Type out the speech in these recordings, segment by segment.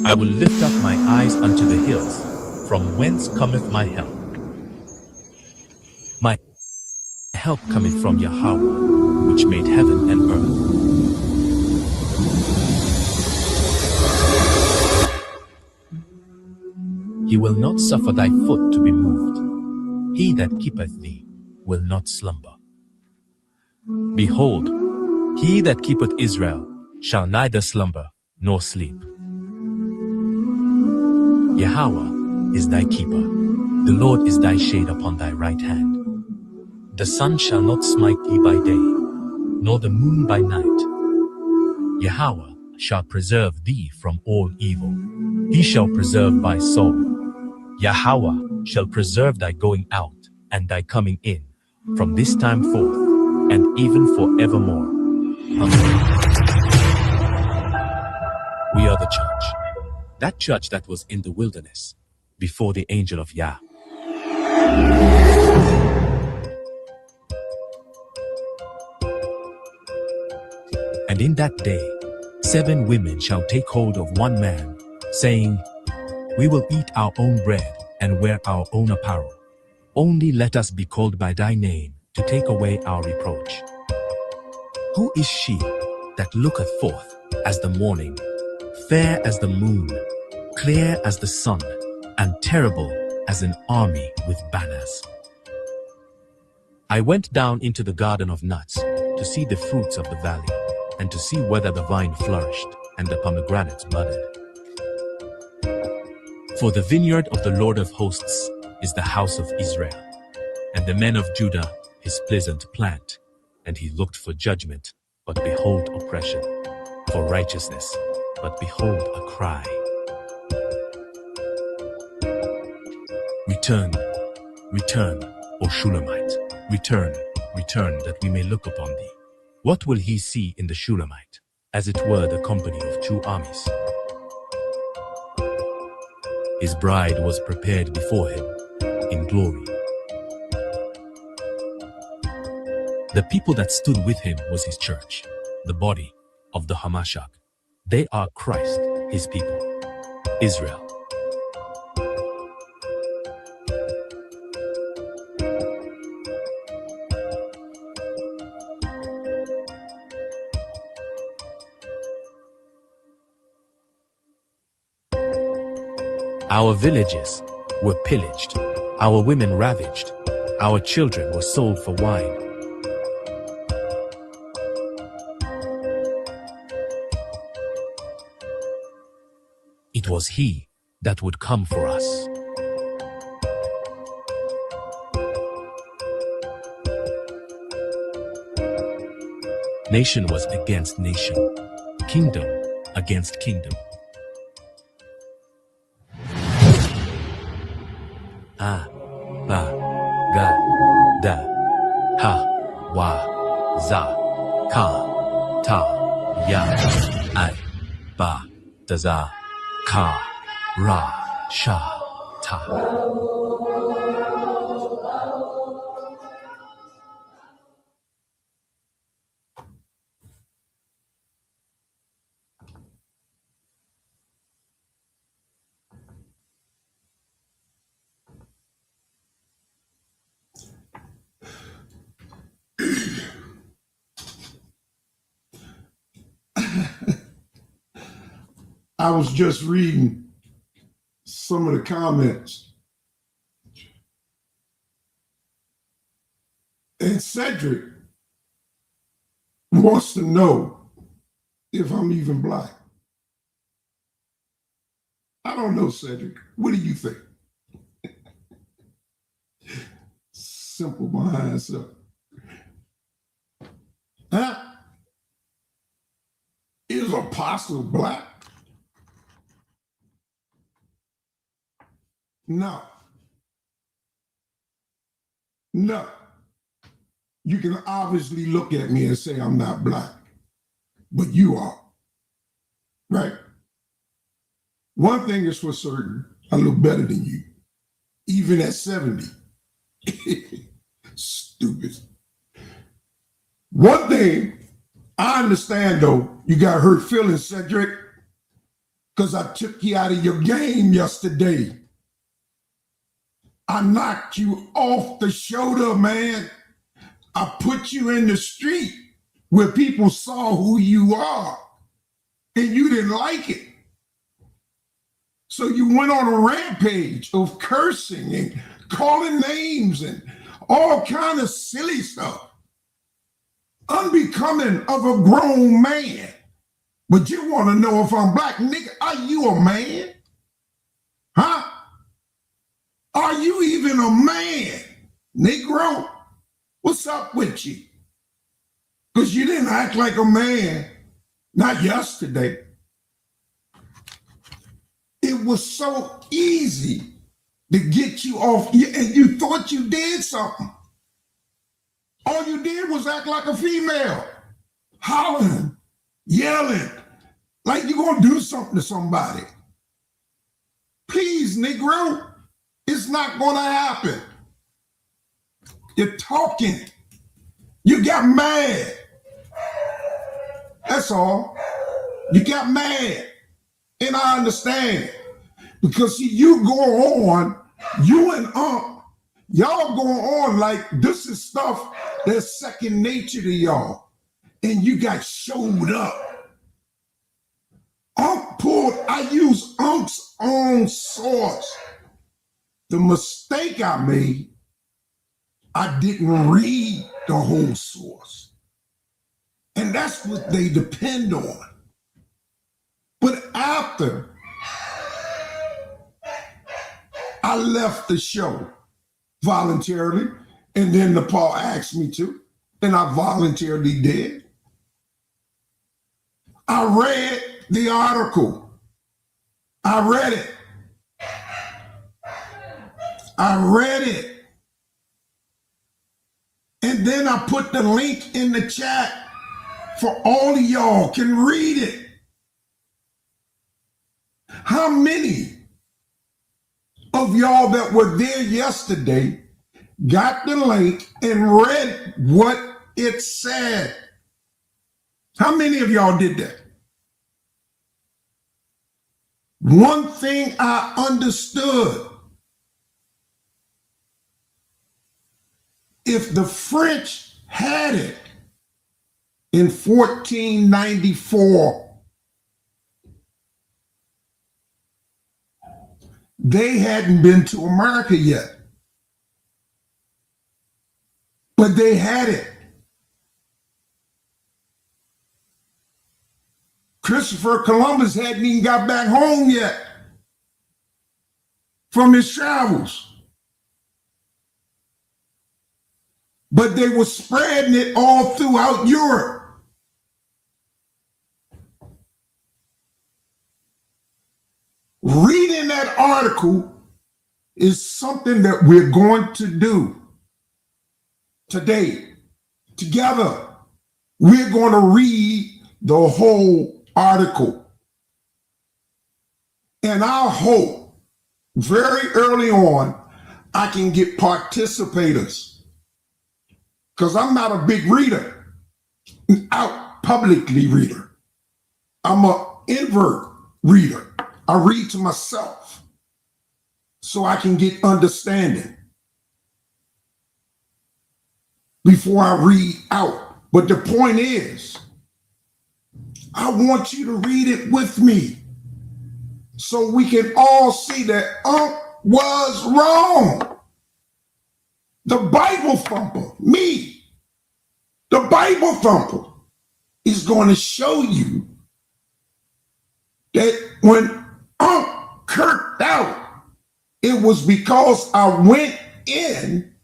I will lift up my eyes unto the hills, from whence cometh my help. My help cometh from Yahweh, which made heaven and earth. He will not suffer thy foot to be moved. He that keepeth thee will not slumber. Behold, he that keepeth Israel shall neither slumber nor sleep. Yahweh is thy keeper. The Lord is thy shade upon thy right hand. The sun shall not smite thee by day, nor the moon by night. Yahweh shall preserve thee from all evil. He shall preserve thy soul. Yahweh shall preserve thy going out and thy coming in, from this time forth, and even forevermore. Amen. We are the church, that church that was in the wilderness, before the angel of Yah. And in that day, 7 women shall take hold of one man, saying, We will eat our own bread and wear our own apparel. Only let us be called by thy name to take away our reproach. Who is she that looketh forth as the morning, fair as the moon, clear as the sun, and terrible as an army with banners? I went down into the garden of nuts to see the fruits of the valley, and to see whether the vine flourished and the pomegranates budded. For the vineyard of the Lord of hosts is the house of Israel, and the men of Judah his pleasant plant. And he looked for judgment, but behold oppression, for righteousness, but behold a cry. Return, return, O Shulamite, return, return, that we may look upon thee. What will he see in the Shulamite? As it were the company of 2 armies. His bride was prepared before him in glory. The people that stood with him was his church, the body of the Hamashach. They are Christ, his people, Israel. Our villages were pillaged, our women ravaged, our children were sold for wine. It was he that would come for us. Nation was against nation, kingdom against kingdom. Ah, ba, ga, da, ha, wa, za, ka, ta, ya, ai, ba, da, za, ka, ra, sha, ta. I was just reading some of the comments. And Cedrick wants to know if I'm even black. I don't know, Cedrick. What do you think? Simple behind stuff. Huh? Is Apostle black? No. No. You can obviously look at me and say I'm not black, but you are, right? One thing is for certain, I look better than you, even at 70. Stupid. One thing I understand, though, you got hurt feelings, Cedrick, because I took you out of your game yesterday. I knocked you off the shoulder, man. I put you in the street where people saw who you are, and you didn't like it. So you went on a rampage of cursing and calling names and all kind of silly stuff, unbecoming of a grown man. But you want to know if I'm black, nigga? Are you a man? Huh? Are you even a man, Negro? What's up with you? Because you didn't act like a man, not yesterday. It was so easy to get you off, and you thought you did something. All you did was act like a female, hollering, yelling, like you're going to do something to somebody. Please, Negro, it's not going to happen. You're talking. You got mad. That's all. You got mad. And I understand. Because see, you go on, you and y'all go on like this is stuff that's second nature to y'all. And you got showed up. I use Unkh's own source. The mistake I made, I didn't read the whole source. And that's what they depend on. But after I left the show voluntarily, and then Nepal asked me to, and I voluntarily did, I read the article. I read it. And then I put the link in the chat for all of y'all can read it. How many of y'all that were there yesterday got the link and read what it said? How many of y'all did that? One thing I understood, if the French had it in 1494, they hadn't been to America yet, but they had it. Christopher Columbus hadn't even got back home yet from his travels. But they were spreading it all throughout Europe. Reading that article is something that we're going to do today. Together, we're going to read the whole article. And I hope very early on, I can get participators. Because I'm not a big reader, out publicly reader. I'm an invert reader. I read to myself so I can get understanding before I read out. But the point is, I want you to read it with me so we can all see that Unc was wrong. The Bible thumper, me, the Bible thumper, is going to show you that when Unc out, it was because I went inside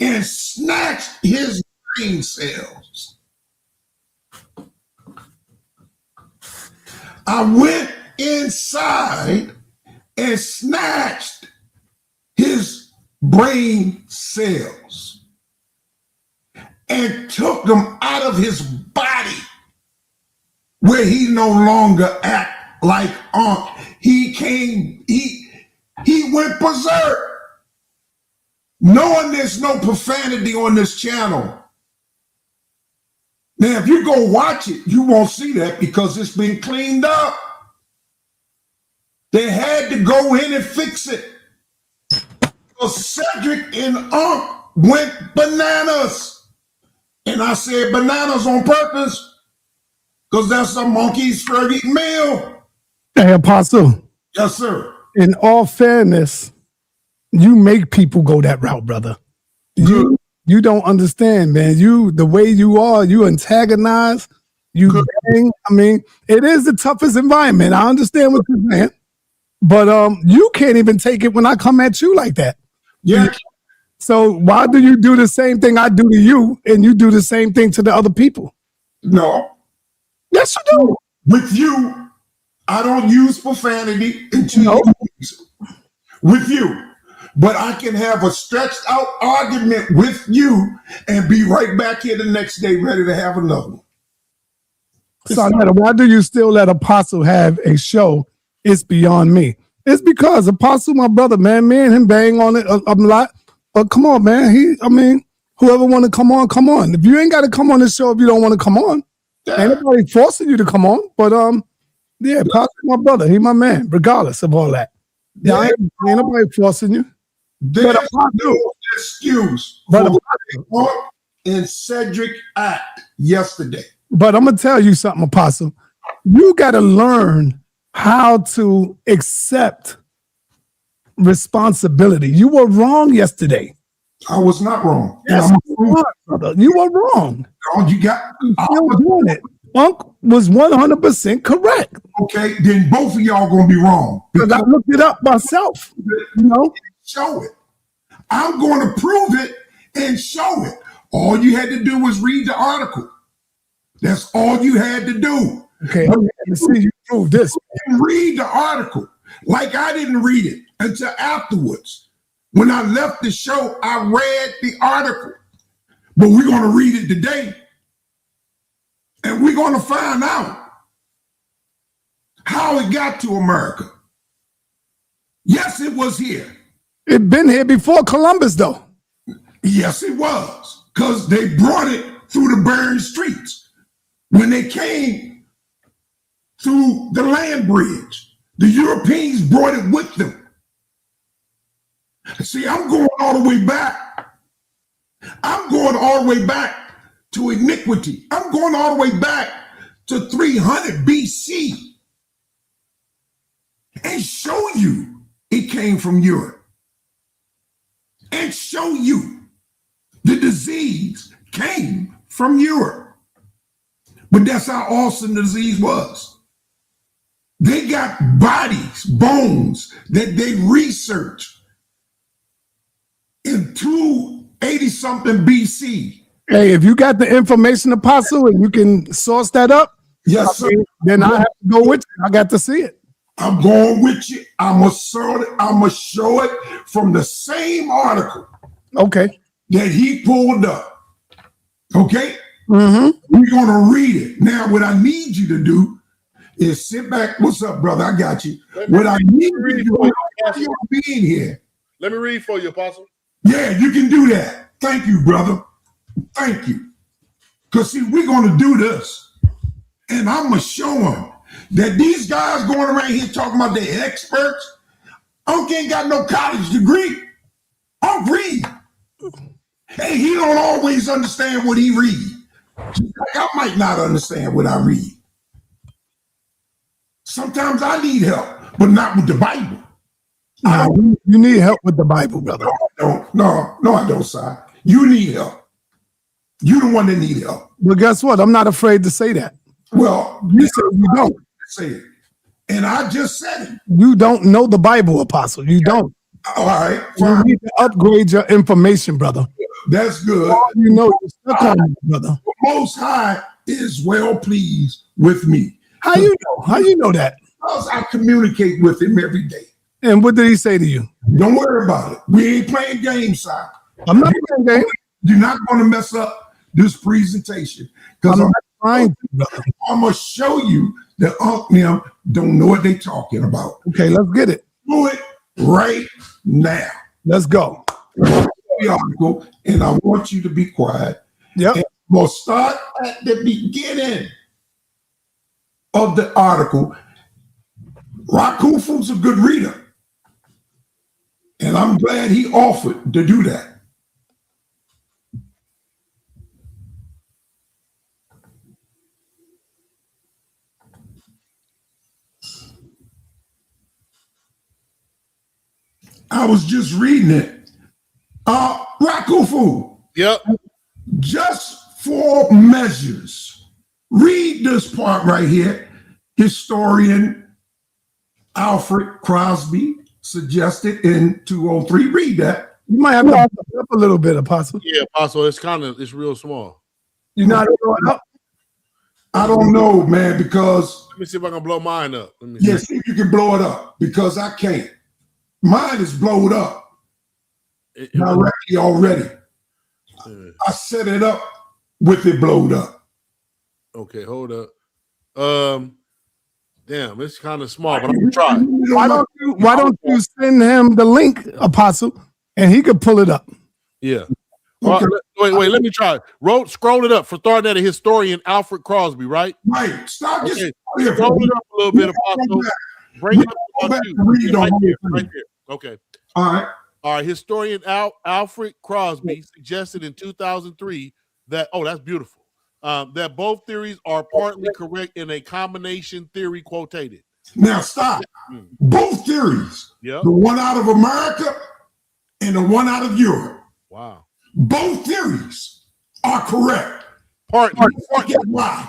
and snatched his brain cells. I went inside and snatched his brain cells and took them out of his body where he no longer act like Ankh. He went berserk. Knowing there's no profanity on this channel. Now, if you go watch it, you won't see that because it's been cleaned up. They had to go in and fix it. So Cedrick and Ankh went bananas. And I said bananas on purpose because that's a monkey's favorite meal. Hey, Apostle. Yes, sir. In all fairness, you make people go that route, brother. You don't understand, man. The way you are, you antagonize, you bang. I mean, it is the toughest environment. I understand what you're saying. But you can't even take it when I come at you like that. Yeah. So why do you do the same thing I do to you and you do the same thing to the other people? No. Yes, you do. With you, I don't use profanity until you use it. With you. But I can have a stretched out argument with you and be right back here the next day ready to have another one. So why do you still let Apostle have a show? It's beyond me. It's because Apostle, my brother, man, me and him bang on it a lot. But come on, man. Whoever want to come on, come on. If you ain't got to come on this show if you don't want to come on. Yeah. Ain't nobody forcing you to come on. But yeah, Apostle, my brother, he my man, regardless of all that. Yeah, ain't nobody forcing you. There's no excuse for Ankh and Cedrick act yesterday. But I'm going to tell you something, Apostle. You got to learn how to accept responsibility. You were wrong yesterday. I was not wrong. Yes, you were, brother. You were wrong. No, you got still doing it. Ankh was 100% correct. Okay, then both of y'all gonna be wrong. Because I looked it up myself. Show it. I'm going to prove it and show it. All you had to do was read the article. That's all you had to do. Okay, I'm to see you prove this. Read the article. Like I didn't read it until afterwards. When I left the show, I read the article. But we're going to read it today. And we're going to find out how it got to America. Yes, it was here. It been here before Columbus, though. Yes, it was. Because they brought it through the Bering Streets. When they came through the land bridge, the Europeans brought it with them. See, I'm going all the way back. I'm going all the way back to iniquity. I'm going all the way back to 300 BC and show you it came from Europe. And show you the disease came from Europe. But that's how awesome the disease was. They got bodies, bones that they researched in 280-something BC. Hey, if you got the information, Apostle, and you can source that up, yes, sir. Then I have to go with you. I got to see it. I'm going with you. I'm gonna show it from the same article. Okay. That he pulled up. Okay? Mm-hmm. We're gonna read it. Now, what I need you to do is sit back. What's up, brother? I got you. What I need you to do is being here. Let me read for you, Apostle. Yeah, you can do that. Thank you, brother. Thank you. Because see, we're gonna do this. And I'm gonna show them that these guys going around here talking about they're experts. Ankh ain't got no college degree. Ankh read. Hey, he don't always understand what he read. Like I might not understand what I read. Sometimes I need help, but not with the Bible. You need help with the Bible, brother. No, I don't, Si. You need help. You the one that need help. Well, guess what? I'm not afraid to say that. Well, you said you don't. Say it. And I just said it. You don't know the Bible, Apostle. You don't. All right. You need to upgrade your information, brother. That's good. You know, you're stuck on it, brother. The Most High is well pleased with me. How you know? How you know that? Because I communicate with him every day. And what did he say to you? Don't worry about it. We ain't playing games, son. I'm not playing games. You're not going to mess up this presentation. Because I'm going to show you that them don't know what they're talking about. Okay, let's get it. Do it right now. Let's go. The article, and I want you to be quiet. Yep. We'll start at the beginning of the article. Rakufu's a good reader. And I'm glad he offered to do that. I was just reading it. Rakufu. Yep. Just for measures. Read this part right here. Historian Alfred Crosby suggested in 203. Read that. You might have to up a little bit, Apostle. Yeah, Apostle. It's real small. You're not up? I don't know, man, because let me see if I can blow mine up. Let me see. Yeah, see if you can blow it up, because I can't. Mine is blowed up directly already. I set it up with it blowed up. Okay, hold up. Damn, it's kind of small, but I'm gonna try. Why don't you send him the link, Apostle, and he could pull it up? Yeah. Well, wait, let me try. Scroll it up for starting at a historian, Alfred Crosby, right? Right. Stop. Okay. Scroll it up a little bit, Apostle. Bring it up right there. Okay. All right. Historian Alfred Crosby suggested in 2003 that, that's beautiful, that both theories are partly correct in a combination theory quotated. Now stop. Both theories. Yeah. The one out of America and the one out of Europe. Wow. Both theories are correct. Partly. Why?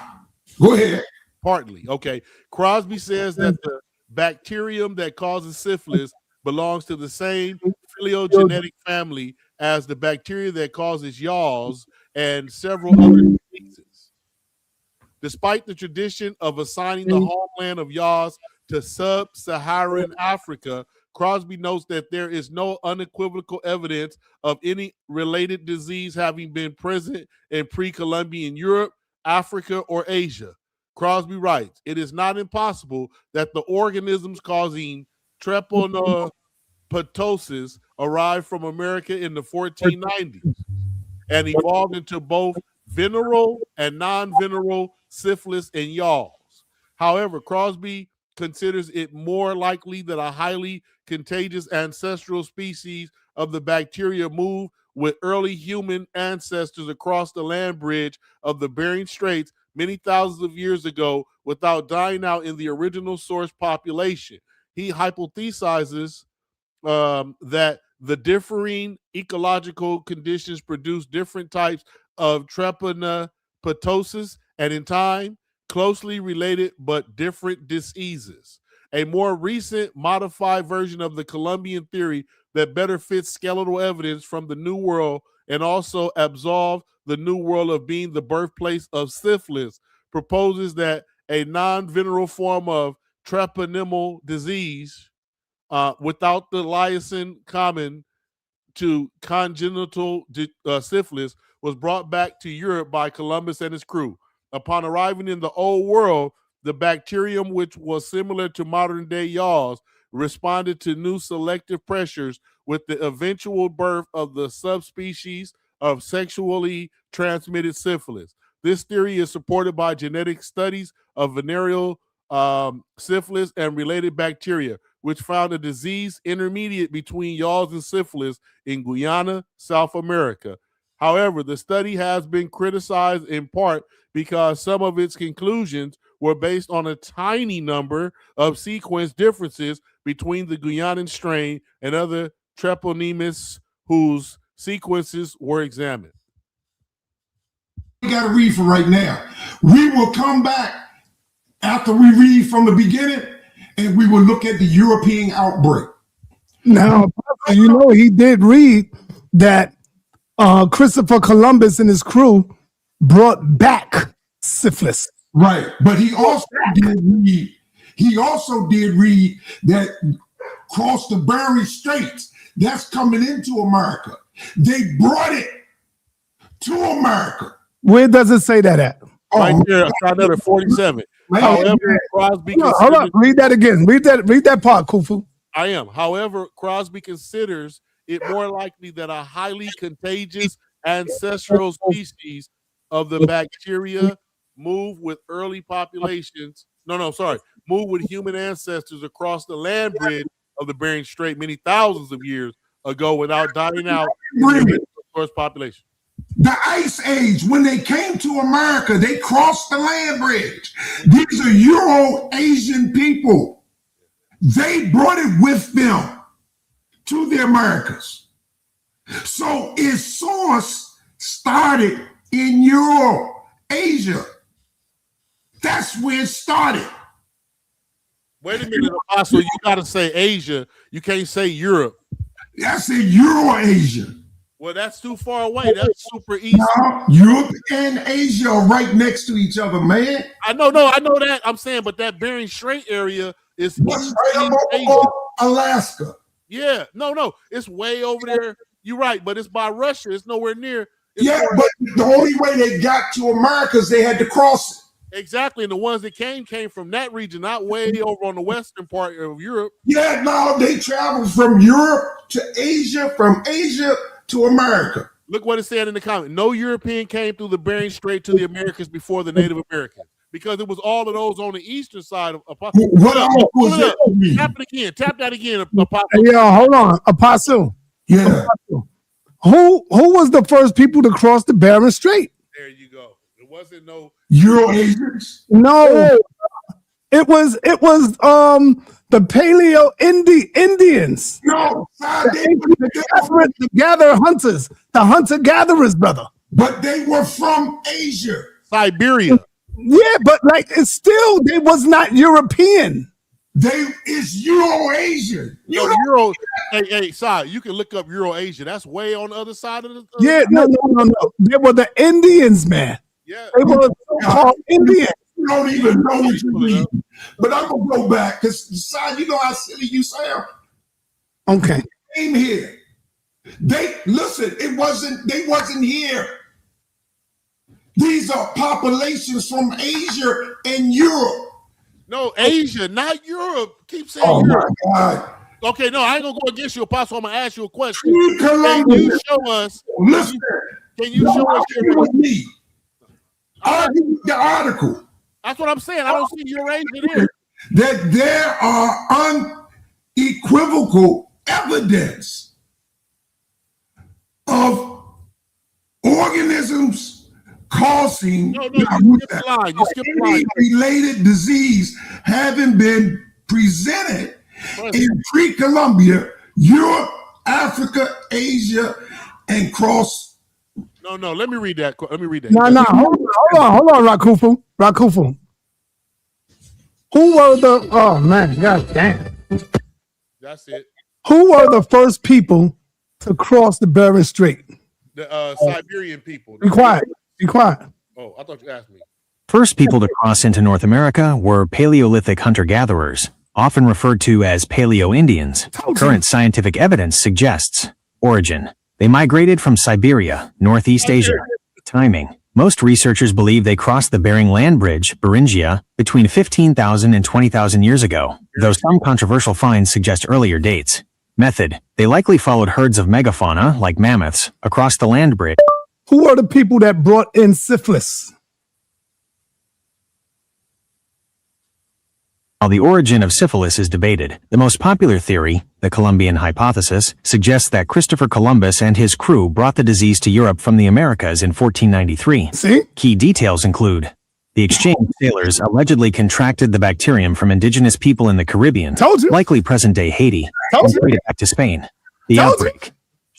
Go ahead. Partly. Okay. Crosby says that the bacterium that causes syphilis belongs to the same phylogenetic family as the bacteria that causes yaws and several other diseases. Despite the tradition of assigning the homeland of yaws to sub-Saharan Africa, Crosby notes that there is no unequivocal evidence of any related disease having been present in pre-Columbian Europe, Africa, or Asia. Crosby writes, it is not impossible that the organisms causing trypanosomonas arrived from America in the 1490s and evolved into both venereal and non-venereal syphilis and yaws. However, Crosby considers it more likely that a highly contagious ancestral species of the bacteria moved with early human ancestors across the land bridge of the Bering Straits many thousands of years ago without dying out in the original source population. He hypothesizes that the differing ecological conditions produce different types of trypanoptosis and in time, closely related but different diseases. A more recent modified version of the Columbian theory that better fits skeletal evidence from the New World and also absolves the New World of being the birthplace of syphilis proposes that a non-venereal form of treponema disease without the liaison common to congenital syphilis was brought back to Europe by Columbus and his crew. Upon arriving in the Old World, the bacterium, which was similar to modern-day yaws, responded to new selective pressures with the eventual birth of the subspecies of sexually transmitted syphilis. This theory is supported by genetic studies of venereal syphilis and related bacteria, which found a disease intermediate between yaws and syphilis in Guyana, South America. However, the study has been criticized in part because some of its conclusions were based on a tiny number of sequence differences between the Guyanan strain and other treponemas whose sequences were examined. We got to read for right now. We will come back after we read from the beginning, and we will look at the European outbreak. Now, you know, he did read that Christopher Columbus and his crew brought back syphilis. Right, but he also did read. He also did read that across the Bering Straits, that's coming into America. They brought it to America. Where does it say that at? Right there, I know at 47. However, Crosby hold on, read that again. Read that part, Kufu. I am. However, Crosby considers it more likely that a highly contagious ancestral species of the bacteria move with early populations. Move with human ancestors across the land bridge of the Bering Strait many thousands of years ago without dying out in the first population. The Ice Age, when they came to America, they crossed the land bridge. These are Euro-Asian people. They brought it with them to the Americas. So its source started in Euro-Asia. That's where it started. Wait a minute, Apostle, you got to say Asia. You can't say Europe. I said Euro-Asia. Well, that's too far away. That's super easy. No, Europe and Asia are right next to each other, man. I know that. I'm saying, but that Bering Strait area is right above Alaska. Yeah, no, it's way over there. You're right, but it's by Russia. It's nowhere near. But the only way they got to America is they had to cross it. Exactly, and the ones that came from that region, not way over on the western part of Europe. Yeah, no, they traveled from Europe to Asia, from Asia to America. Look what it said in the comment. No European came through the Bering Strait to the Americas before the Native Americans, because it was all of those on the eastern side of Apostle. Tap it again. Tap that again, Apostle. Yeah, hold on, Apostle. Yeah. Apostle. Who was the first people to cross the Bering Strait? There you go. It wasn't no Euro-Asians. No, it was the Paleo Indians. No, the hunter-gatherers, brother. But they were from Asia. Siberia. Yeah, but like it's still, they was not European. It's Euro-Asian. Euro. Hey, Si, you can look up Euro-Asia. That's way on the other side of the. No. They were the Indians, man. Yeah, they were called Indians. You don't even know what you mean. But I'm gonna go back because Si, you know how silly you sound. Okay. They came here. They wasn't here. These are populations from Asia and Europe. No, Asia, not Europe. Keep saying Europe. My God. Okay, no, I ain't gonna go against you, Apostle. I'm gonna ask you a question. Can you show us? Listen. Can you show us with me? The article. That's what I'm saying. I don't see Eurasia there. That there are unequivocal evidence of organisms causing you skip the line. Related disease having been presented in pre-Columbia, Europe, Africa, Asia, and cross. No, let me read that. No, hold on, Rakufu. Who were the? Oh man, god damn. That's it. Who were the first people to cross the Bering Strait? The Siberian people. Be quiet. Oh, I thought you asked me. First people to cross into North America were Paleolithic hunter-gatherers, often referred to as Paleo-Indians. Current scientific evidence suggests origin. They migrated from Siberia, Northeast Asia. Timing. Most researchers believe they crossed the Bering Land Bridge, Beringia, between 15,000 and 20,000 years ago, though some controversial finds suggest earlier dates. Method. They likely followed herds of megafauna, like mammoths, across the land bridge. Who are the people that brought in syphilis? While the origin of syphilis is debated, the most popular theory, the Columbian hypothesis, suggests that Christopher Columbus and his crew brought the disease to Europe from the Americas in 1493. See? Key details include the exchange sailors allegedly contracted the bacterium from indigenous people in the Caribbean, likely present-day Haiti, and carried it back to Spain. The outbreak.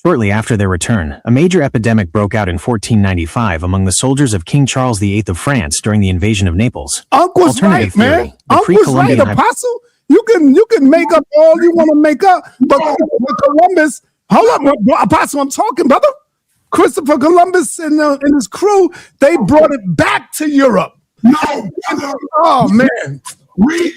Shortly after their return, a major epidemic broke out in 1495 among the soldiers of King Charles VIII of France during the invasion of Naples. Unc was right, man. Unc was right, Apostle. You can make up all you want to make up, but Columbus, hold up, Apostle, I'm talking, brother. Christopher Columbus and his crew, they brought it back to Europe. No, brother. Oh man, Let's read.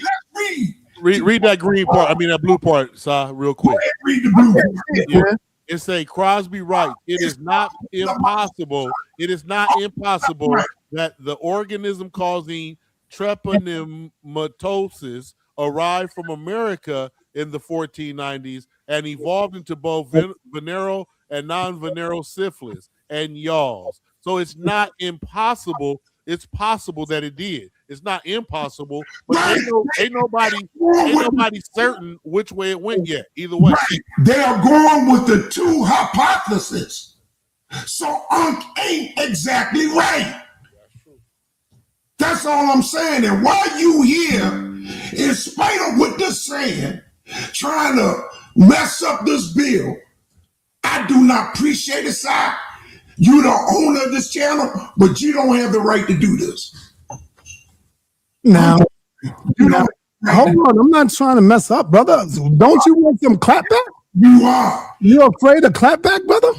Read that green part. I mean that blue part, real quick. Read the blue part. Yeah. It say Crosby writes, it is not impossible. It is not impossible that the organism causing trypanomatosis arrived from America in the 1490s and evolved into both venereal and non-venereal syphilis and yaws. So it's not impossible. It's possible that it did. It's not impossible, but ain't nobody certain which way it went yet. Either way, they are going with the two hypotheses. So Ankh ain't exactly right. That's all I'm saying. And while you here, in spite of what they're saying, trying to mess up this bill, I do not appreciate it, sir. You're the owner of this channel, but you don't have the right to do this. Now, hold on. I'm not trying to mess up, brother. Don't you want some clapback? You are. You afraid of clapback, brother?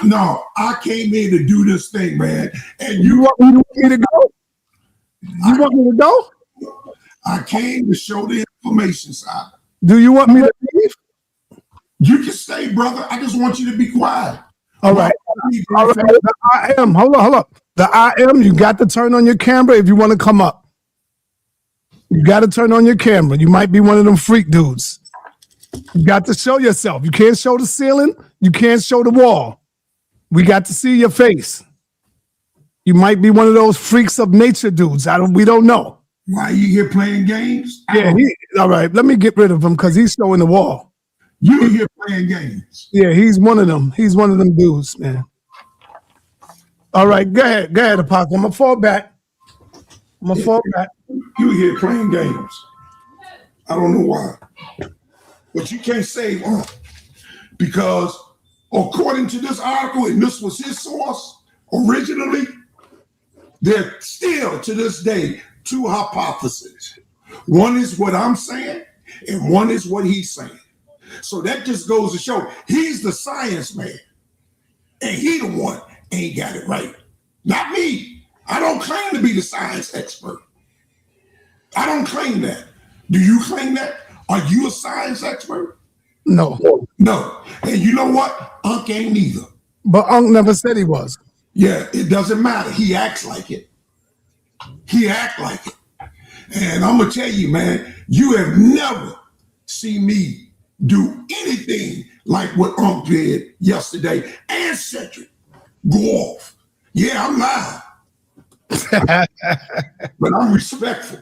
No, I came here to do this thing, man. And You want me to go? You want me to go? I came to show the information, sir. Do you want me to leave? You can stay, brother. I just want you to be quiet. All right. All right. The I am. Hold on. The I am. You got to turn on your camera if you want to come up. You got to turn on your camera. You might be one of them freak dudes. You got to show yourself. You can't show the ceiling. You can't show the wall. We got to see your face. You might be one of those freaks of nature dudes. We don't know. Why are you here playing games? Yeah. All right. Let me get rid of him because he's showing the wall. You're here playing games. Yeah, he's one of them. He's one of them dudes, man. All right, go ahead, Apostle. I'm gonna fall back. You're here playing games. I don't know why, but you can't save Ankh because according to this article, and this was his source originally, there still to this day two hypotheses. One is what I'm saying, and one is what he's saying. So that just goes to show he's the science man, and he the one ain't got it right. Not me. I don't claim to be the science expert. I don't claim that. Do you claim that? Are you a science expert? No. No. And you know what? Ankh ain't neither. But Ankh never said he was. Yeah, it doesn't matter. He acts like it. He act like it. And I'm going to tell you, man, you have never seen me do anything like what Ankh did yesterday and Cedrick. Go off. Yeah, I'm loud. But I'm respectful.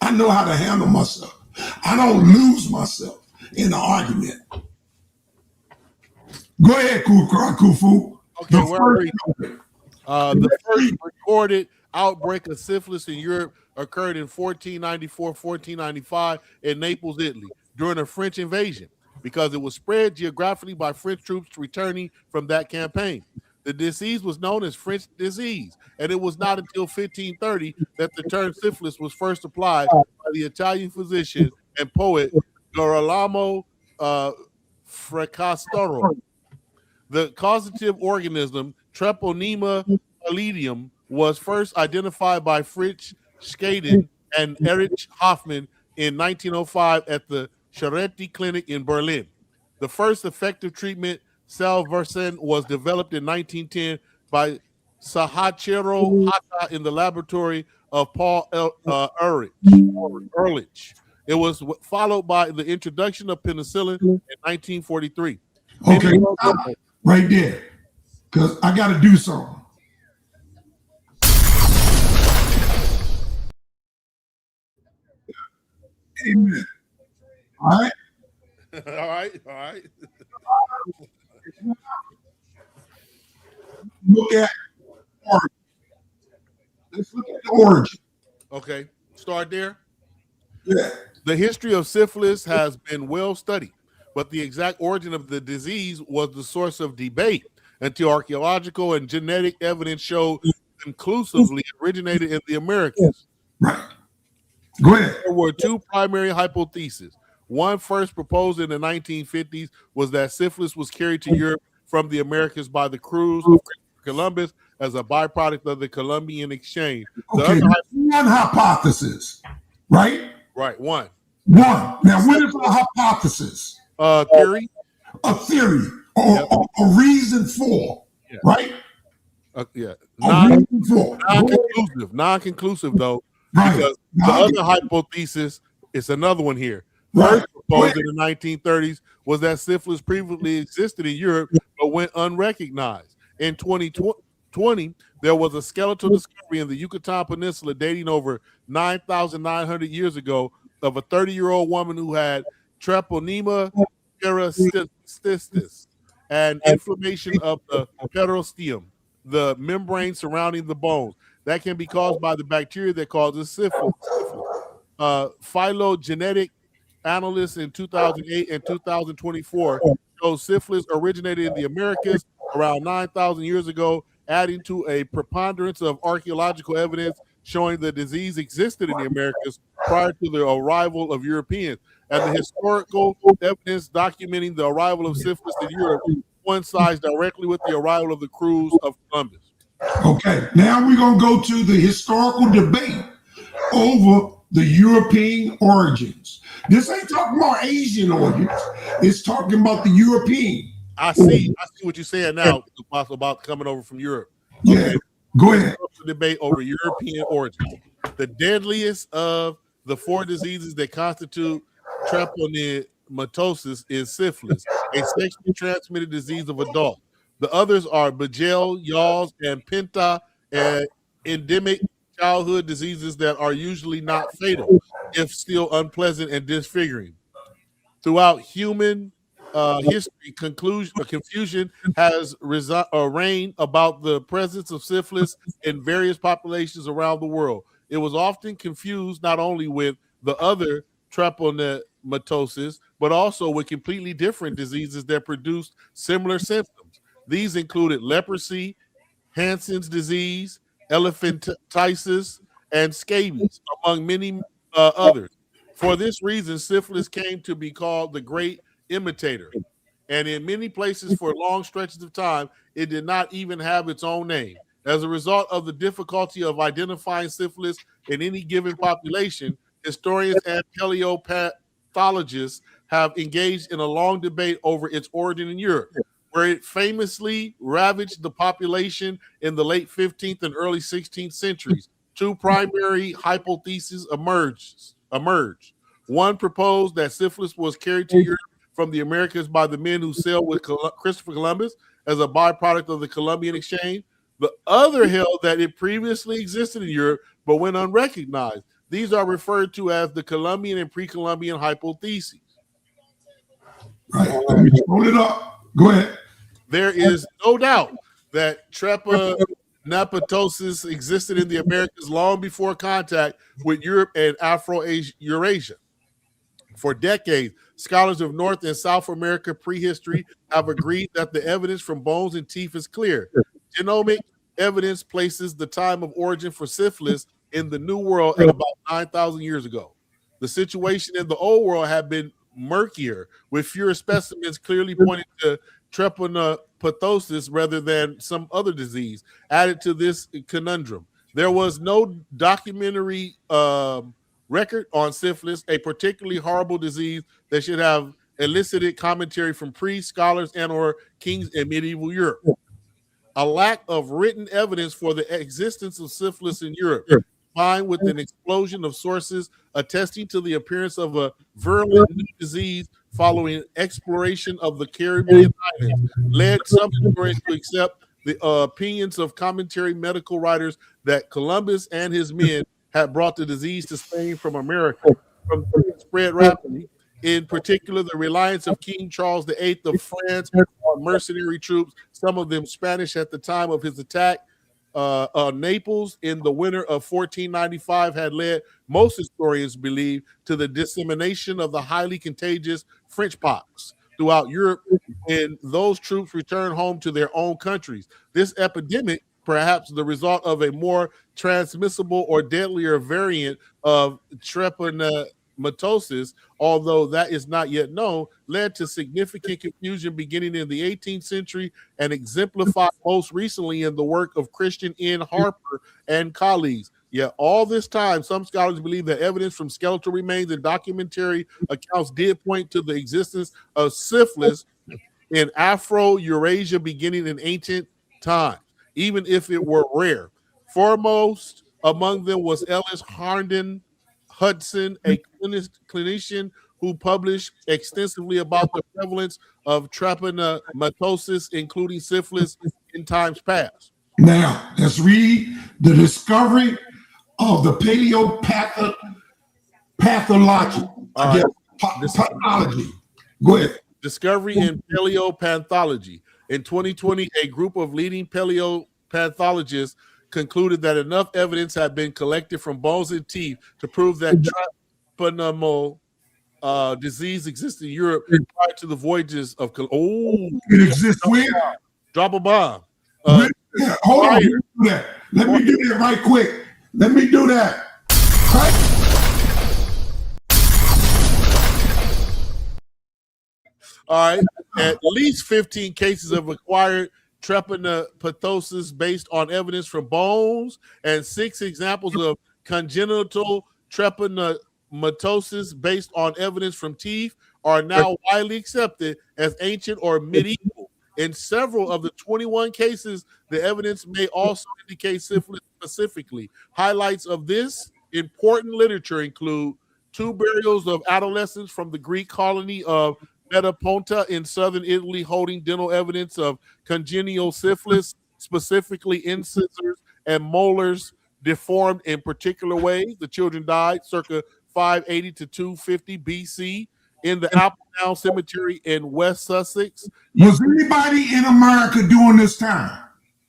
I know how to handle myself. I don't lose myself in the argument. Go ahead, Kufu. Okay, the first recorded outbreak of syphilis in Europe occurred in 1494, 1495 in Naples, Italy, during a French invasion, because it was spread geographically by French troops returning from that campaign. The disease was known as French disease, and it was not until 1530 that the term syphilis was first applied by the Italian physician and poet Girolamo Fracastoro. The causative organism, Treponema pallidum, was first identified by Fritz Schaden and Erich Hoffmann in 1905 at the Charité Clinic in Berlin. The first effective treatment, salvarsan, was developed in 1910 by Sahachiro Hatta in the laboratory of Paul Ehrlich. It was followed by the introduction of penicillin in 1943. Okay, right there, because I got to do something. Amen. All right. All right. Look at origin. Let's look at the origin. Okay, start there. Yeah. The history of syphilis has been well studied, but the exact origin of the disease was the source of debate until archaeological and genetic evidence showed conclusively it originated in the Americas. Right. Go ahead. There were two primary hypotheses. One, first proposed in the 1950s, was that syphilis was carried to Europe from the Americas by the crews of Columbus as a byproduct of the Columbian exchange. Okay, one hypothesis, right? Right, one. One. Now, what is a hypothesis? Theory. A theory or a reason for, right? Yeah. Non-conclusive. Non-conclusive, though, right. Because the other hypothesis is another one here. First proposed in the 1930s was that syphilis previously existed in Europe but went unrecognized. In 2020, there was a skeletal discovery in the Yucatan Peninsula dating over 9,900 years ago of a 30-year-old woman who had treponema parastistis and inflammation of the perosteum, the membrane surrounding the bones. That can be caused by the bacteria that causes syphilis. Phylogenetic analysis in 2008 and 2024 shows syphilis originated in the Americas around 9,000 years ago, adding to a preponderance of archaeological evidence showing the disease existed in the Americas prior to the arrival of Europeans. And the historical evidence documenting the arrival of syphilis in Europe coincides directly with the arrival of the crews of Columbus. Okay, now we're going to go to the historical debate over the European origins. This ain't talking about Asian origins. It's talking about the European. I see what you're saying now about coming over from Europe. Okay. Yeah, go ahead. Debate over European origins. The deadliest of the four diseases that constitute treponematosis is syphilis, a sexually transmitted disease of adults. The others are Bajel, Yaws, and Penta, and endemic childhood diseases that are usually not fatal, if still unpleasant and disfiguring. Throughout human history, confusion has reigned about the presence of syphilis in various populations around the world. It was often confused not only with the other treponematosis, but also with completely different diseases that produced similar symptoms. These included leprosy, Hansen's disease, elephantiasis, and scabies, among many others. For this reason, syphilis came to be called the Great Imitator. And in many places for long stretches of time, it did not even have its own name. As a result of the difficulty of identifying syphilis in any given population, historians and paleopathologists have engaged in a long debate over its origin in Europe, where it famously ravaged the population in the late 15th and early 16th centuries. Two primary hypotheses emerged. One proposed that syphilis was carried to Europe from the Americas by the men who sailed with Christopher Columbus as a byproduct of the Columbian exchange. The other held that it previously existed in Europe but went unrecognized. These are referred to as the Columbian and pre-Columbian hypotheses. Right. Hold it up. Go ahead. There is no doubt that treponematosis existed in the Americas long before contact with Europe and Afro-Eurasia. For decades, scholars of North and South America prehistory have agreed that the evidence from bones and teeth is clear. Genomic evidence places the time of origin for syphilis in the New World at about 9,000 years ago. The situation in the Old World had been murkier, with fewer specimens clearly pointing to treponematosis rather than some other disease. Added to this conundrum, there was no documentary record on syphilis, a particularly horrible disease that should have elicited commentary from priests, scholars, and or kings in medieval Europe. A lack of written evidence for the existence of syphilis in Europe, combined with an explosion of sources attesting to the appearance of a virulent new disease following exploration of the Caribbean islands, led some historians to accept the opinions of commentary medical writers that Columbus and his men had brought the disease to Spain from America. From spread rapidly, in particular, the reliance of King Charles VIII of France on mercenary troops, some of them Spanish at the time of his attack Naples in the winter of 1495, had led, most historians believe, to the dissemination of the highly contagious French pox throughout Europe, and those troops returned home to their own countries. This epidemic perhaps the result of a more transmissible or deadlier variant of trypanomatosis, although that is not yet known, led to significant confusion beginning in the 18th century and exemplified most recently in the work of Christian N. Harper and colleagues. Yet all this time, some scholars believe that evidence from skeletal remains and documentary accounts did point to the existence of syphilis in Afro-Eurasia beginning in ancient times, even if it were rare. Foremost among them was Ellis Harnden Hudson, a clinician who published extensively about the prevalence of trypanomatosis, including syphilis, in times past. Now, let's read the discovery of the pathology. Pathology. Go ahead. Discovery in paleopathology. In 2020, a group of leading paleopathologists concluded that enough evidence had been collected from bones and teeth to prove that trypanosome disease exists in Europe prior to the voyages of it exists where? Drop a bomb. Hold on. Let me do that right quick. Let me do that. All right. At least 15 cases of acquired trypanomatosis based on evidence from bones and 6 examples of congenital trypanomatosis based on evidence from teeth are now widely accepted as ancient or medieval. In several of the 21 cases, the evidence may also indicate syphilis specifically. Highlights of this important literature include 2 burials of adolescents from the Greek colony of Metaponta in southern Italy holding dental evidence of congenital syphilis, specifically incisors and molars deformed in particular ways. The children died circa 580 to 250 BC in the Appledown Cemetery in West Sussex. Was anybody in America during this time?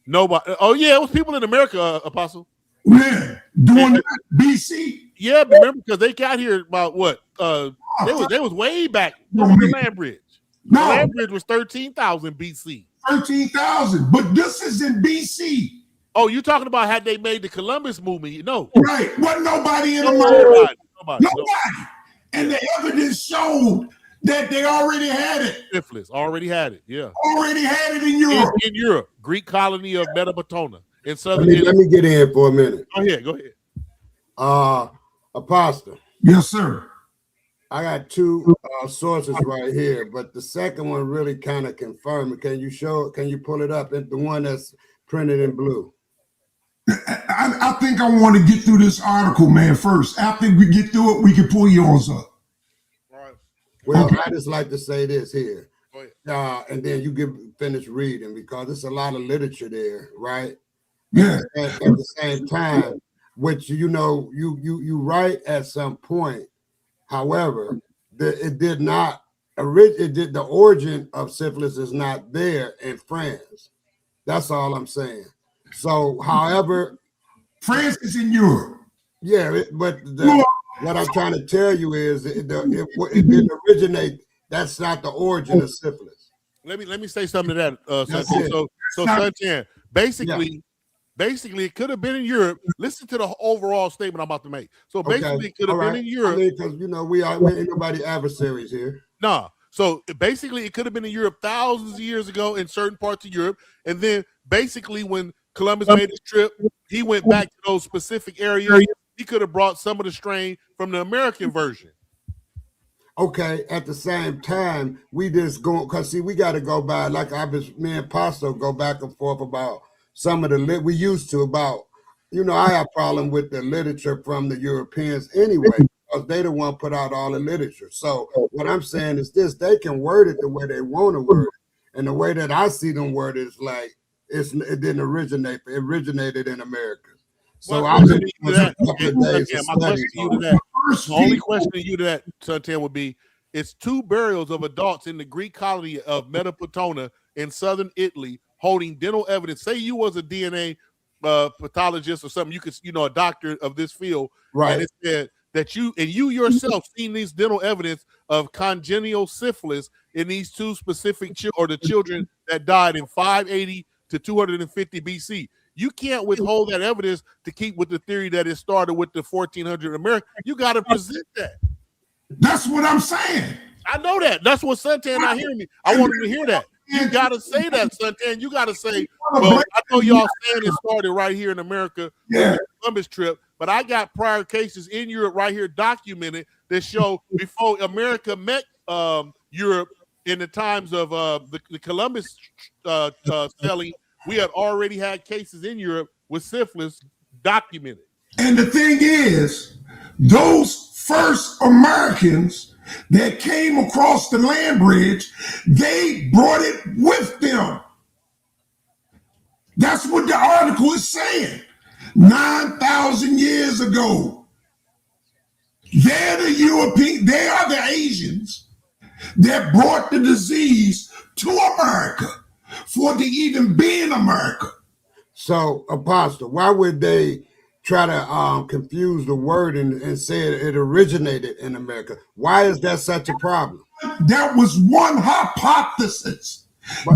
Nobody. Oh yeah, it was people in America, Apostle. Yeah, during that BC. Yeah, remember because they got here about what? They was way back. The land bridge. No. The land bridge was 13,000 BC. 13,000, but this is in BC. Oh, you talking about had they made the Columbus movement? No. Right. Wasn't nobody in America. Nobody. And the evidence showed that they already had it. Syphilis already had it. Yeah. Already had it in Europe. In Europe, Greek colony of Metaponta in southern Italy. Let me get in for a minute. Go ahead. Apostle. Yes, sir. I got 2 sources right here, but the second one really kind of confirmed it. Can you show it? Can you pull it up? The one that's printed in blue. I think I want to get through this article, man, first. After we get through it, we can pull yours up. All right. Well, okay. I just like to say this here. And then you finish reading because there's a lot of literature there, right? Yeah. At the same time, which you write at some point. However, the origin of syphilis is not there in France. That's all I'm saying. So, however, France is in Europe. Yeah, but what I'm trying to tell you is it didn't originate. That's not the origin of syphilis. Let me say something to that, Santan. So Santan, basically, it could have been in Europe. Listen to the overall statement I'm about to make. So basically, it could have been in Europe because we ain't nobody adversaries here. Nah. So basically, it could have been in Europe thousands of years ago in certain parts of Europe, and then basically when Columbus made his trip, he went back to those specific areas. He could have brought some of the strain from the American version. Okay, at the same time, we just go because we got to go by me and Pastor go back and forth about some of the we used to about. I have a problem with the literature from the Europeans anyway because they the one put out all the literature. So what I'm saying is this: they can word it the way they want to word it, and the way that I see them word it is like it didn't originate; it originated in America. So my question to you to that. The only question to you to that, Santan, would be: it's 2 burials of adults in the Greek colony of Metaponta in southern Italy holding dental evidence. Say you was a DNA pathologist or something, you could, a doctor of this field, right? And it said that you yourself seen these dental evidence of congenital syphilis in these 2 specific the children that died in 580 to 250 BC. You can't withhold that evidence to keep with the theory that it started with the 1400 America. You got to present that. That's what I'm saying. I know that. That's what Suntan not hearing me. I want him to hear that. You got to say that, Suntan. You got to say, well, I know y'all saying it started right here in America with the Columbus trip, but I got prior cases in Europe right here documented that show before America met Europe in the times of the Columbus selling, we had already had cases in Europe with syphilis documented. And the thing is, those first Americans that came across the land bridge, they brought it with them. That's what the article is saying. 9,000 years ago. They're the European, they are the Asians that brought the disease to America for it to even be in America. So, Apostle, why would they try to confuse the word and say it originated in America? Why is that such a problem? That was one hypothesis.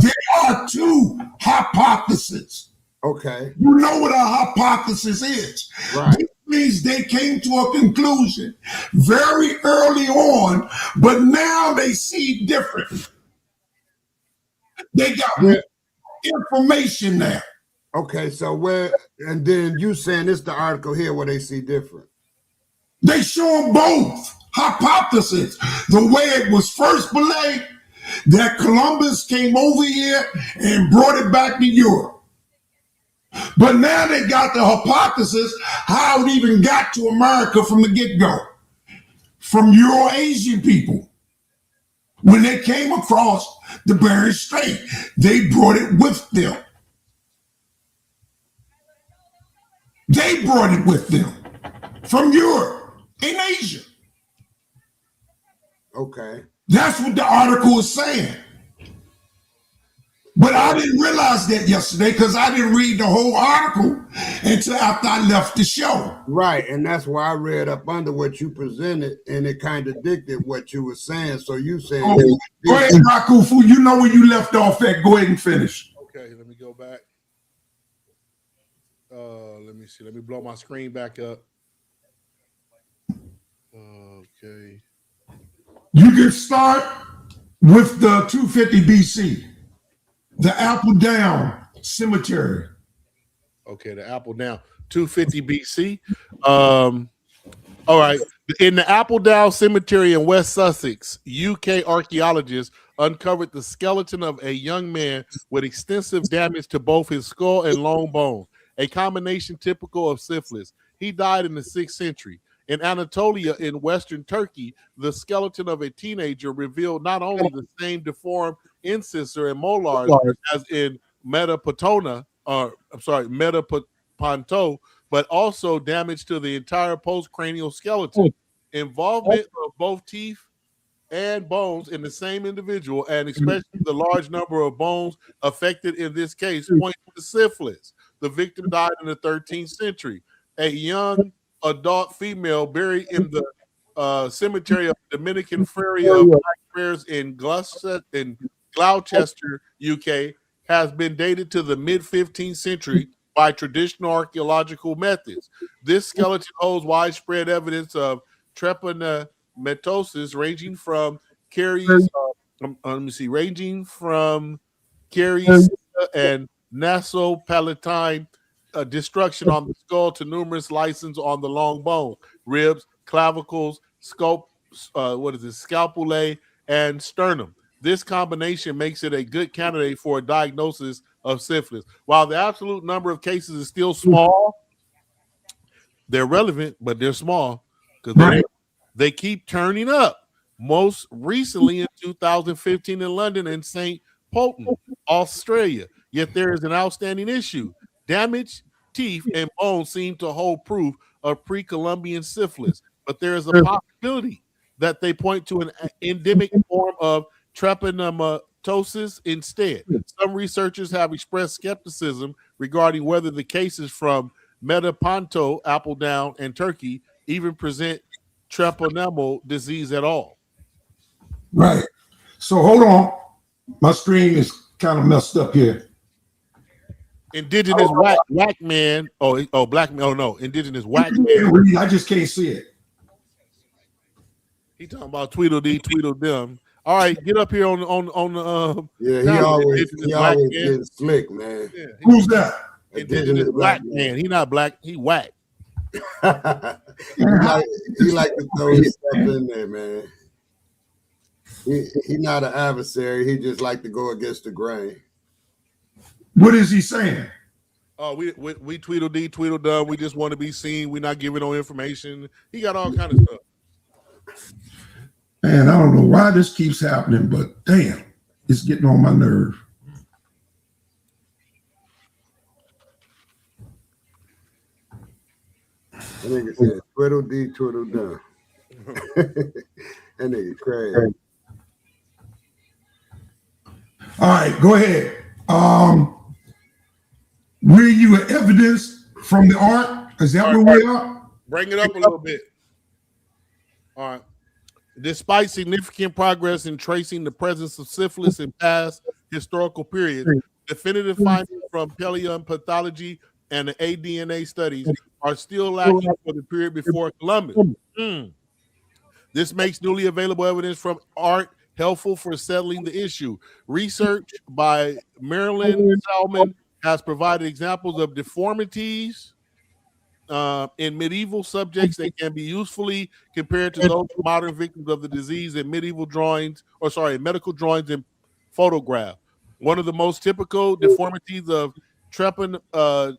There are two hypotheses. Okay. You know what a hypothesis is. Right. This means they came to a conclusion very early on, but now they see different. They got more information there. Okay, so and then you saying this the article here where they see different. They show them both hypotheses. The way it was first believed that Columbus came over here and brought it back to Europe. But now they got the hypothesis how it even got to America from the get-go, from Euro-Asian people. When they came across the Bering Strait, they brought it with them. They brought it with them from Europe and Asia. Okay. That's what the article is saying. But I didn't realize that yesterday because I didn't read the whole article until after I left the show. Right, and that's why I read up under what you presented, and it contradicted what you were saying. So you saying, go ahead, Rakufu. You know where you left off at. Go ahead and finish. Okay, let me go back. Let me see. Let me blow my screen back up. Okay. You can start with the 250 BC, the Apple Down Cemetery. Okay, the Apple Down 250 BC. All right. In the Apple Down Cemetery in West Sussex, UK archaeologists uncovered the skeleton of a young man with extensive damage to both his skull and long bones, a combination typical of syphilis. He died in the 6th century. In Anatolia, in Western Turkey, the skeleton of a teenager revealed not only the same deformed incisor and molars as in Metaponto, but also damage to the entire postcranial skeleton. Involvement of both teeth and bones in the same individual, and especially the large number of bones affected in this case, point to syphilis. The victim died in the 13th century. A young adult female buried in the cemetery of the Dominican Friary of Black Friars in Gloucester, UK, has been dated to the mid-15th century by traditional archaeological methods. This skeleton holds widespread evidence of trypanomatosis ranging from caries and nasopalatine destruction on the skull to numerous licenses on the long bone, ribs, clavicles, scapulae, and sternum. This combination makes it a good candidate for a diagnosis of syphilis. While the absolute number of cases is still small, they're relevant, but they're small because they keep turning up. Most recently in 2015 in London and St. Pölten, Australia. Yet there is an outstanding issue. Damaged teeth and bones seem to hold proof of pre-Columbian syphilis, but there is a possibility that they point to an endemic form of trypanomatosis instead. Some researchers have expressed skepticism regarding whether the cases from Metaponto, Apple Down, and Turkey even present trypanomal disease at all. Right. So hold on. My screen is kind of messed up here. Indigenous whack man. Oh, black man. Oh no, indigenous whack man. I just can't see it. He talking about Tweedledee, Tweedledum. All right, get up here on the Yeah, he always getting slick, man. Yeah, who's that? Indigenous black man. He not black. He whack. he like to throw his stuff in there, man. He not an adversary. He just like to go against the grain. What is he saying? Oh, we Tweedledee, Tweedledum. We just want to be seen. We're not giving no information. He got all kind of stuff. Man, I don't know why this keeps happening, but damn, it's getting on my nerve. That nigga said Tweedledee, Tweedledum. That nigga crazy. All right, go ahead. Read you evidence from the art? Is that where we are? Bring it up a little bit. All right. Despite significant progress in tracing the presence of syphilis in past historical periods, definitive findings from paleopathology and the aDNA studies are still lacking for the period before Columbus. This makes newly available evidence from art helpful for settling the issue. Research by Marilyn Salmon has provided examples of deformities in medieval subjects that can be usefully compared to those modern victims of the disease in medical drawings and photographs. One of the most typical deformities of trypanosomes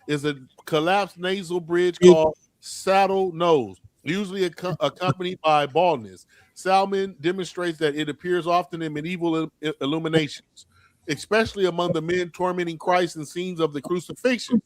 is a collapsed nasal bridge called saddle nose, usually accompanied by baldness. Salmon demonstrates that it appears often in medieval illuminations, especially among the men tormenting Christ in scenes of the crucifixion.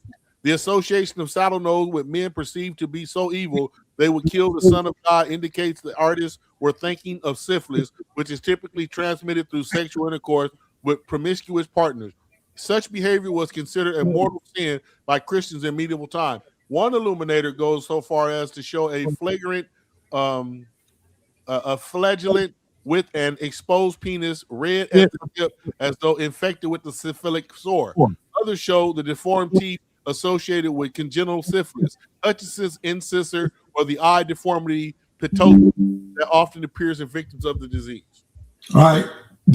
The association of saddle nose with men perceived to be so evil they would kill the Son of God indicates the artists were thinking of syphilis, which is typically transmitted through sexual intercourse with promiscuous partners. Such behavior was considered a mortal sin by Christians in medieval time. One illuminator goes so far as to show a flagrant, a flagellant with an exposed penis, red at the tip, as though infected with the syphilic sore. Others show the deformed teeth associated with congenital syphilis, Hutchinson's incisor, or the eye deformity ptosis that often appears in victims of the disease. All right.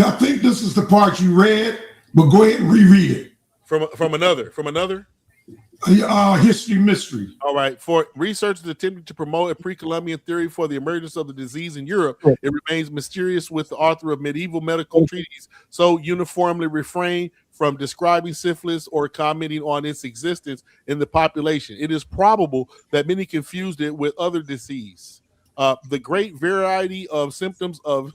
I think this is the part you read, but go ahead and reread it. From another. History mystery. All right. For researchers attempting to promote a pre-Columbian theory for the emergence of the disease in Europe, it remains mysterious with the author of medieval medical treatises so uniformly refrain from describing syphilis or commenting on its existence in the population. It is probable that many confused it with other disease. The great variety of symptoms of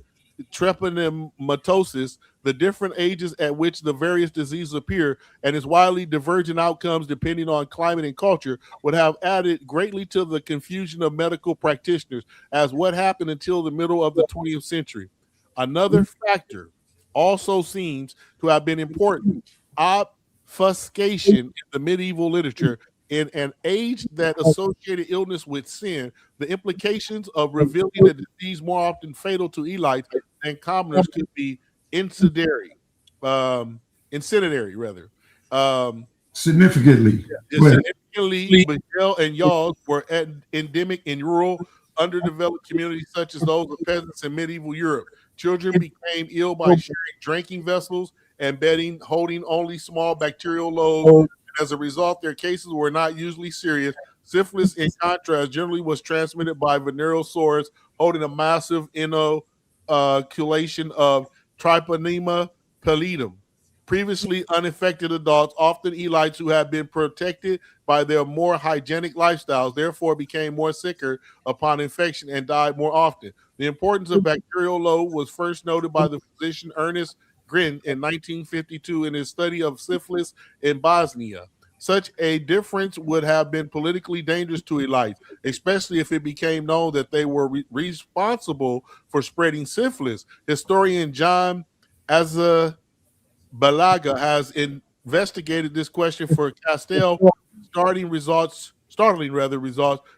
trypanomatosis, the different ages at which the various diseases appear, and its widely divergent outcomes depending on climate and culture would have added greatly to the confusion of medical practitioners as what happened until the middle of the 20th century. Another factor also seems to have been important: obfuscation in the medieval literature. In an age that associated illness with sin, the implications of revealing a disease more often fatal to elites than commoners could be incendiary. Significantly. Miguel and Yaws were endemic in rural, underdeveloped communities such as those of peasants in medieval Europe. Children became ill by sharing drinking vessels and bedding, holding only small bacterial loads. As a result, their cases were not usually serious. Syphilis, in contrast, generally was transmitted by venereal sores holding a massive inoculation of Trypanemia pallidum. Previously uninfected adults, often elites who had been protected by their more hygienic lifestyles, therefore became more sicker upon infection and died more often. The importance of bacterial load was first noted by the physician Ernest Grin in 1952 in his study of syphilis in Bosnia. Such a difference would have been politically dangerous to elites, especially if it became known that they were responsible for spreading syphilis. Historian John Azabalaga has investigated this question for Castell, startling results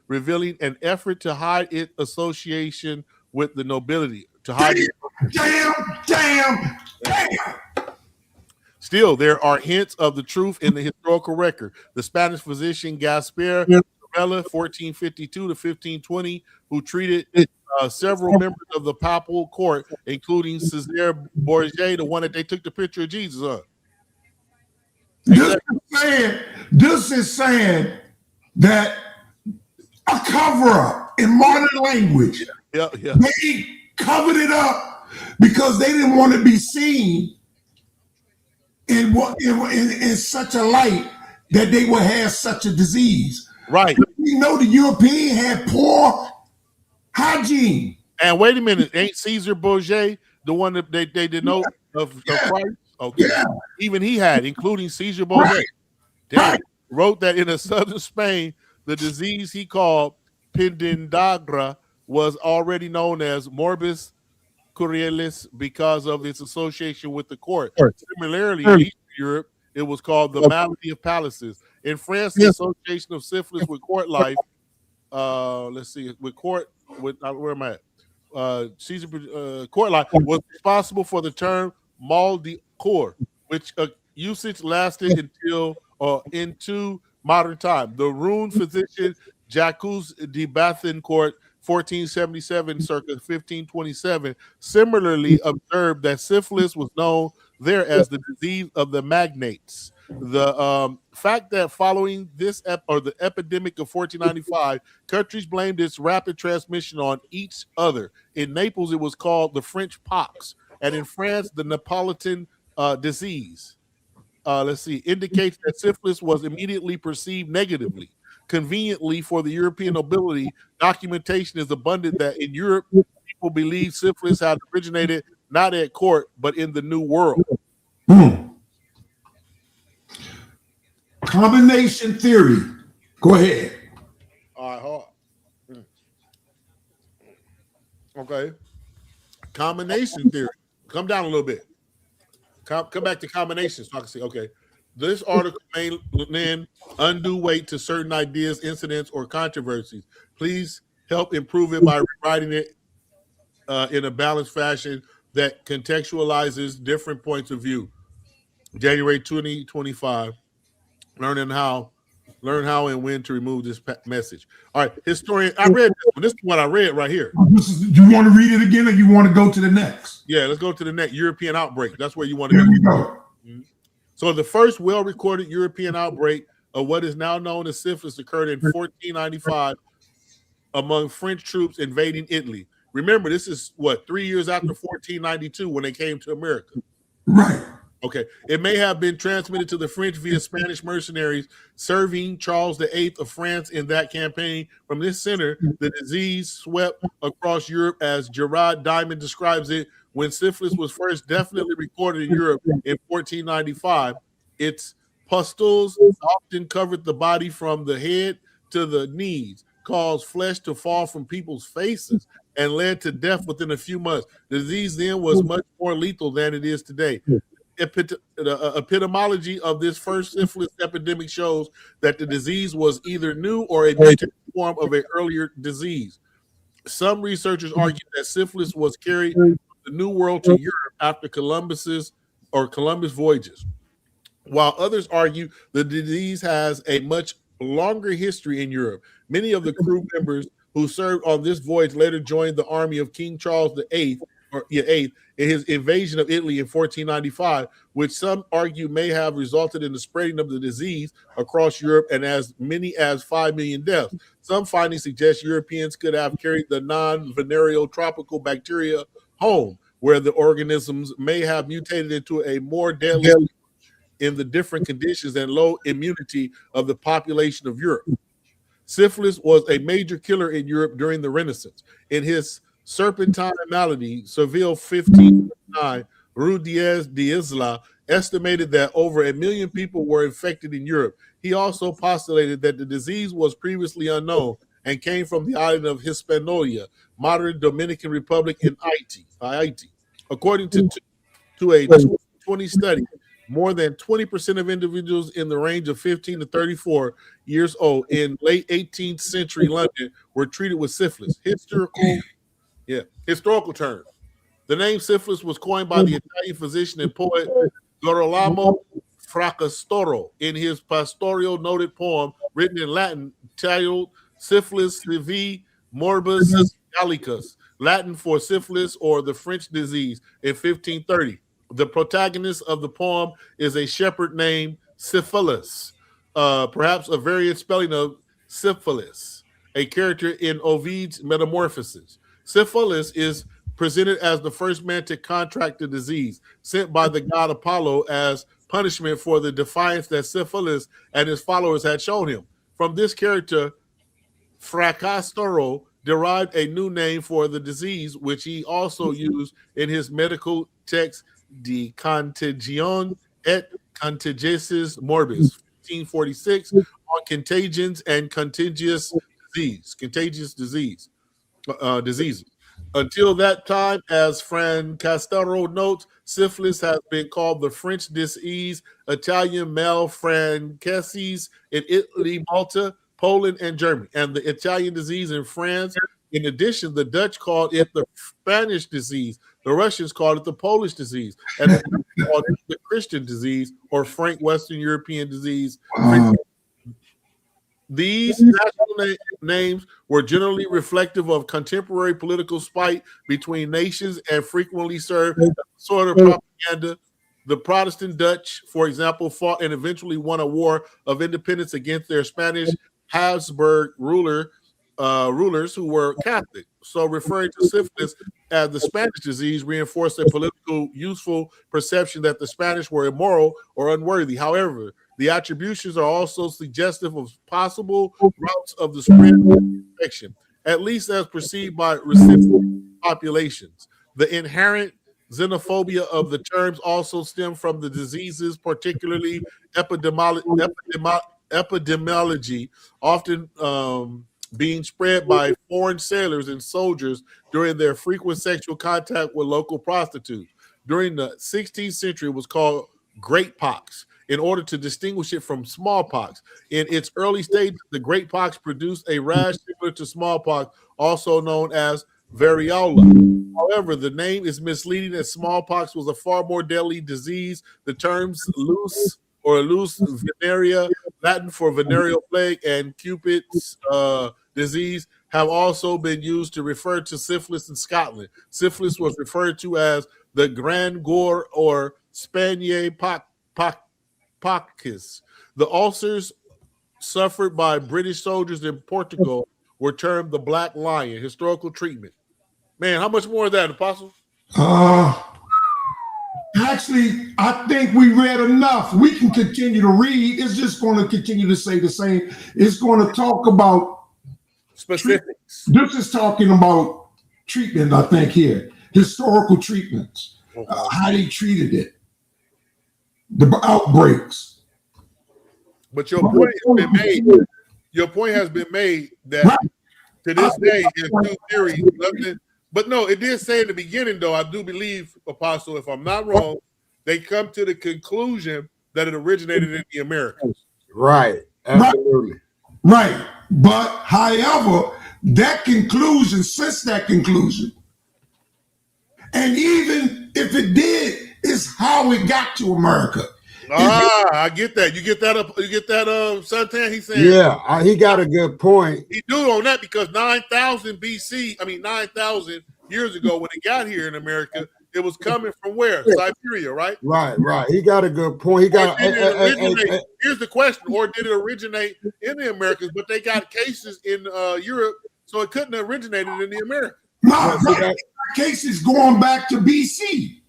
revealing an effort to hide its association with the nobility. Still, there are hints of the truth in the historical record. The Spanish physician Gaspar Sabella, 1452 to 1520, who treated several members of the papal court, including Cesare Borgia, the one that they took the picture of Jesus on. This is saying that a cover-up in modern language. Yeah. They covered it up because they didn't want to be seen in such a light that they would have such a disease. Right. You know, the European had poor hygiene. And wait a minute, ain't Caesar Borgia the one that they denote of Christ? Okay. Yeah. Even he had, including Caesar Borgia. Right. Damn. Wrote that in southern Spain, the disease he called Pindagra was already known as morbus Curielis because of its association with the court. Similarly, in Eastern Europe, it was called the malady of palaces. In France, the association of syphilis with court life, where am I at? Court life was responsible for the term mal de cour, which usage lasted until into modern time. The Rouen physician Jacques de Bethencourt, 1477 circa 1527, similarly observed that syphilis was known there as the disease of the magnates. The fact that following this the epidemic of 1495, countries blamed its rapid transmission on each other. In Naples, it was called the French pox, and in France, the Neapolitan disease. Indicates that syphilis was immediately perceived negatively. Conveniently for the European nobility, documentation is abundant that in Europe, people believe syphilis had originated not at court, but in the New World. Combination theory. Go ahead. All right, hold on. Okay. Combination theory. Come down a little bit. Come back to combinations so I can see. Okay. This article may lend undue weight to certain ideas, incidents, or controversies. Please help improve it by rewriting it in a balanced fashion that contextualizes different points of view. January 2025. Learn how and when to remove this message. All right, historian. I read this one. This is what I read right here. Do you want to read it again, or you want to go to the next? Yeah, let's go to the next European outbreak. That's where you want to There we go. Mm-hmm. So the first well-recorded European outbreak of what is now known as syphilis occurred in 1495 among French troops invading Italy. Remember, this is 3 years after 1492 when they came to America. Right. Okay. It may have been transmitted to the French via Spanish mercenaries serving Charles VIII of France in that campaign. From this center, the disease swept across Europe as Gerard Diamond describes it. When syphilis was first definitely recorded in Europe in 1495, its pustules often covered the body from the head to the knees, caused flesh to fall from people's faces, and led to death within a few months. The disease then was much more lethal than it is today. The epidemiology of this first syphilis epidemic shows that the disease was either new or a mutated form of an earlier disease. Some researchers argue that syphilis was carried from the New World to Europe after Columbus voyages, while others argue the disease has a much longer history in Europe. Many of the crew members who served on this voyage later joined the army of King Charles VIII in his invasion of Italy in 1495, which some argue may have resulted in the spreading of the disease across Europe and as many as 5 million deaths. Some findings suggest Europeans could have carried the non-venereal tropical bacteria home, where the organisms may have mutated into a more deadly in the different conditions and low immunity of the population of Europe. Syphilis was a major killer in Europe during the Renaissance. In his Serpentine Malady, Seville 1559, Rudiez de Isla estimated that over 1 million people were infected in Europe. He also postulated that the disease was previously unknown and came from the island of Hispaniola, modern Dominican Republic in Haiti. According to a 2020 study, more than 20% of individuals in the range of 15 to 34 years old in late 18th century London were treated with syphilis. Historical term. The name syphilis was coined by the Italian physician and poet Girolamo Fracastoro in his pastoral noted poem written in Latin titled Syphilis Civi Morbus Gallicus, Latin for syphilis or the French disease, in 1530. The protagonist of the poem is a shepherd named Syphilis, perhaps a variant spelling of syphilis, a character in Ovid's Metamorphoses. Syphilis is presented as the first man to contract the disease, sent by the god Apollo as punishment for the defiance that Syphilis and his followers had shown him. From this character, Fracastoro derived a new name for the disease, which he also used in his medical text De Contagion et Contagiosis Morbis, 1546, on contagions and contagious diseases. Until that time, as Francastoro notes, syphilis has been called the French disease, Italian malfrancesis in Italy, Malta, Poland, and Germany, and the Italian disease in France. In addition, the Dutch called it the Spanish disease, the Russians called it the Polish disease, and the French called it the Christian disease or Frank Western European disease. These national names were generally reflective of contemporary political spite between nations and frequently served as a sort of propaganda. The Protestant Dutch, for example, fought and eventually won a war of independence against their Spanish Habsburg rulers who were Catholic. So referring to syphilis as the Spanish disease reinforced a political, useful perception that the Spanish were immoral or unworthy. However, the attributions are also suggestive of possible routes of the spread of infection, at least as perceived by recipient populations. The inherent xenophobia of the terms also stem from the diseases, particularly epidemiology, often being spread by foreign sailors and soldiers during their frequent sexual contact with local prostitutes. During the 16th century, it was called great pox in order to distinguish it from smallpox. In its early stages, the great pox produced a rash similar to smallpox, also known as variola. However, the name is misleading as smallpox was a far more deadly disease. The terms loose venerea, Latin for venereal plague, and Cupid's disease have also been used to refer to syphilis in Scotland. Syphilis was referred to as the Grand Gore or Spanier pockis. The ulcers suffered by British soldiers in Portugal were termed the Black Lion. Historical treatment. Man, how much more of that, Apostle? Actually, I think we read enough. We can continue to read. It's just going to continue to say the same. It's going to talk about specifics. This is talking about treatment, I think, here. Historical treatments. How they treated it. The outbreaks. But your point has been made. Your point has been made that to this day, in two theories, nothing. But no, it did say in the beginning, though, I do believe, Apostle, if I'm not wrong, they come to the conclusion that it originated in the Americas. Right. Absolutely. Right. But however, that conclusion, since that conclusion, and even if it did, is how it got to America. I get that. You get that Santan? He's saying, yeah, he got a good point. He do on that because 9,000 years ago, when it got here in America, it was coming from where? Siberia, right? Right. He got a good point. He got. Here's the question: or did it originate in the Americas? But they got cases in Europe, so it couldn't have originated in the Americas. No, cases going back to BC.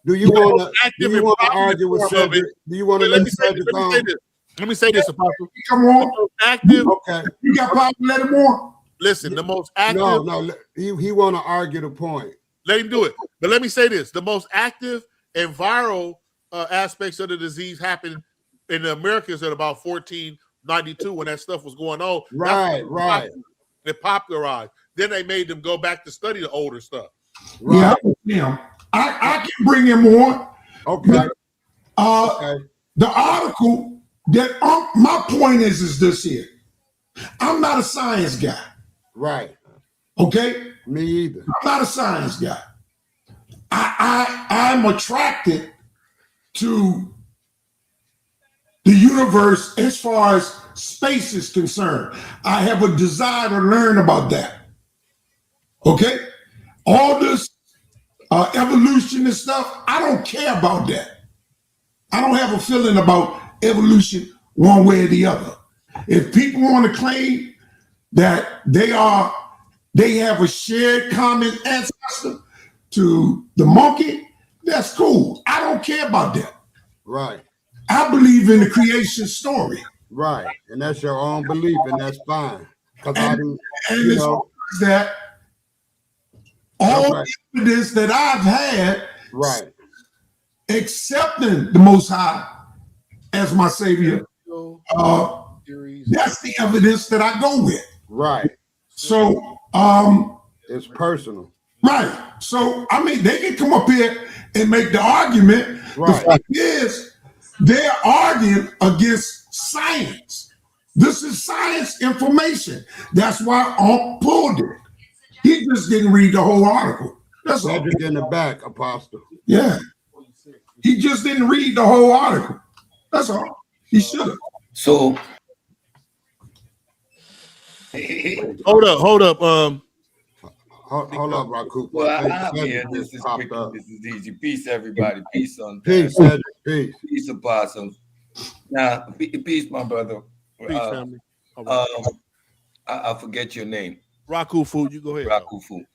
Do you want to argue with Cedrick? Do you want to let Cedrick go? Let me say this, Apostle. Come on. Active. Okay. You got problem? Let him on. Listen, the most active. No. He want to argue the point. Let him do it. But let me say this: the most active and viral aspects of the disease happened in the Americas at about 1492 when that stuff was going on. Right. It popularized. Then they made them go back to study the older stuff. Right. Yeah. I can bring him on. Okay. The article that my point is this here. I'm not a science guy. Right. Okay. Me either. I'm not a science guy. I'm attracted to the universe as far as space is concerned. I have a desire to learn about that. Okay? All this evolution and stuff, I don't care about that. I don't have a feeling about evolution one way or the other. If people want to claim that they have a shared common ancestor to the monkey, that's cool. I don't care about that. Right. I believe in the creation story. Right. And that's your own belief, and that's fine. Because I do, and it's that all the evidence that I've had, right, accepting the Most High as my Savior, that's the evidence that I go with. Right. So it's personal. Right. So I mean, they can come up here and make the argument. Right. The fact is, they're arguing against science. This is science information. That's why Ankh pulled it. He just didn't read the whole article. That's all. Cedrick in the back, Apostle. Yeah. He just didn't read the whole article. That's all. He should have. So hold up. Hold up, Raku. Well, I'm here. This is quick. This is easy. Peace, everybody. Peace on peace, Cedrick. Peace. Peace, Apostle. Now, peace, my brother. Peace, family. I forget your name. Rakufu, you go ahead. Rakufu.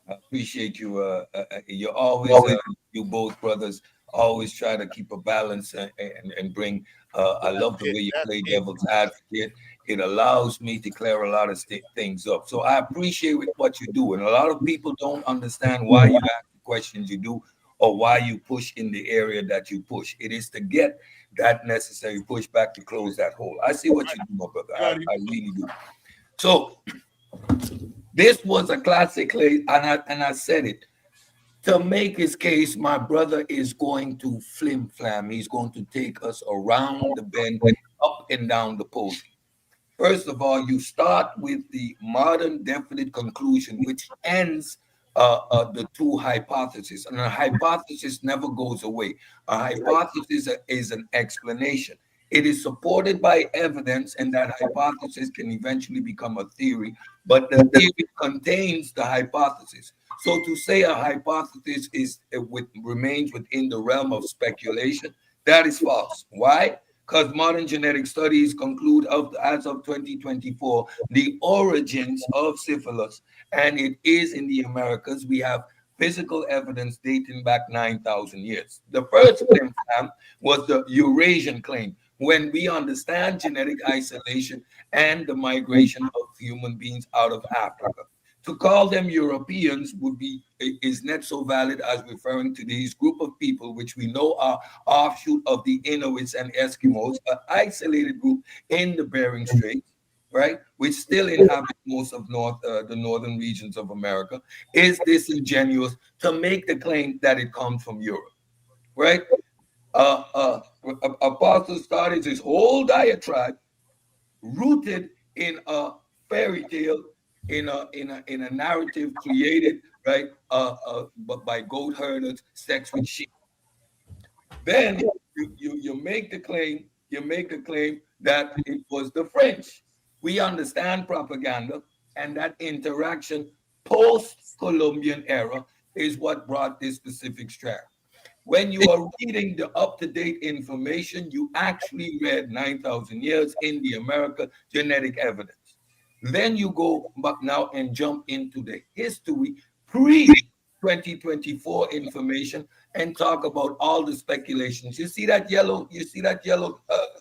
I appreciate you. You're always, you both brothers, always try to keep a balance and bring. I love the way you play devil's advocate. It allows me to clear a lot of things up. So I appreciate what you do. And a lot of people don't understand why you ask the questions you do or why you push in the area that you push. It is to get that necessary pushback to close that hole. I see what you do, my brother. I really do. So this was a classic case, and I said it. To make his case, my brother is going to flim-flam. He's going to take us around the bend, up and down the post. First of all, you start with the modern definite conclusion, which ends the two hypotheses. And a hypothesis never goes away. A hypothesis is an explanation. It is supported by evidence, and that hypothesis can eventually become a theory, but the theory contains the hypothesis. So to say a hypothesis remains within the realm of speculation, that is false. Why? Because modern genetic studies conclude as of 2024, the origins of syphilis, and it is in the Americas. We have physical evidence dating back 9,000 years. The first claim was the Eurasian claim, when we understand genetic isolation and the migration of human beings out of Africa. To call them Europeans is not so valid as referring to these group of people, which we know are offshoot of the Inuits and Eskimos, an isolated group in the Bering Strait, right, which still inhabit most of the northern regions of America. Is disingenuous to make the claim that it comes from Europe, right? Apostle started his whole diatribe rooted in a fairy tale, in a narrative created, right, but by goat herders, sex with sheep. Then you make the claim, that it was the French. We understand propaganda, and that interaction post-Columbian era is what brought this specific strand. When you are reading the up-to-date information, you actually read 9,000 years in the America genetic evidence. Then you go back now and jump into the history pre-2024 information and talk about all the speculations. You see that yellow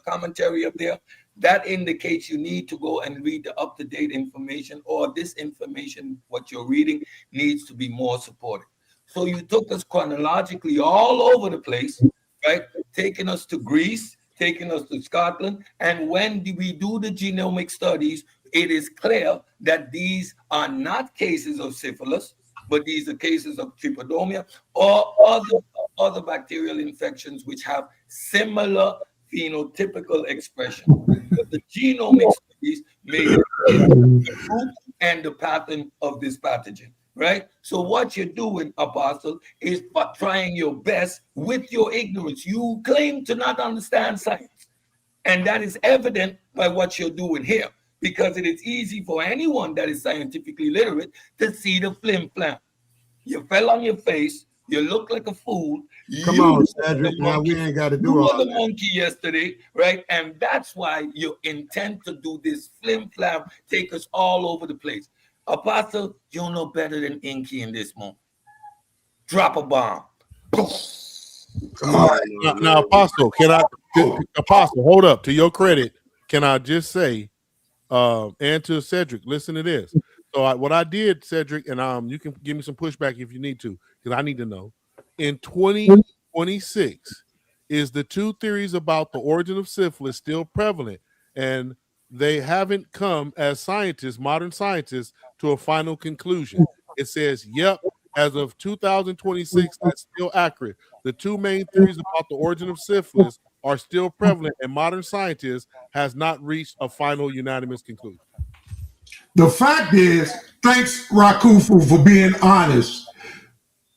commentary up there? That indicates you need to go and read the up-to-date information, or this information, what you're reading, needs to be more supported. So you took us chronologically all over the place, right? Taking us to Greece, taking us to Scotland. And when we do the genomic studies, it is clear that these are not cases of syphilis, but these are cases of trichodomia or other bacterial infections which have similar phenotypical expression. But the genomic studies made the root and the pattern of this pathogen. right? So what you're doing, Apostle, is trying your best with your ignorance. You claim to not understand science, and that is evident by what you're doing here, because it is easy for anyone that is scientifically literate to see the flim flam. You fell on your face. You look like a fool. Come on, Cedric. Now we ain't got to do all the that. monkey yesterday, right? And that's why you intend to do this flim flam, take us all over the place. Apostle, you're no better than Inky in this moment. Drop a bomb. Now, Apostle, Apostle, hold up. To your credit, can I just say, and to Cedric, listen to this. So what I did, Cedric, and you can give me some pushback if you need to, because I need to know. In 2026, is the two theories about the origin of syphilis still prevalent? And they haven't come as scientists, modern scientists, to a final conclusion. It says, yep, as of 2026, that's still accurate. The two main theories about the origin of syphilis are still prevalent, and modern scientists has not reached a final unanimous conclusion. The fact is, thanks Rakufu for being honest.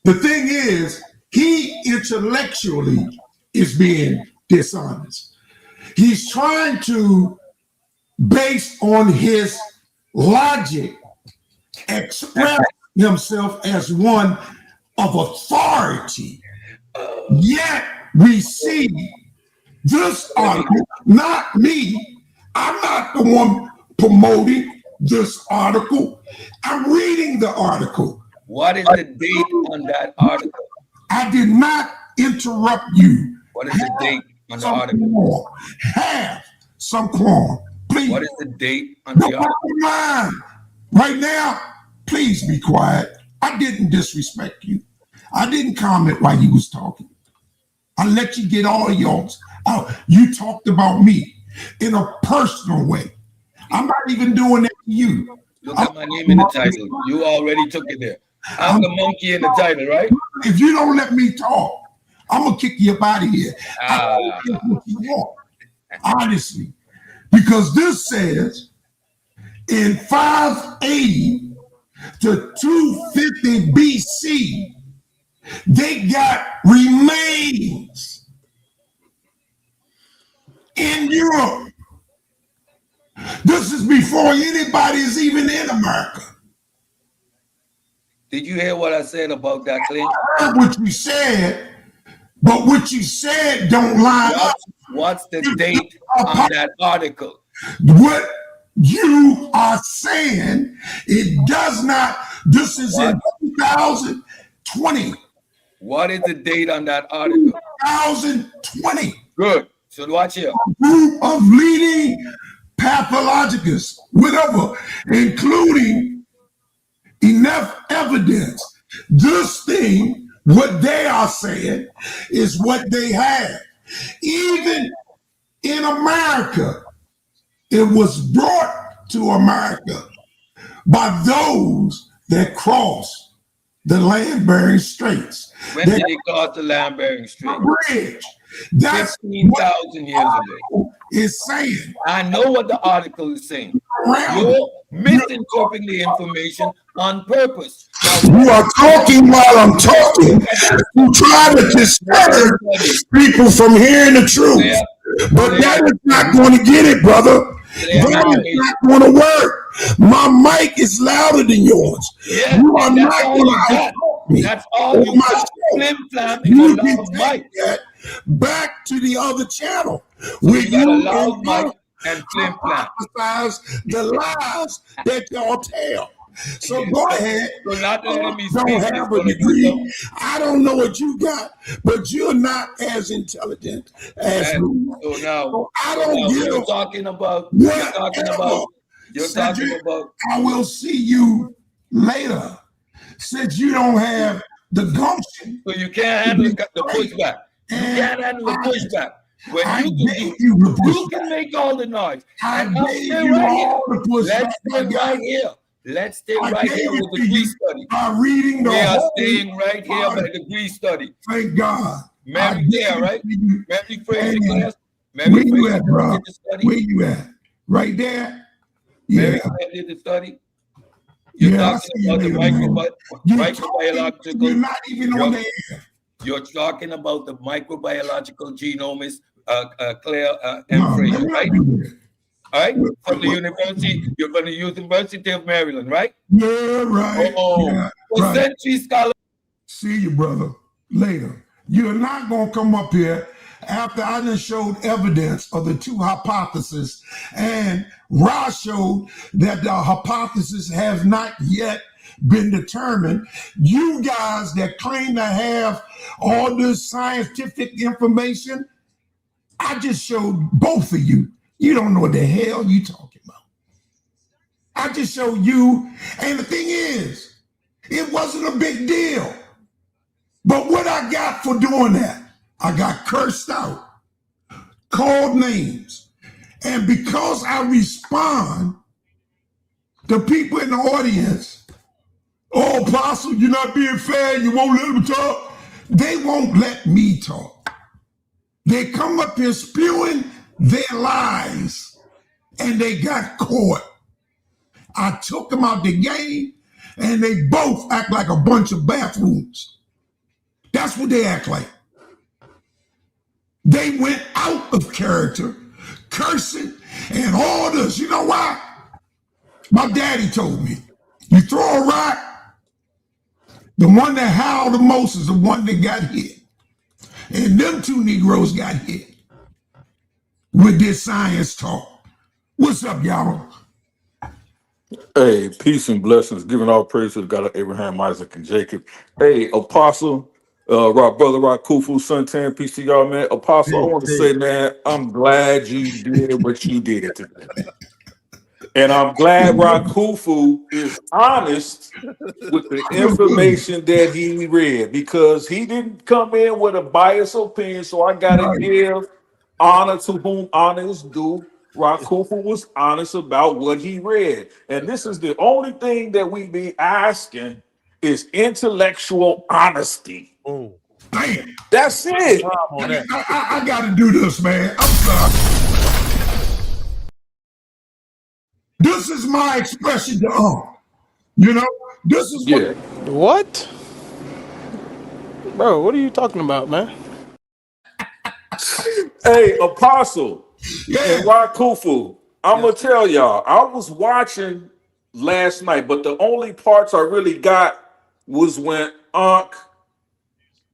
The thing is, he intellectually is being dishonest. He's trying to, based on his logic, express himself as one of authority. Yet we see this article, not me. I'm not the one promoting this article. I'm reading the article. What is the date on that article? I did not interrupt you. What is the date on the article? Have some qualm, please. What is the date on the article? Right now, please be quiet. I didn't disrespect you. I didn't comment while you was talking. I let you get all yours. You talked about me in a personal way. I'm not even doing that to you. Look at my name in the title. You already took it there. I'm the monkey in the title, right? If you don't let me talk, I'm going to kick you up out of here. I don't know what you want, honestly. Because this says, in 580 to 250 BC, they got remains in Europe. This is before anybody is even in America. Did you hear what I said about that claim? I heard what you said, but what you said don't line up. What's the date on that article? What you are saying, it does not. This is in 2020. What is the date on that article? 2020. Good. So watch here. A group of leading pathologists, whatever, including enough evidence. This thing, what they are saying, is what they have. Even in America, it was brought to America by those that crossed the land-bearing straits. When did they cross the land-bearing strait? Bridge. That's 15,000 years ago. Is saying. I know what the article is saying. You're misinterpreting the information on purpose. You are talking while I'm talking. You try to discourage people from hearing the truth. But that is not going to get it, brother. That is not going to work. My mic is louder than yours. Yeah, you are not going to help me. That's all you got. Flim-flam is You a can loud take mic. that back to the other channel. So you got a loud mic and flim-flam. Emphasize the lies that y'all tell. So go ahead. So not letting me don't have a degree. I don't know what you got, but you're not as intelligent as me. So now, so I don't give you're talking about. I will see you later. Since you don't have the gumption. So you can't handle the pushback. You can't handle the pushback. When you can make all the noise. And I'll stay right here. Let's stay right here. Let's stay right here with the degree study. Reading the we are staying right here by the degree study. Thank God. Mary there, right? Mary Fraser class. Where you at, bro? Where you at? Right there? Yeah. Mary did the study. You're talking about the microbiological. You're not even on the air. You're talking about the microbiological genomist, Claire M. Fraser, right? All right, from the university, you're from the University of Maryland, right? Yeah, right. Oh, well, right. Century Scholar. See you, brother, later. You're not going to come up here after I just showed evidence of the two hypotheses, and Ra showed that the hypothesis has not yet been determined. You guys that claim to have all this scientific information, I just showed both of you. You don't know what the hell you talking about. I just showed you, and the thing is, it wasn't a big deal. But what I got for doing that, I got cursed out, called names. And because I respond, the people in the audience, oh, Apostle, you're not being fair, you won't let them talk. They won't let me talk. They come up here spewing their lies, and they got caught. I took them out the game, and they both act like a bunch of bathrooms. That's what they act like. They went out of character, cursing and all this. You know why? My daddy told me, you throw a rock, the one that howled the most is the one that got hit. And them two Negroes got hit with this science talk. What's up, y'all? Hey, peace and blessings. Giving all praise to the God of Abraham, Isaac, and Jacob. Hey, Apostle, brother Rock Kufu, Suntan, peace to y'all, man. Apostle, I want to say, man, I'm glad you did what you did today. And I'm glad Rock Kufu is honest with the information that he read, because he didn't come in with a biased opinion. So I got to give honor to whom honor is due. Rakufu was honest about what he read. And this is the only thing that we be asking is intellectual honesty. Oh, damn. That's it. I got to do this, man. I'm sorry. This is my expression to you know, this is what? Bro, what are you talking about, man? Hey, Apostle. And Rakufu, I'm gonna tell y'all, I was watching last night, but the only parts I really got was when Ankh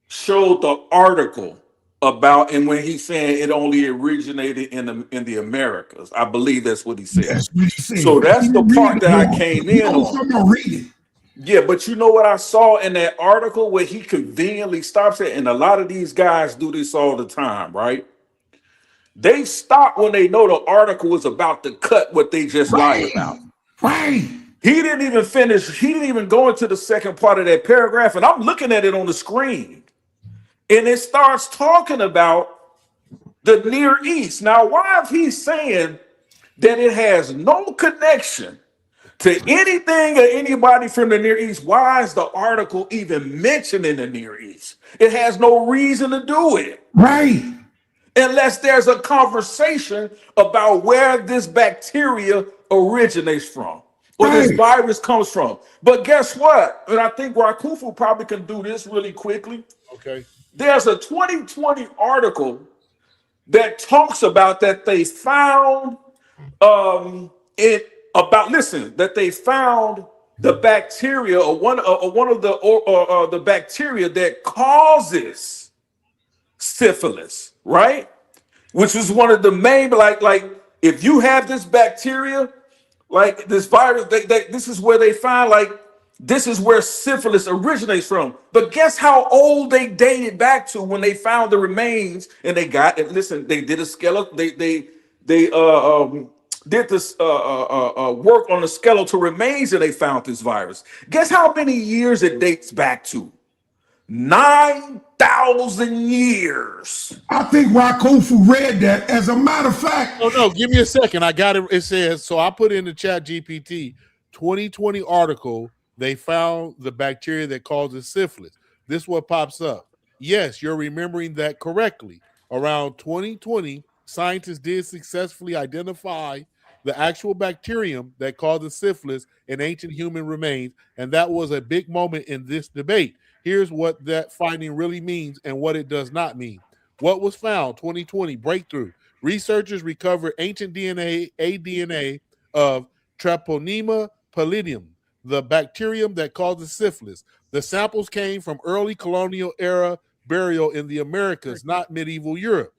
showed the article about, and when he's saying it only originated in the Americas. I believe that's what he said. That's what he said. So that's the part that I came in on. Yeah, but you know what I saw in that article where he conveniently stops it, and a lot of these guys do this all the time, right? They stop when they know the article is about to cut what they just lied about. Right. He didn't even finish. He didn't even go into the second part of that paragraph. And I'm looking at it on the screen. And it starts talking about the Near East. Now, why if he's saying that it has no connection to anything or anybody from the Near East, why is the article even mentioning the Near East? It has no reason to do it. Right. Unless there's a conversation about where this bacteria originates from or this virus comes from. But guess what? And I think Rakufu probably can do this really quickly. Okay. There's a 2020 article that talks about that they found that they found the bacteria or one of the bacteria that causes syphilis, right? Which is one of the main, like if you have this bacteria, like this virus, this is where they find, like, this is where syphilis originates from. But guess how old they dated back to when they found the remains, and they did a skeleton, they did this work on the skeletal remains, and they found this virus. Guess how many years it dates back to? 9,000 years. I think Rakufu read that. As a matter of fact. Oh, no, give me a second. I got it. It says, so I put in the chat GPT 2020 article. They found the bacteria that causes syphilis. This is what pops up. Yes, you're remembering that correctly. Around 2020, scientists did successfully identify the actual bacterium that causes syphilis in ancient human remains, and that was a big moment in this debate. Here's what that finding really means and what it does not mean. What was found, 2020, breakthrough. Researchers recovered ancient DNA, aDNA of Treponema pallidum, the bacterium that causes syphilis. The samples came from early colonial era burial in the Americas, not medieval Europe.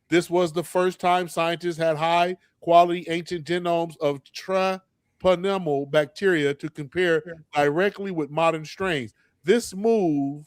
This was the first time scientists had high quality ancient genomes of treponema bacteria to compare directly with modern strains. This moved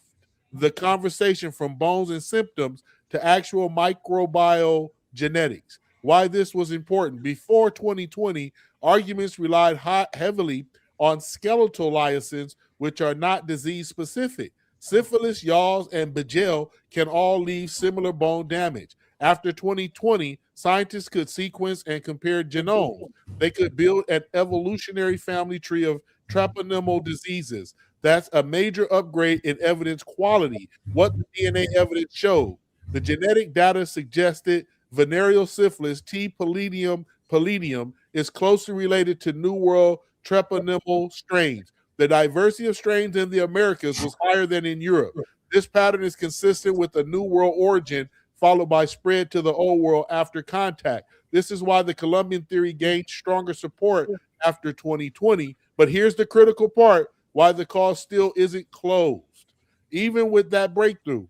the conversation from bones and symptoms to actual microbial genetics. Why this was important. Before 2020, arguments relied heavily on skeletal lyasins, which are not disease specific. Syphilis, yaws, and Bejel can all leave similar bone damage. After 2020, scientists could sequence and compare genomes. They could build an evolutionary family tree of treponemal diseases. That's a major upgrade in evidence quality. What the DNA evidence showed. The genetic data suggested venereal syphilis, T. pallidum, is closely related to New World treponemal strains. The diversity of strains in the Americas was higher than in Europe. This pattern is consistent with the New World origin, followed by spread to the Old World after contact. This is why the Columbian theory gained stronger support after 2020. But here's the critical part, why the cause still isn't closed. Even with that breakthrough,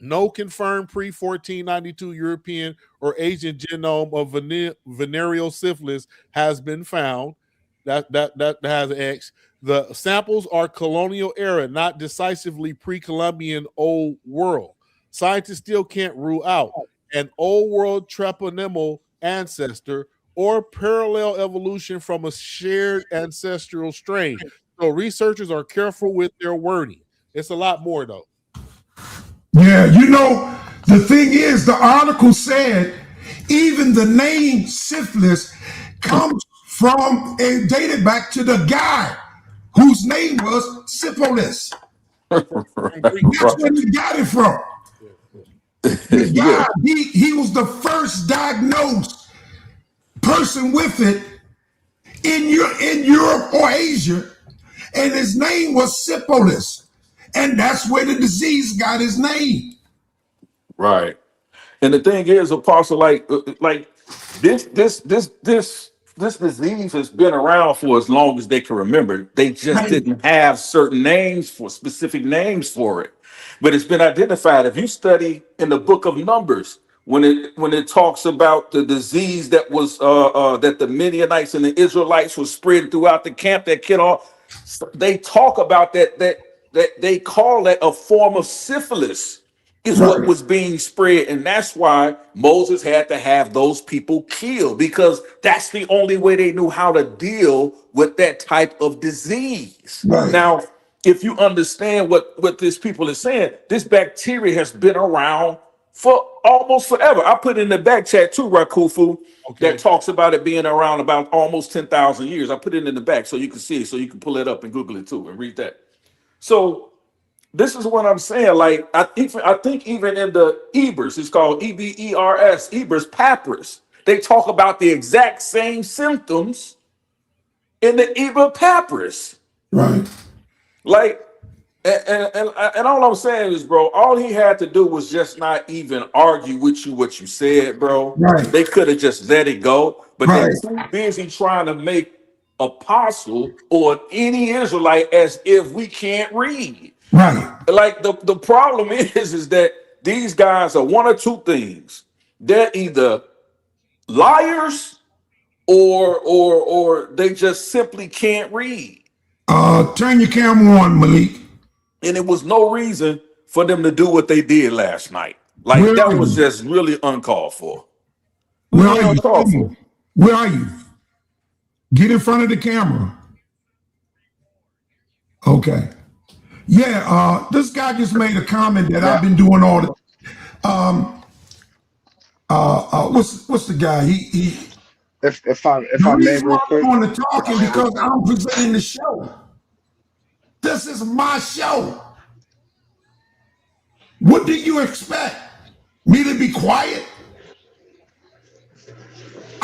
no confirmed pre-1492 European or Asian genome of venereal syphilis has been found. That has an X. The samples are colonial era, not decisively pre-Columbian Old World. Scientists still can't rule out an Old World treponemal ancestor or parallel evolution from a shared ancestral strain. So researchers are careful with their wording. It's a lot more, though. Yeah, you know, the thing is, the article said even the name syphilis comes from and dated back to the guy whose name was Syphilis. That's where he got it from. The guy, he was the first diagnosed person with it in Europe or Asia, and his name was Syphilis, and that's where the disease got his name. Right. And the thing is, Apostle, like this disease has been around for as long as they can remember. They just didn't have certain names for specific names for it. But it's been identified. If you study in the book of Numbers, when it talks about the disease that was that the Midianites and the Israelites were spread throughout the camp, that kid all, they talk about that they call that a form of syphilis is what was being spread. And that's why Moses had to have those people killed, because that's the only way they knew how to deal with that type of disease. Now, if you understand what this people is saying, this bacteria has been around for almost forever. I put in the back chat too, Rakufu, that talks about it being around about almost 10,000 years. I put it in the back so you can see it, so you can pull it up and Google it too and read that. So this is what I'm saying. Like, I think even in the Ebers, it's called Ebers, Ebers Papyrus, they talk about the exact same symptoms in the Eber Papyrus. Right. Like, and all I'm saying is, bro, all he had to do was just not even argue with you what you said, bro. Right. They could have just let it go, but they're too busy trying to make Apostle or any Israelite as if we can't read. Right. Like the problem is that these guys are one or two things. They're either liars or they just simply can't read. Turn your camera on, Malik. And it was no reason for them to do what they did last night. Like, that was just really uncalled for. Where are you? Where are you? Get in front of the camera. Okay. Yeah, this guy just made a comment that I've been doing all the what's the guy? If I may real quick. On the talking because I'm presenting the show. This is my show. What do you expect? Me to be quiet?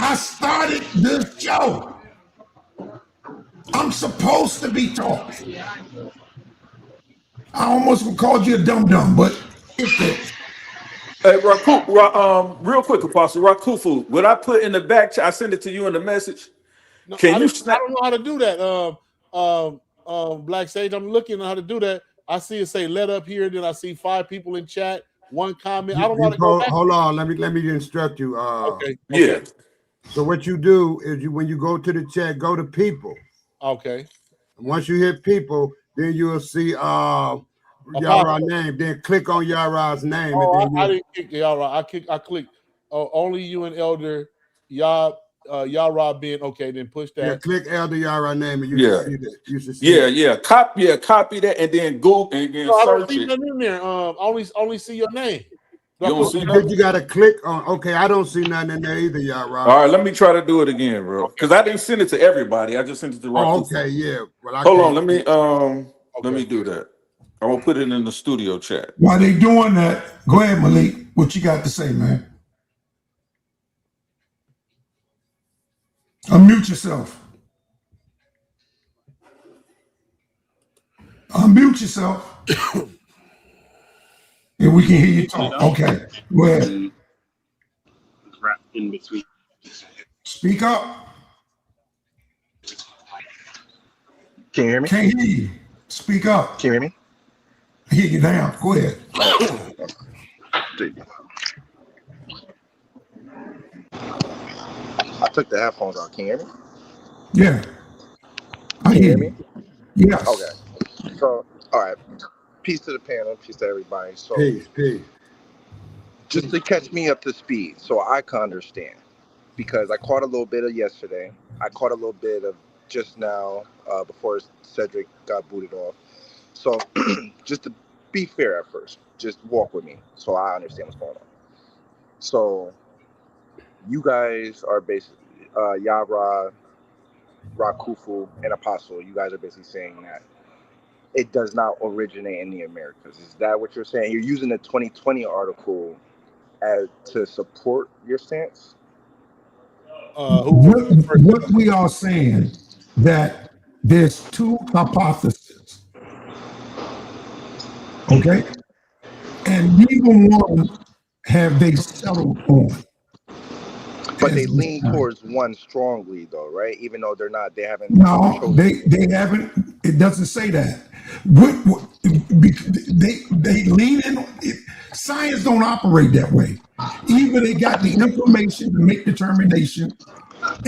I started this show. I'm supposed to be talking. I almost called you a dum-dum, but it's it. Hey, real quick, Apostle Rakufu, what I put in the back chat, I send it to you in the message. No, Can I you don't know how to do that. Black Sage, I'm looking at how to do that. I see it say let up here, then I see 5 people in chat, 1 comment. I don't know how to go back. Hold on, let me instruct you. Okay. Yeah. So what you do is when you go to the chat, go to people. Okay. And once you hit people, then you'll see Yara name. Then click on Yara's name. Oh, and then I didn't click Yara. I clicked only you and Elder Yara being okay. Then push that. Yeah, click Elder Yara name, and you should see that. You should see. Yeah. Copy that, and then go and then I don't search see it. nothing in there. Only see your name. You don't see nothing? You got to click on. Okay, I don't see nothing in there either, Yara. All right, let me try to do it again, bro. Because I didn't send it to everybody. I just sent it to Rakufu. Okay, yeah. Well, hold on. Let me do that. I'm gonna put it in the studio chat. While they doing that, go ahead, Malik. What you got to say, man? Unmute yourself. Unmute yourself. And we can hear you talk. Okay, go ahead. Rap in between. Speak up. Can you hear me? Can't hear you. Speak up. Can you hear me? I hear you now. Go ahead. I took the headphones out. Can you hear me? Yeah. Can you hear me? Yes. Okay. So, all right. Peace to the panel. Peace to everybody. So, peace. Just to catch me up to speed so I can understand. Because I caught a little bit of yesterday. I caught a little bit of just now before Cedric got booted off. So, just to be fair at first, just walk with me so I understand what's going on. So, you guys are basically Yara, Rakufu, and Apostle. You guys are basically saying that it does not originate in the Americas. Is that what you're saying? You're using the 2020 article to support your stance? What we are saying that there's 2 hypotheses. Okay? And neither one have they settled on. But they lean towards one strongly, though, right? Even though they haven't. No, they haven't. It doesn't say that. They lean in. Science don't operate that way. Either they got the information to make determination,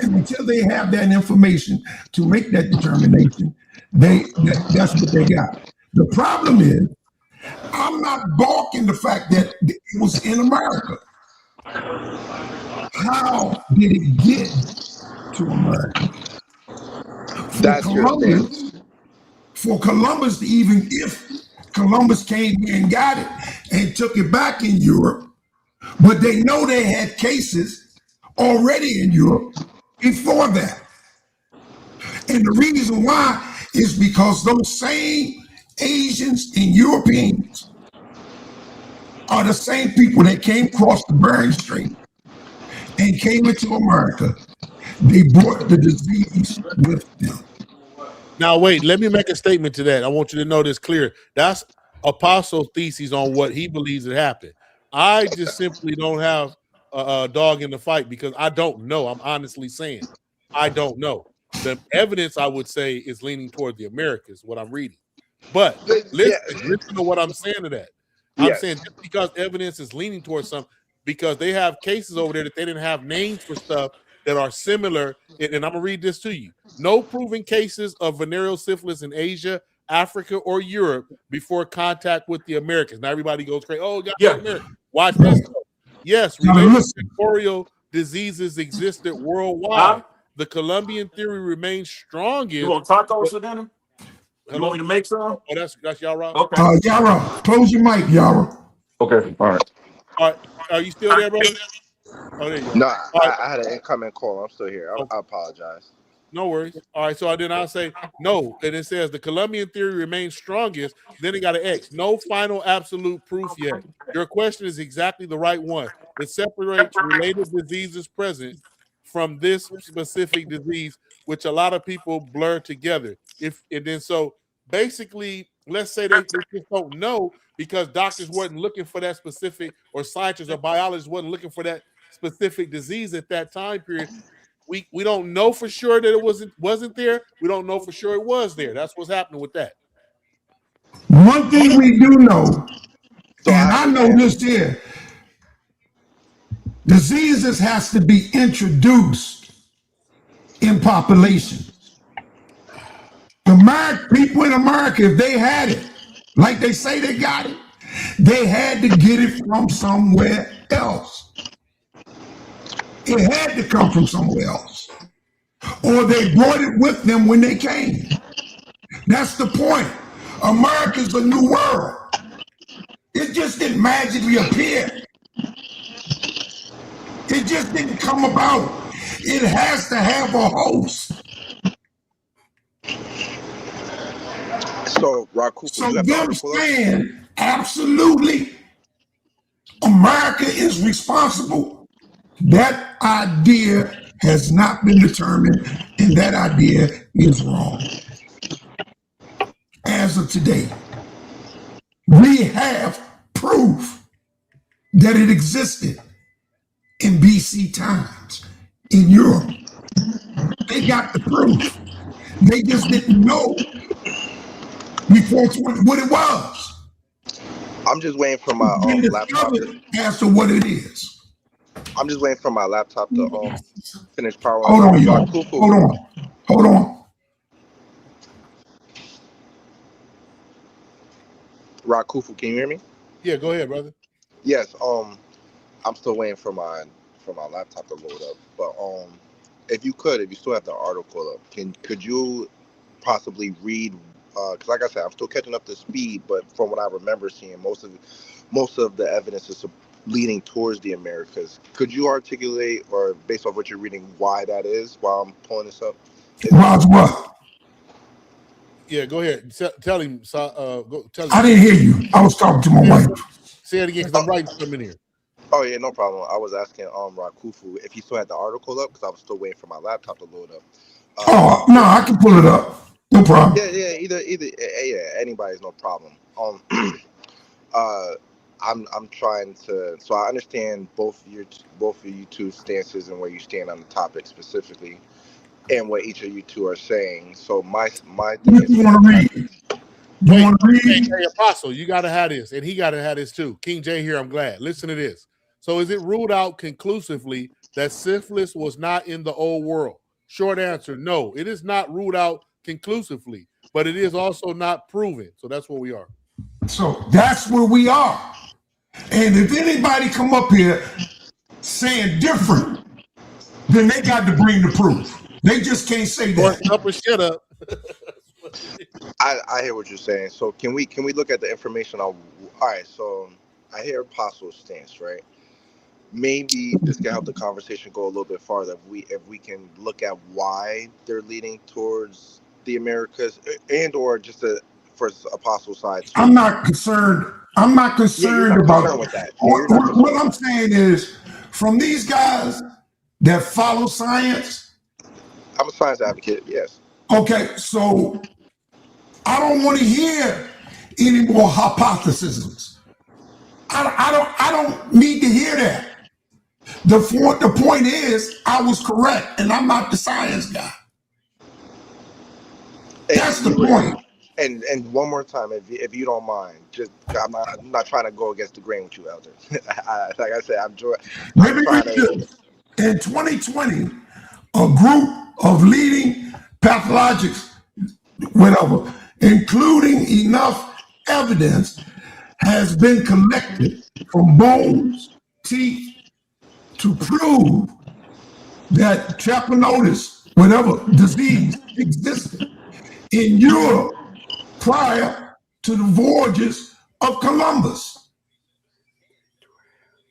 and until they have that information to make that determination, that's what they got. The problem is, I'm not balking the fact that it was in America. How did it get to America? For Columbus to even, if Columbus came here and got it and took it back in Europe, but they know they had cases already in Europe before that. And the reason why is because those same Asians and Europeans are the same people that came across the Bering Strait and came into America. They brought the disease with them. Now, wait, let me make a statement to that. I want you to know this clear. That's Apostle's thesis on what he believes it happened. I just simply don't have a dog in the fight because I don't know. I'm honestly saying I don't know. The evidence, I would say, is leaning toward the Americas, what I'm reading. But listen to what I'm saying to that. I'm saying just because evidence is leaning towards something, because they have cases over there that they didn't have names for stuff that are similar. And I'm going to read this to you. No proven cases of venereal syphilis in Asia, Africa, or Europe before contact with the Americans. Now everybody goes crazy. Oh, God, America. Watch this. Yes, related venereal diseases existed worldwide. The Colombian theory remains strongest. You want tacos for dinner? You want me to make some? Oh, that's Yara. Okay. Yara, close your mic, Yara. Okay, all right. All right. Are you still there, brother? Oh, there you go. No, I had an incoming call. I'm still here. I apologize. No worries. All right, so then I'll say no. And it says the Colombian theory remains strongest. Then it got an X. No final absolute proof yet. Your question is exactly the right one. It separates related diseases present from this specific disease, which a lot of people blur together. So basically, let's say they just don't know because doctors wasn't looking for that specific, or scientists or biologists wasn't looking for that specific disease at that time period. We don't know for sure that it wasn't there. We don't know for sure it was there. That's what's happening with that. One thing we do know, and I know this here, diseases has to be introduced in population. People in America, if they had it, like they say they got it, they had to get it from somewhere else. It had to come from somewhere else. Or they brought it with them when they came. That's the point. America's a new world. It just didn't magically appear. It just didn't come about. It has to have a host. So, Rakufu, so them saying, absolutely, America is responsible. That idea has not been determined, and that idea is wrong. As of today, we have proof that it existed in BC times in Europe. They got the proof. They just didn't know before what it was. I'm just waiting for my laptop. As to what it is. I'm just waiting for my laptop to finish powering. Hold on, y'all. Hold on. Rakufu, can you hear me? Yeah, go ahead, brother. Yes. I'm still waiting for my laptop to load up. But if you still have the article up, could you possibly read? Because like I said, I'm still catching up to speed. But from what I remember seeing, most of the evidence is leaning towards the Americas. Could you articulate, or based off what you're reading, why that is? While I'm pulling this up. Why's what? Yeah, go ahead. Tell him. Tell him. I didn't hear you. I was talking to my wife. Say it again, because I'm writing something in here. Oh yeah, no problem. I was asking Rakufu if he still had the article up, because I was still waiting for my laptop to load up. No, I can pull it up. No problem. Yeah. Either. Anybody's no problem. I'm trying to. So I understand both of you two stances and where you stand on the topic specifically, and what each of you two are saying. So my thing is. You want to read? You want to read? Hey, Apostle, you got to have this, and he got to have this too. King J here, I'm glad. Listen to this. So is it ruled out conclusively that syphilis was not in the old world? Short answer, no. It is not ruled out conclusively, but it is also not proven. So that's where we are. So that's where we are. And if anybody come up here saying different, then they got to bring the proof. They just can't say that. Up or shut up. I hear what you're saying. So can we look at the information on? All right. So I hear Apostle's stance, right? Maybe this can help the conversation go a little bit farther if we can look at why they're leaning towards the Americas, and or just for Apostle's side too. I'm not concerned. I'm not concerned about with that. What I'm saying is, from these guys that follow science. I'm a science advocate. Yes. Okay, so I don't want to hear any more hypotheses. I don't need to hear that. The point is, I was correct, and I'm not the science guy. That's the point. And one more time, if you don't mind, just I'm not trying to go against the grain with you, Elder. Like I said, in 2020, a group of leading pathologists, whatever, including enough evidence, has been collected from bones, teeth, to prove that Trachonitis, whatever disease, existed in Europe prior to the voyages of Columbus.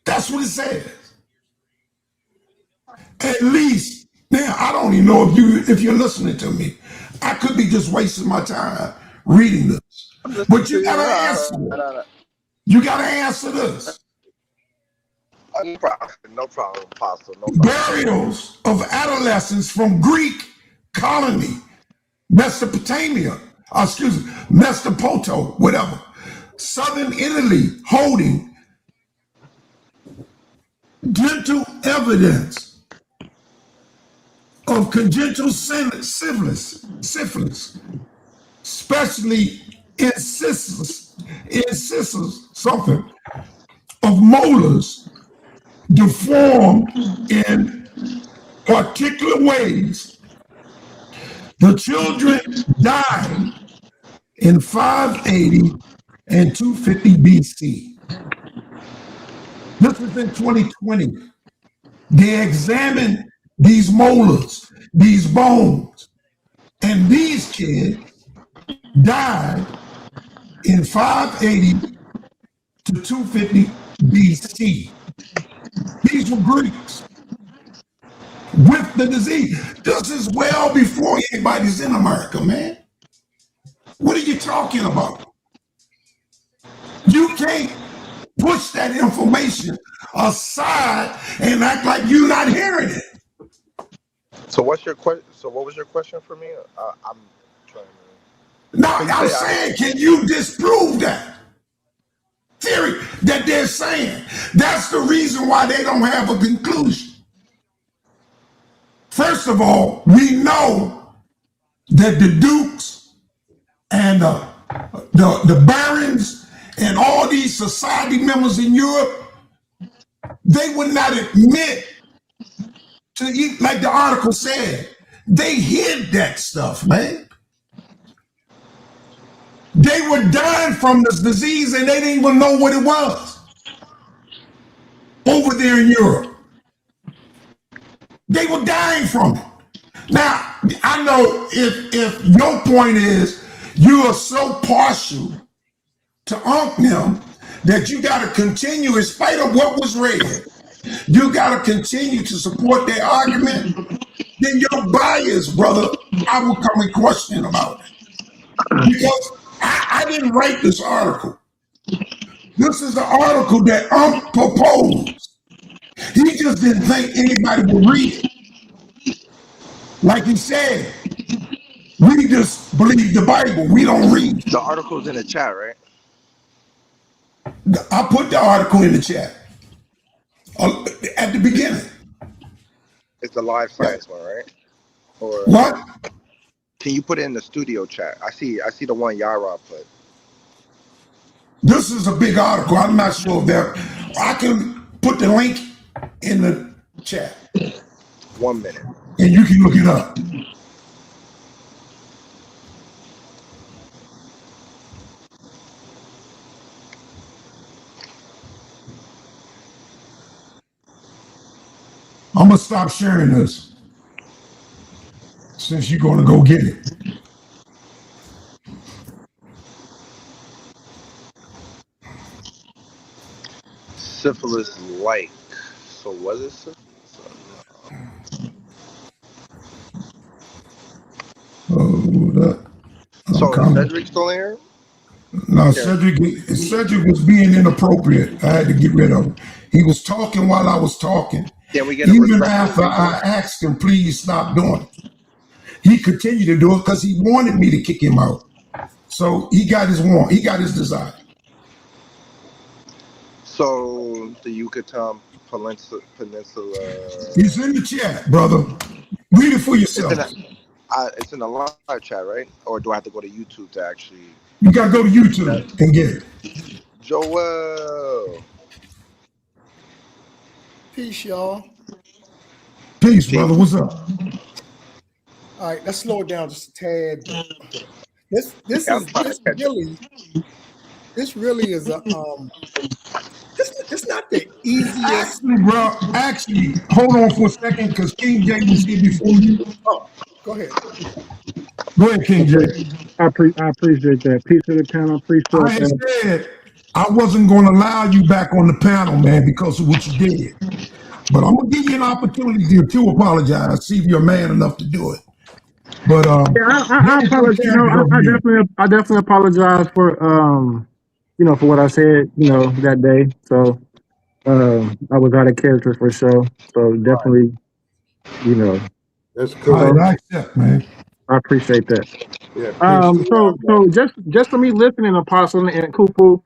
That's what it says. At least, now I don't even know if you're listening to me. I could be just wasting my time reading this. But you gotta answer. You gotta answer this. No problem, Apostle. No problem. Burials of adolescents from Greek colony, Mesopotamia, Mesopoto, whatever, southern Italy, holding dental evidence of congenital syphilis, especially incisives, something, of molars deformed in particular ways. The children died in 580 and 250 BC. This is in 2020. They examined these molars, these bones, and these kids died in 580 to 250 BC. These were Greeks with the disease. This is well before anybody's in America, man. What are you talking about? You can't push that information aside and act like you're not hearing it. So what's your question? So what was your question for me? I'm trying to. No, I'm saying, can you disprove that theory that they're saying? That's the reason why they don't have a conclusion. First of all, we know that the dukes and the barons and all these society members in Europe, they would not admit to eat, like the article said, they hid that stuff, man. They were dying from this disease and they didn't even know what it was over there in Europe. They were dying from it. Now, I know if your point is you are so partial to Ankh them that you got to continue, in spite of what was read, you got to continue to support their argument, then you're biased, brother. I will come and question about it. Because I didn't write this article. This is the article that Ankh proposed. He just didn't think anybody would read it. Like he said, we just believe the Bible. We don't read. The article's in the chat, right? I put the article in the chat at the beginning. It's the live science one, right? Or what? Can you put it in the studio chat? I see the one Yara put. This is a big article. I'm not sure if that. I can put the link in the chat. 1 minute. And you can look it up. I'm going to stop sharing this since you're going to go get it. Syphilis-like. So was it syphilis? So is Cedric still here? No, Cedric was being inappropriate. I had to get rid of him. He was talking while I was talking. Yeah, we get even after I asked him, please stop doing it. He continued to do it because he wanted me to kick him out. So he got his want. He got his desire. So the Yucatan Peninsula. It's in the chat, brother. Read it for yourself. It's in the live chat, right? Or do I have to go to YouTube to actually? You gotta go to YouTube and get it. Joel. Peace, y'all. Peace, brother. What's up? All right, let's slow it down just a tad. This really is a it's not the easiest. Actually, hold on for a second, because King J was here before you. Oh, go ahead. Go ahead, King J. I appreciate that. Peace to the panel. Appreciate I had said I wasn't going to allow you back on the panel, man, because of what you did. But I'm gonna give you an opportunity to apologize. See if you're man enough to do it. But yeah, I apologize. I definitely apologize for for what I said, that day. So I was out of character for sure. So definitely, you know, That's All cool. right, I accept, man. I appreciate that. Yeah, peace to y'all, So brother. just for me listening, Apostle and Kufu,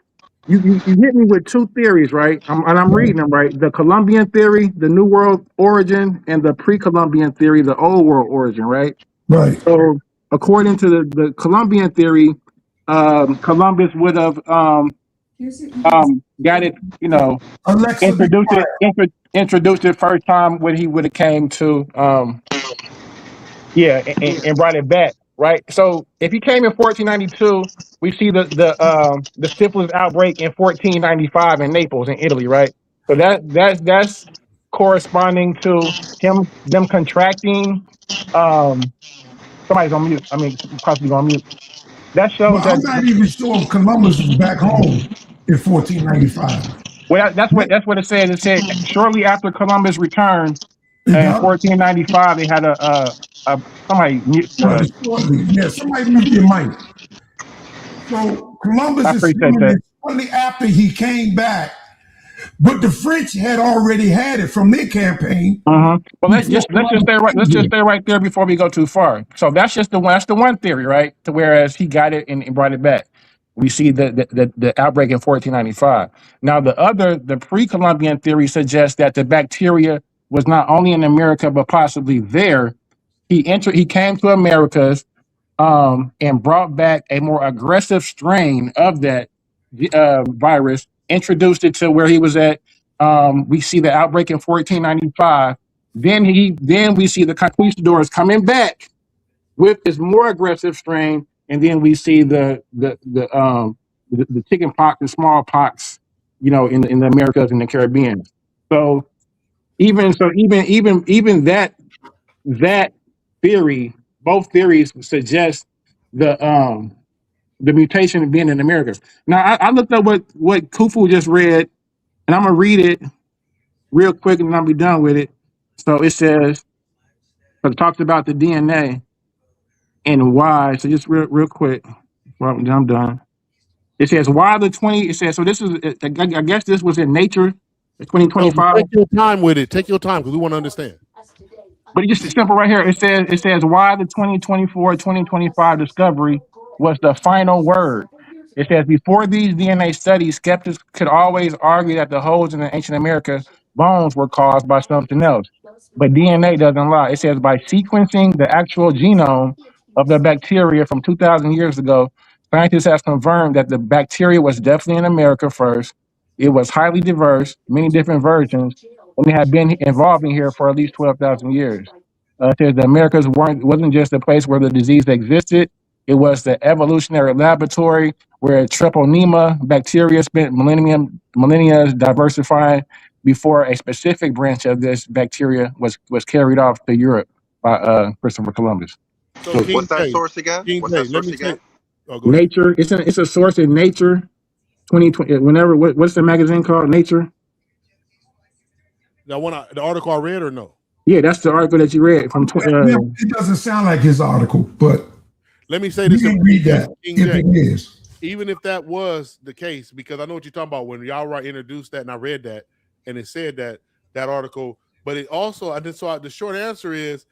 you hit me with two theories, right? I'm reading them right. The Columbian theory, the New World origin, and the pre-Columbian theory, the Old World origin, right? Right. So according to the Columbian theory, Columbus would have got it, you know, Alexa, be quiet. introduced it first time when he would have came to and brought it back, right? So if he came in 1492, we see the syphilis outbreak in 1495 in Naples in Italy, right? So that's corresponding to them contracting. Um, somebody's on mute. I mean, possibly on mute. That shows Well, that. I'm not even sure if Columbus was back home in 1495. Well, that's what it said. It said shortly after Columbus returned in Yeah, 1495, they had a somebody mute. shortly. Yeah, somebody mute your mic. So I Columbus is appreciate saying that. that shortly after he came back, but the French had already had it from their campaign. Well, let's Before just stay right. Let's just stay right there before we go too far. So that's just that's the one theory, right? To whereas he got it and brought it back. We see the outbreak in 1495. Now the pre-Columbian theory suggests that the bacteria was not only in America but possibly there. He came to Americas and brought back a more aggressive strain of that virus, introduced it to where he was at. We see the outbreak in 1495. Then we see the conquistadors coming back with this more aggressive strain, and then we see the chicken pox and smallpox, in the Americas and the Caribbean. So even that theory, both theories suggest the mutation being in Americas. Now I looked up what Kufu just read, and I'm gonna read it real quick, and I'll be done with it. So it says, it talks about the DNA and why. So just real quick, well, I'm done. It says why the 20. It says so. This is I guess this was in Nature, the No, 2025. take your time with it. Take your time because we want to understand. But it's just simple right here. It says why the 2024-2025 discovery was the final word. It says before these DNA studies, skeptics could always argue that the holes in the ancient America bones were caused by something else. But DNA doesn't lie. It says by sequencing the actual genome of the bacteria from 2,000 years ago, scientists have confirmed that the bacteria was definitely in America first. It was highly diverse, many different versions, and they have been evolving here for at least 12,000 years. It says the Americas wasn't just a place where the disease existed; it was the evolutionary laboratory where treponema bacteria spent millennia diversifying before a specific branch of this bacteria was carried off to Europe by Christopher Columbus. So So King What's that J, source again? King What's J, that let source me again? say. Oh, go ahead. Nature, it's a source in Nature 2020. Whenever what's the magazine called? Nature. The article I read or no? Yeah, that's the article that you read from. It doesn't sound like his article, but Let me say you this. can read that King if J. it is. Even if that was the case, because I know what you're talking about when y'all introduced that and I read that and it said that article, but it also the short answer is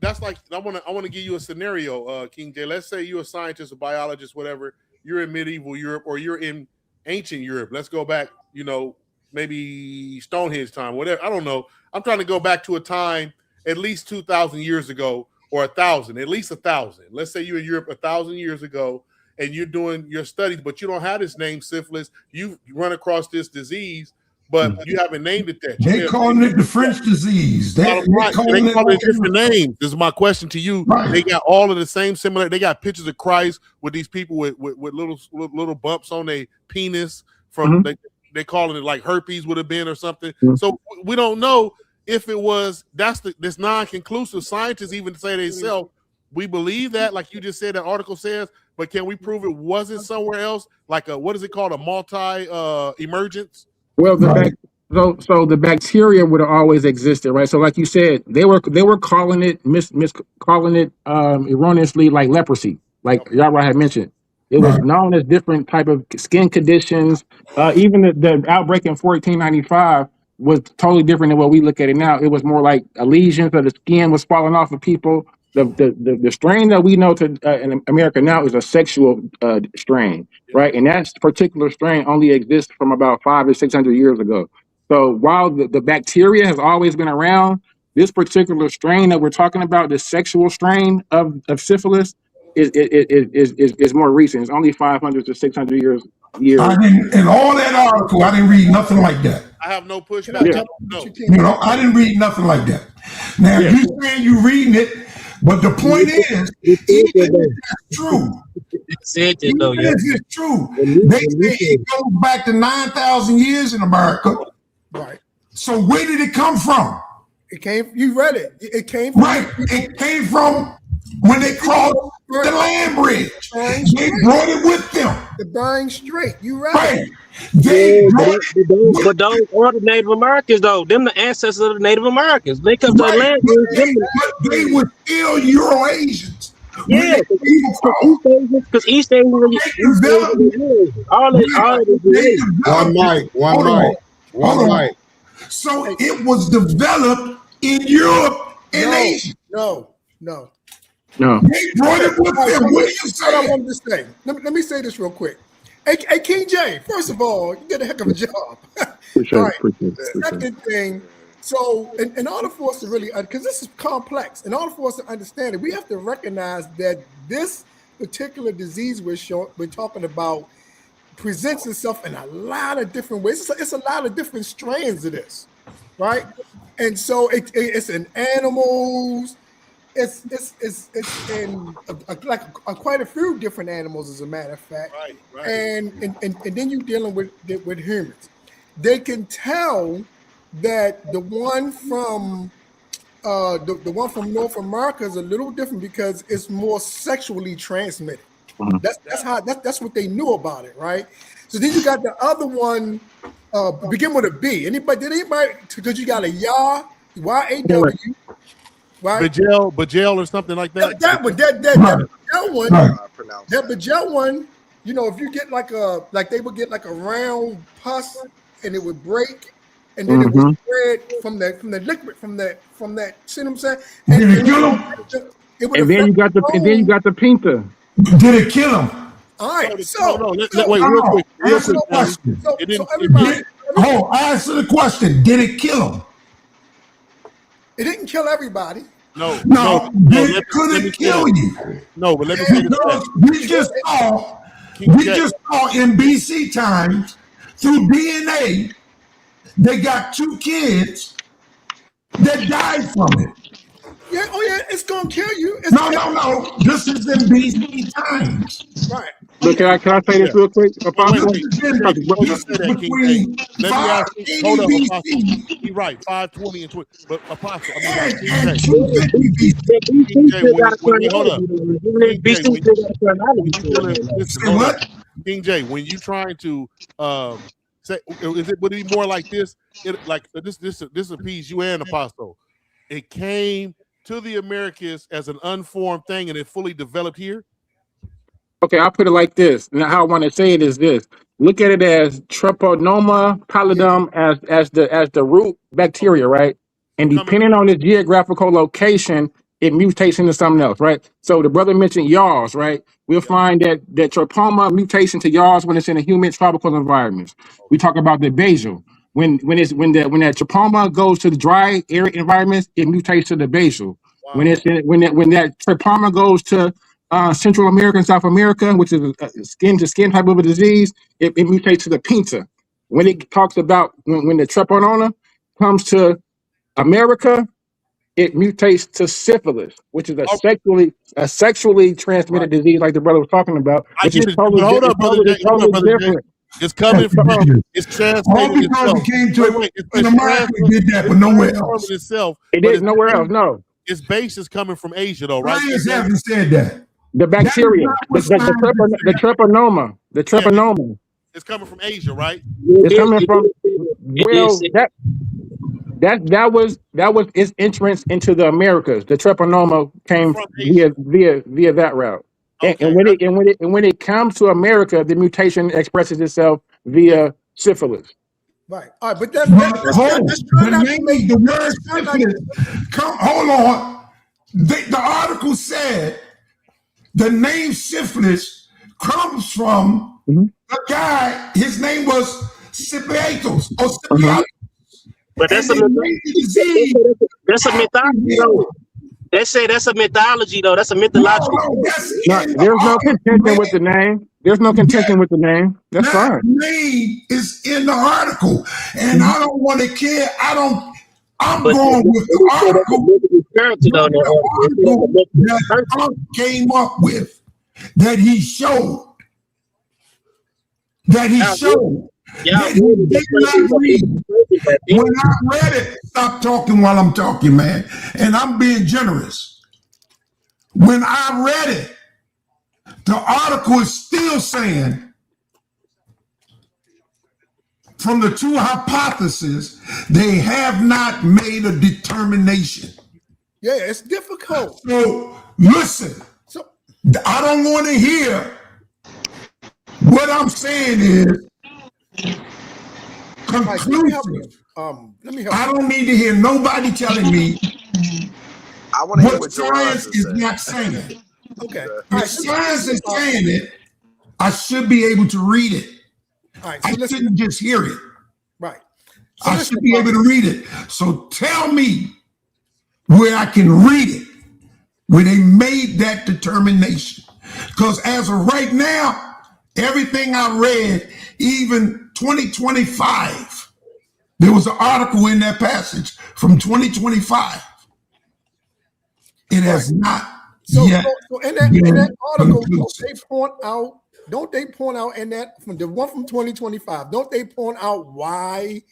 that's like I want to give you a scenario, King J. Let's say you're a scientist, a biologist, whatever. You're in medieval Europe or you're in ancient Europe. Let's go back, maybe Stonehenge time, whatever. I don't know. I'm trying to go back to a time at least 2,000 years ago or 1,000, at least 1,000. Let's say you're in Europe 1,000 years ago and you're doing your studies, but you don't have this name syphilis. You run across this disease, but you haven't named it that. They calling it the French disease. They calling it different names. This is my question to you. Right. They got all of the same similar. They got pictures of Christ with these people with little bumps on their penis from they calling it like herpes would have been or something. So we don't know if it was. This non-conclusive. Scientists even say themselves. We believe that, like you just said, that article says, but can we prove it wasn't somewhere else? Like what is it called? A multi-emergence? Well, so the bacteria would have always existed, right? So, like you said, they were calling it calling it erroneously like leprosy, like y'all had mentioned. It was known as different type of skin conditions. Even the outbreak in 1495 was totally different than what we look at it now. It was more like lesions of the skin was falling off of people. The strain that we know in America now is a sexual strain, right? And that particular strain only exists from about 500 to 600 years ago. So while the bacteria has always been around, this particular strain that we're talking about, the sexual strain of syphilis, is more recent. It's only 500 to 600 years. In all that article, I didn't read nothing like that. I have no pushback. Yeah. No. I didn't read nothing like that. Now you saying you reading it, but the point is, even if that's true, even if it's true, they say it goes back to 9,000 years in America. Right. So where did it come from? It came. You read it. It came from. Right. It came from when they crossed the land bridge. They brought it with them. The Bering Strait. You read Right. it. But those are the Native Americans, though. Them the ancestors of the Native Americans. They come to the land. But they were still Euro-Asians. Yeah, because East Asian, all it One mic. So it was developed in Europe and Asia. No. They brought it with them. What are you saying? What I wanted to say. Let me say this real quick. Hey, King J, first of all, you did a heck of a job. Second thing, so in order for us to really, because this is complex, in order for us to understand it, we have to recognize that this particular disease we're talking about presents itself in a lot of different ways. It's a lot of different strands of this, right? And so it's in animals. It's in quite a few different animals, as a matter of fact. Right. And then you're dealing with humans. They can tell that the one from North America is a little different because it's more sexually transmitted. That's what they knew about it, right? So then you got the other one, begin with a B. Did anybody? Because you got a YAW, right? Bajel or something like that. That Bajel one, you know, if you get they would get like a round pus and it would break, and then it would spread from the liquid from that. See what I'm saying? And then you got the pinta. Did it kill him? All right. Wait, real quick. Answer the question. Answer the question. Did it kill him? It didn't kill everybody. No. It couldn't kill you. No, but let me say this. We just saw in BC times through DNA, they got 2 kids that died from it. Yeah, it's gonna kill you. No. This is in BC times. Right. But can I say this real quick? You're right, 520 and 20. But Apostle, King J, when you trying to say, would it be more like this? This appease you and Apostle. It came to the Americas as an unformed thing, and it fully developed here. Okay, I'll put it like this. Now, how I want to say it is this: look at it as Treponema pallidum as the root bacteria, right? And depending on its geographical location, it mutates into something else, right? So the brother mentioned yaws, right? We'll find that Trepoma mutation to yaws when it's in a humid tropical environments. We talk about the basal. When that Trepoma goes to the dry arid environments, it mutates to the basal. Wow. When that Trepoma goes to Central America and South America, which is a skin to skin type of a disease, it mutates to the pinta. When it talks about when the Treponema comes to America, it mutates to syphilis, which is a sexually transmitted disease, like the brother was talking about. Which is totally different. It's coming from. It's translated itself. In America, it did that, but nowhere else. It did nowhere else. No, its base is coming from Asia, though, right? Lions haven't said that. The bacteria, the treponema. It's coming from Asia, right? It's coming from. Well, that was its entrance into the Americas. The treponema came via that route. And when it comes to America, the mutation expresses itself via syphilis. Right. All right, but that's trying not to make the word syphilis. Hold on. The article said the name syphilis comes from a guy. His name was Scipiatus or Scipiatus. But that's a mythology, though. They say that's a mythology, though. That's a mythological. There's no contention with the name. There's no contention with the name. That's fine. Name is in the article, and I don't want to care. I'm going with the article. That Ankh came up with, that he showed. That he did not read. When I read it, stop talking while I'm talking, man. And I'm being generous. When I read it, the article is still saying, from the two hypotheses, they have not made a determination. Yeah, it's difficult. So listen, I don't want to hear. What I'm saying is conclusive. Let me help I don't need to hear nobody telling me what science is not saying. Okay. If science is saying it, I should be able to read it. I shouldn't just hear it. Right. I should be able to read it. So tell me where I can read it, where they made that determination. Because as of right now, everything I read, even 2025, there was an article in that passage from 2025. It has not yet. So in that article, don't they point out in that, from the one from 2025, don't they point out why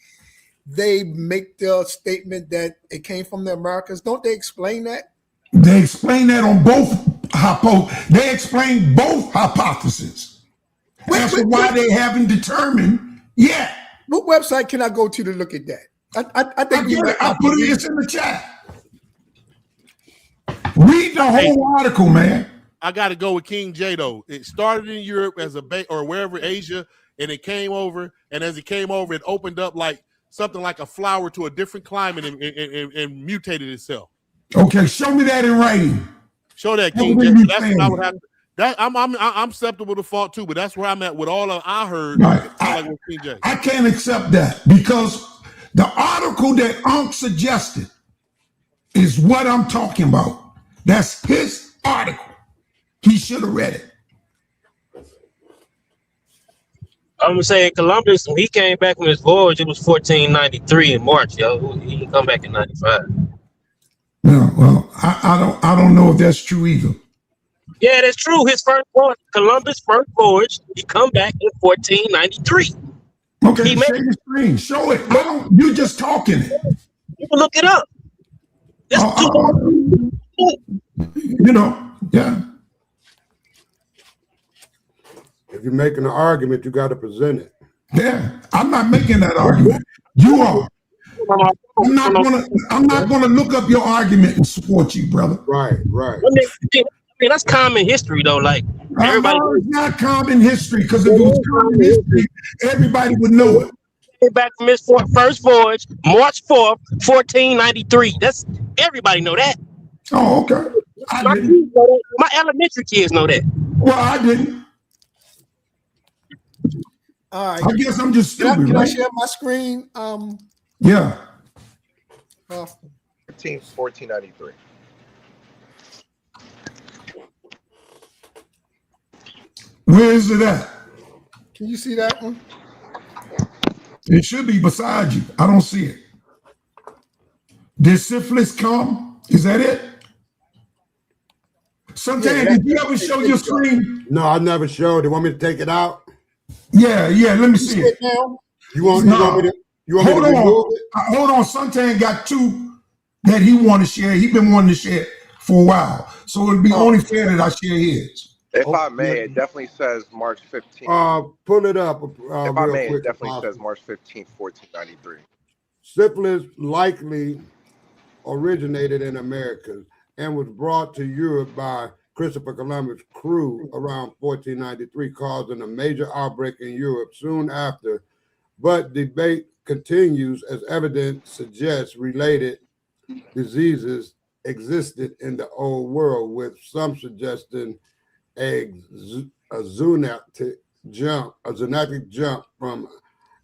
they make the statement that it came from the Americas? Don't they explain that? They explain that on both they explain both hypotheses. That's why they haven't determined yet. What website can I go to look at that? I think I put it in the chat. Read the whole article, man. I got to go with King J, though. It started in Europe as or wherever, Asia, and it came over. And as it came over, it opened up like something like a flower to a different climate and mutated itself. Okay, show me that in writing. Show that, King J. That's what I would have to. I'm susceptible to fault too, but that's where I'm at with all of I heard. Right. King J. I can't accept that because the article that Ankh suggested is what I'm talking about. That's his article. He should have read it. I'm saying Columbus, when he came back from his voyage, it was 1493 in March, yo. He didn't come back in 95. No, well, I don't know if that's true either. Yeah, that's true. His first voyage, Columbus' first voyage, he come back in 1493. Okay, share your screen. Show it. You're just talking it. You can look it up. Yeah. If you're making an argument, you got to present it. Yeah, I'm not making that argument. You are. I'm not gonna look up your argument and support you, brother. Right. I mean, that's common history, though. Like everybody, it's not common history, because if it was common history, everybody would know it. Came back from his first voyage, March 4th, 1493. That's everybody know that. Oh, okay. My elementary kids know that. Well, I didn't. All right. I guess I'm just stupid. Can I share my screen? Yeah. 1493. Where is it at? Can you see that one? It should be beside you. I don't see it. Did syphilis come? Is that it? Sometimes, did you ever show your screen? No, I never showed it. Want me to take it out? Yeah. Let me see it. Now? You want me to remove it? Hold on. Suntan got two that he want to share. He's been wanting to share for a while. So it'd be only fair that I share his. If I may, it definitely says March 15th. Pull it up. If I may, it definitely says March 15th, 1493. Syphilis likely originated in America and was brought to Europe by Christopher Columbus' crew around 1493, causing a major outbreak in Europe soon after. But debate continues as evidence suggests related diseases existed in the old world, with some suggesting a zoonotic jump from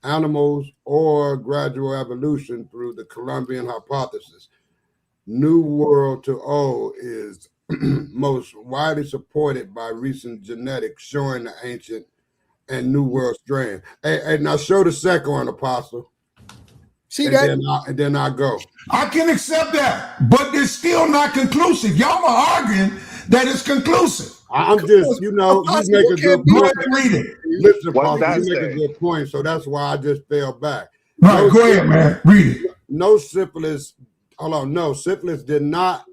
animals or gradual evolution through the Columbian hypothesis. New world to old is most widely supported by recent genetics showing the ancient and new world strain. Hey, now show the second one, Apostle. See and that? Then I go. I can accept that, but it's still not conclusive. Y'all are arguing that it's conclusive. I'm just, you make a good point. Read it. Listen, Apostle, you make a good point, so that's why I just fell back. Right, go ahead, man. Read it. No syphilis, syphilis did not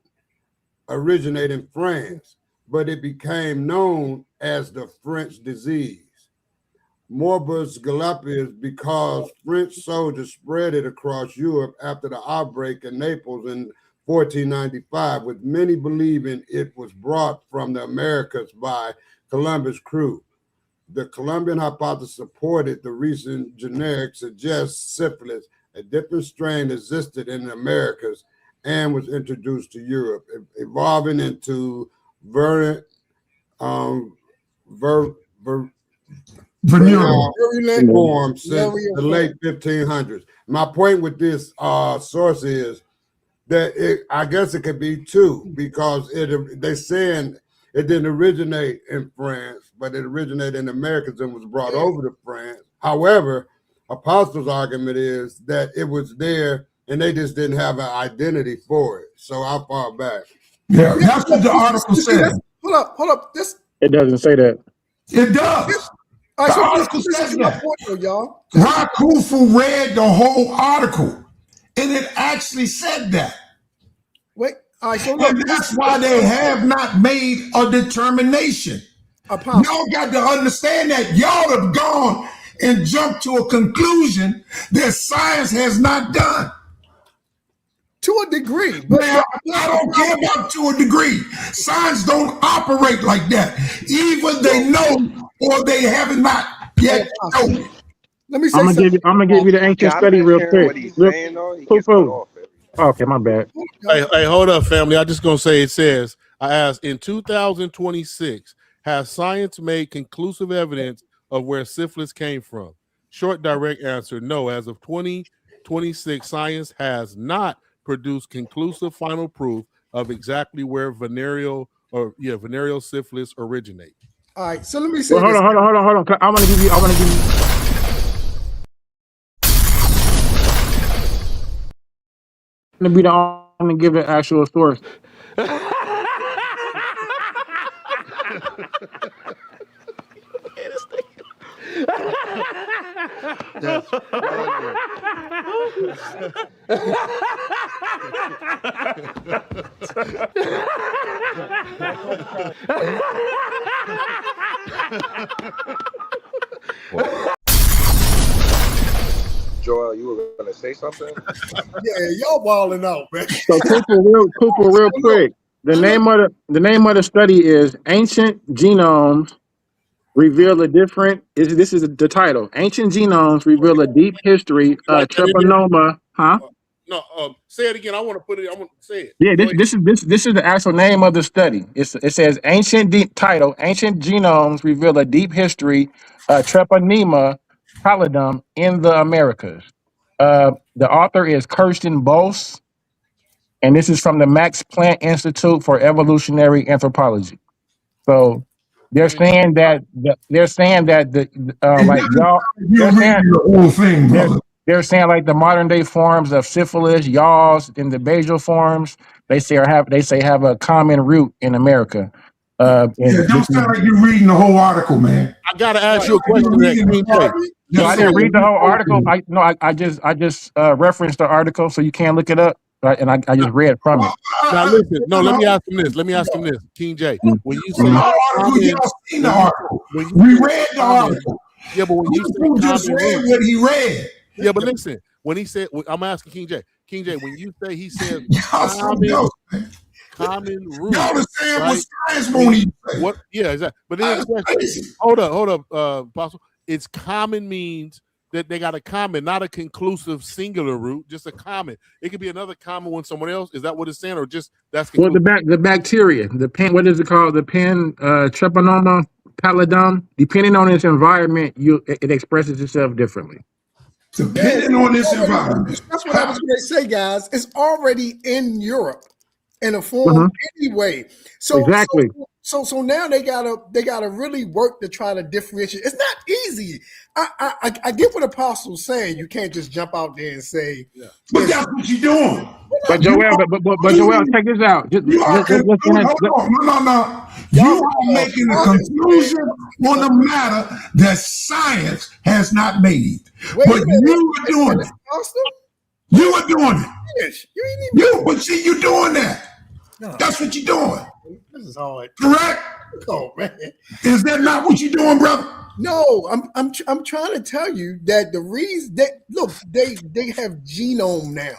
originate in France, but it became known as the French disease. Morbus Galliensis, because French soldiers spread it across Europe after the outbreak in Naples in 1495, with many believing it was brought from the Americas by Columbus' crew. The Columbian hypothesis supported the recent generic suggests syphilis, a different strain existed in the Americas and was introduced to Europe, evolving into virulent form since the late 1500s. My point with this source is that I guess it could be two, because they're saying it didn't originate in France, but it originated in the Americas and was brought over to France. However, Apostle's argument is that it was there and they just didn't have an identity for it. So I fall back. Yeah, that's what the article said. Hold up. It doesn't say that. It does. All right, The article this says is my that. point, though, y'all. Rakufu read the whole article, and it actually said that. Wait, all right, so look. And that's why they have not made a determination. Y'all got to understand that y'all have gone and jumped to a conclusion that science has not done. To a degree. But now, I don't care about to a degree. Science don't operate like that. Either they know or they have not yet known. Let me say I'm gonna give you the ancient study real quick. Okay, my bad. Hey, hold up, family. I'm just gonna say it says, I asked, in 2026, has science made conclusive evidence of where syphilis came from? Short, direct answer, no. As of 2026, science has not produced conclusive final proof of exactly where venereal syphilis originate. All right, so let me say hold on. I want to give you. I'm gonna give the actual source. That's Joel, you were gonna say something? Yeah, y'all balling out, man. So Cooper, real quick. The name of the study is Ancient Genomes Reveal a Different. This is the title. Ancient Genomes Reveal a Deep History of Treponema. Huh? No, say it again. I want to put it. I want to say it. Yeah, this is the actual name of the study. It says Ancient Genomes Reveal a Deep History of Treponema pallidum in the Americas. The author is Kirsten Bose, and this is from the Max Planck Institute for Evolutionary Anthropology. So they're saying that they're saying like the modern day forms of syphilis, yaws, and the basal forms, they say have a common root in America. Don't sound like you're reading the whole article, man. I gotta ask you a question. No, I didn't read the whole article. I just referenced the article, so you can look it up. And I just read from it. Now listen, let me ask him this. King J, when you say we read the article. Yeah, but when you just read what he read. Yeah, but listen, when he said, I'm asking King J, when you say he said common root. Y'all are saying right? what science won't even say. What? Yeah, exactly. But then the question, hold up, Apostle. It's common means that they got a common, not a conclusive singular root, just a common. It could be another common one someone else. Is that what it's saying, or just that's conclusive? Well, the bacteria, the pen, what is it called? The pen Treponema pallidum. Depending on its environment, it expresses itself differently. Depending on its environment. That's what I was going to say, guys. It's already in Europe in a form anyway. So exactly. So now they gotta really work to try to differentiate. It's not easy. I get what Apostle's saying. You can't just jump out there and say, but that's what you're doing. But Joel, but Joel, check this out. No. You are making a conclusion on a matter that science has not made. But you are doing it. You are doing it. But see, you're doing that. No. That's what you're doing. This is hard. Correct? Oh man. Is that not what you're doing, brother? No, I'm trying to tell you that the reason that look, they have genome now.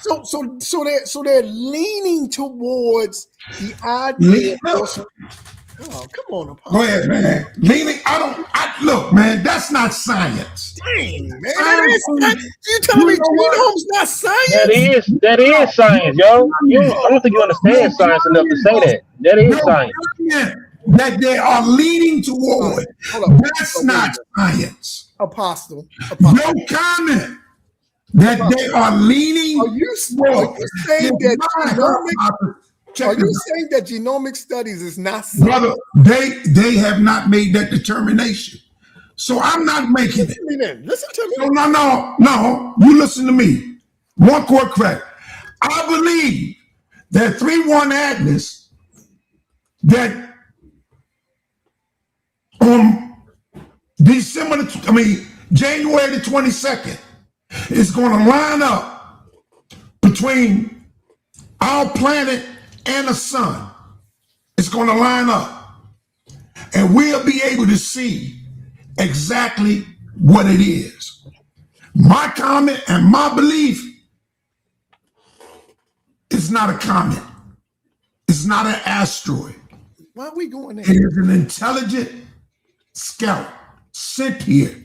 So they're leaning towards the idea. Oh, come on, Apostle. Go ahead, man. Leaning, look, man, that's not science. Dang, man. You telling me genome's not science? That is science, yo. I don't think you understand science enough to say that. That is science. That they are leaning toward. That's not science. Apostle. No comment. That they are leaning. Are you saying that? Are you saying that genomic studies is not science? Brother, they have not made that determination. So I'm not making it. Listen to me. No. You listen to me. One core correct. I believe that 3-1 Agnes, that on January the 22nd, is going to line up between our planet and the sun. It's going to line up, and we'll be able to see exactly what it is. My comment and my belief is not a comet. It's not an asteroid. Why are we going there? It is an intelligent scout sent here.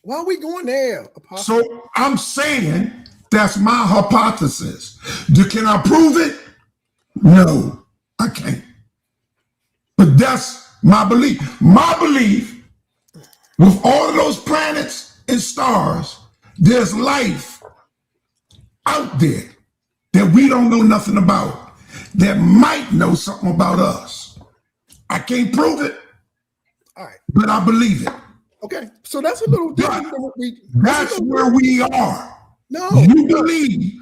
Why are we going there, Apostle? So I'm saying that's my hypothesis. Can I prove it? No, I can't. But that's my belief. My belief, with all of those planets and stars, there's life out there that we don't know nothing about, that might know something about us. I can't prove it, all right, but I believe it. Okay, so that's a little different than what we. That's where we are. No, you believe.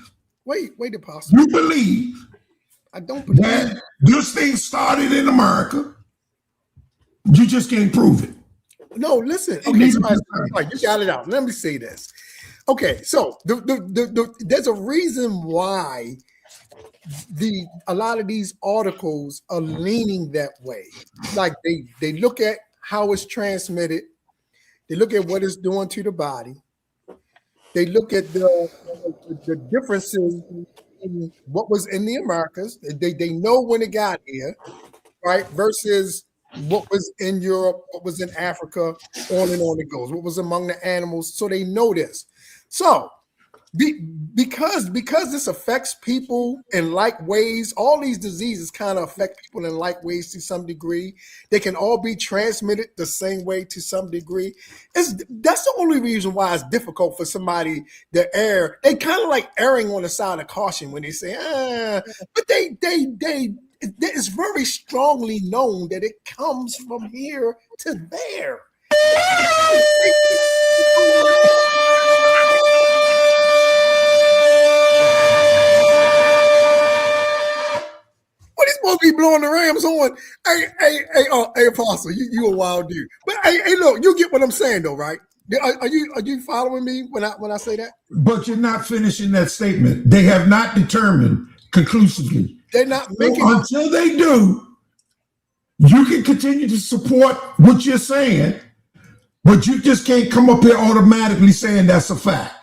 Wait, Apostle. You believe. I don't believe that this thing started in America. You just can't prove it. No, listen. Okay, so you got it out. Let me say this. Okay, so there's a reason why a lot of these articles are leaning that way. Like they look at how it's transmitted. They look at what it's doing to the body. They look at the differences in what was in the Americas. They know when it got here, right? Versus what was in Europe, what was in Africa, on and on it goes. What was among the animals. So they know this. So because this affects people in like ways, all these diseases kind of affect people in like ways to some degree. They can all be transmitted the same way to some degree. That's the only reason why it's difficult for somebody to err. They kind of like erring on the side of caution when they say, but it's very strongly known that it comes from here to there. What are you supposed to be blowing the Rams on? Hey, Apostle, you a wild dude. But hey, look, you get what I'm saying though, right? Are you following me when I say that? But you're not finishing that statement. They have not determined conclusively. They're not making until they do. You can continue to support what you're saying, but you just can't come up here automatically saying that's a fact,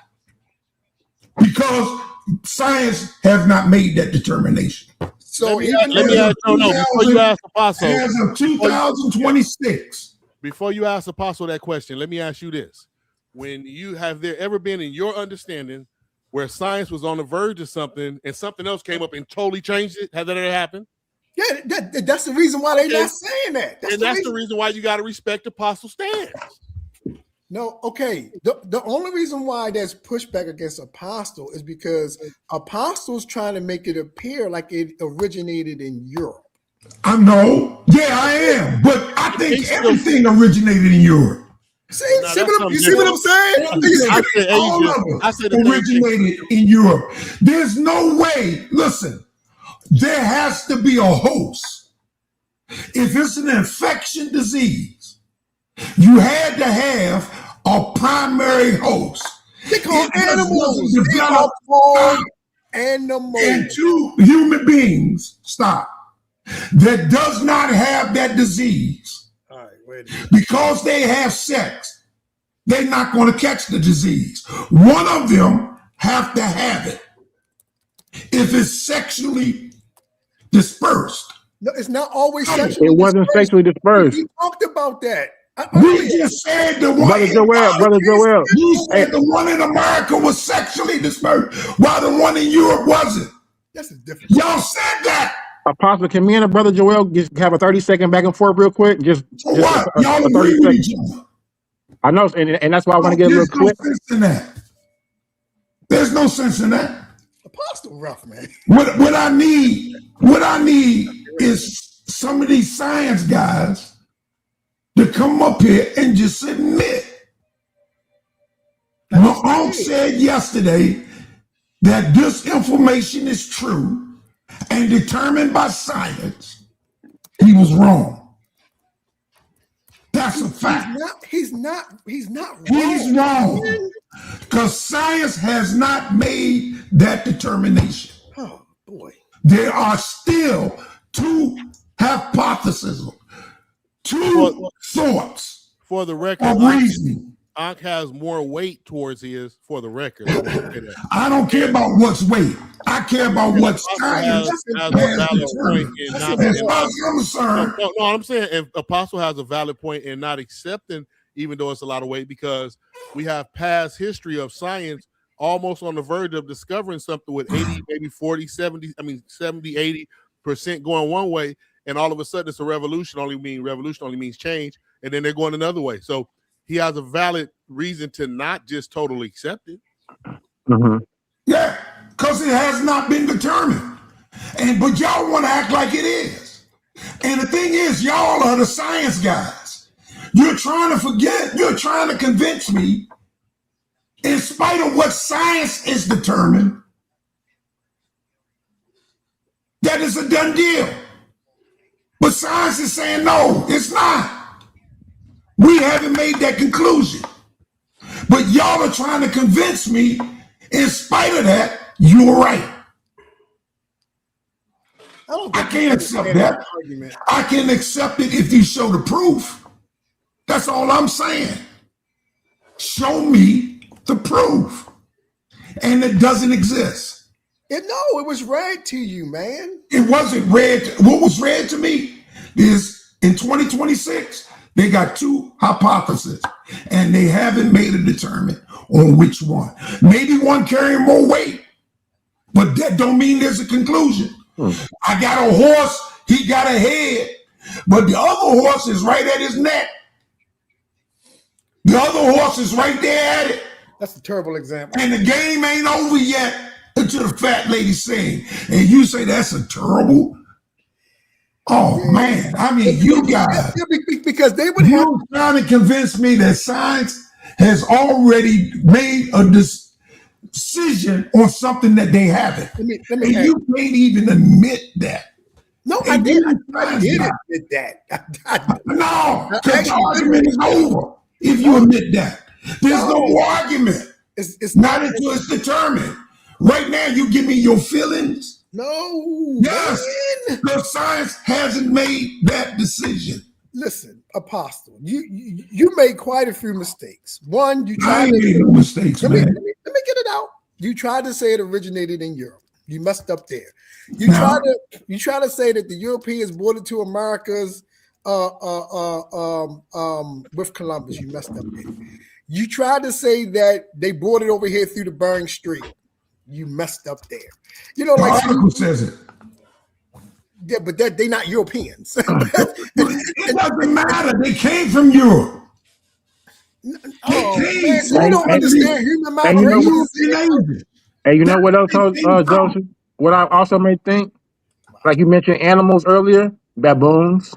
because science has not made that determination. So let me ask. No, before you ask Apostle, as of 2026. Before you ask Apostle that question, let me ask you this: when have there ever been in your understanding where science was on the verge of something and something else came up and totally changed it? Has that ever happened? Yeah, that's the reason why they're not saying that. That's the reason why you got to respect Apostle stance. No, okay. The only reason why there's pushback against Apostle is because Apostle's trying to make it appear like it originated in Europe. I know. Yeah, I am. But I think everything originated in Europe. See what I'm saying? All of it originated in Europe. There's no way. Listen, there has to be a host. If it's an infection disease, you had to have a primary host. They call animals. They are called animals. And two human beings, that does not have that disease. All right, wait a minute. Because they have sex, they're not going to catch the disease. One of them have to have it. If it's sexually dispersed. No, it's not always sexually It wasn't sexually dispersed. We talked about that. We just said the one. Brother Joel. You said the one in America was sexually dispersed, while the one in Europe wasn't. That's a difference. Y'all said that. Apostle, can me and Brother Joel just have a 30-second back and forth real quick? Just what? Y'all agree with each other. I know, and that's why I want to get a little clip. There's no sense in that. Apostle rough, man. What I need is some of these science guys to come up here and just admit. Ankh said yesterday that this information is true and determined by science. He was wrong. That's a fact. He's not wrong. He's wrong. Because science has not made that determination. Oh, boy. There are still two hypotheses, two thoughts for the record of reasoning. Ankh has more weight towards his, for the record. I don't care about what's weight. I care about what science has a valid point in not. No, I'm saying if Apostle has a valid point in not accepting, even though it's a lot of weight, because we have past history of science almost on the verge of discovering something with 80, maybe 40, 70, 80% going one way, and all of a sudden it's a revolution only means change, and then they're going another way. So he has a valid reason to not just totally accept it. Mm-hmm. Yeah, because it has not been determined. But y'all want to act like it is. And the thing is, y'all are the science guys. You're trying to forget, you're trying to convince me, in spite of what science is determined, that is a done deal. But science is saying, no, it's not. We haven't made that conclusion. But y'all are trying to convince me, in spite of that, you're right. I can't accept that. I can accept it if you show the proof. That's all I'm saying. Show me the proof. And it doesn't exist. It was read to you, man. It wasn't read. What was read to me is in 2026, they got two hypotheses, and they haven't made a determination on which one. Maybe one carrying more weight, but that don't mean there's a conclusion. I got a horse, he got a head, but the other horse is right at his neck. The other horse is right there at it. That's a terrible example. And the game ain't over yet until the fat lady sing. And you say that's a terrible. Oh man, I mean, you guys, because they would have trying to convince me that science has already made a decision on something that they haven't. Let me and you can't even admit that. No, I did. I did admit that. No, the argument is over if you admit that. There's no more argument. It's not until it's determined. Right now, you give me your feelings. No. Yes. The science hasn't made that decision. Listen, Apostle, you made quite a few mistakes. One, you tried to make no mistakes, man. Let me get it out. You tried to say it originated in Europe. You messed up there. You try to say that the Europeans brought it to Americas with Columbus. You messed up there. You tried to say that they brought it over here through the Bering Strait. You messed up there. You know, the like article says it. Yeah, but they're not Europeans. It doesn't matter. They came from Europe. Oh, man, so you don't understand human migrations. And you know what else, Joseph? What I also may think, like you mentioned animals earlier, baboons.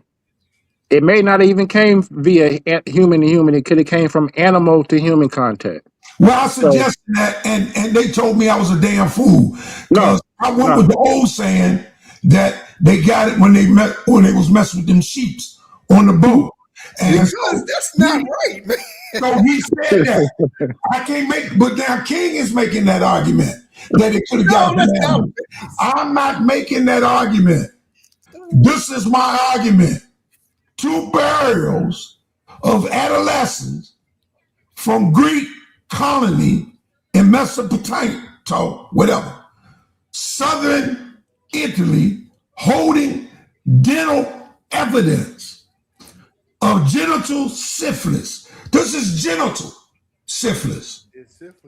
It may not even came via human to human. It could have came from animal to human contact. Well, I suggested that, and they told me I was a damn fool because I went with the old saying that they got it when they was messing with them sheeps on the boat. And because that's not right, man. So he said that. I can't make, but now King is making that argument that it could have got that. I'm not making that argument. This is my argument. 2 burials of adolescents from Greek colony in Mesopotamia, whatever, southern Italy, holding dental evidence of genital syphilis. This is genital syphilis.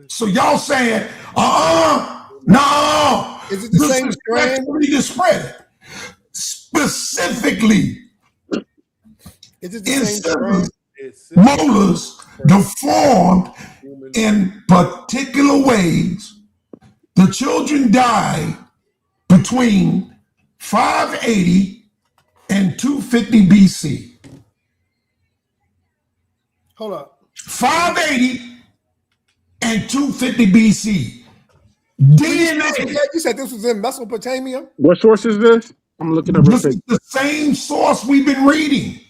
So y'all saying, no, is it the same strand? To spread it. Specifically, is it the same strand? Molars deformed in particular ways. The children died between 580 and 250 BC. Hold up. 580 and 250 BC. DNA. You said this was in Mesopotamia? What source is this? I'm looking up. This is the same source we've been reading.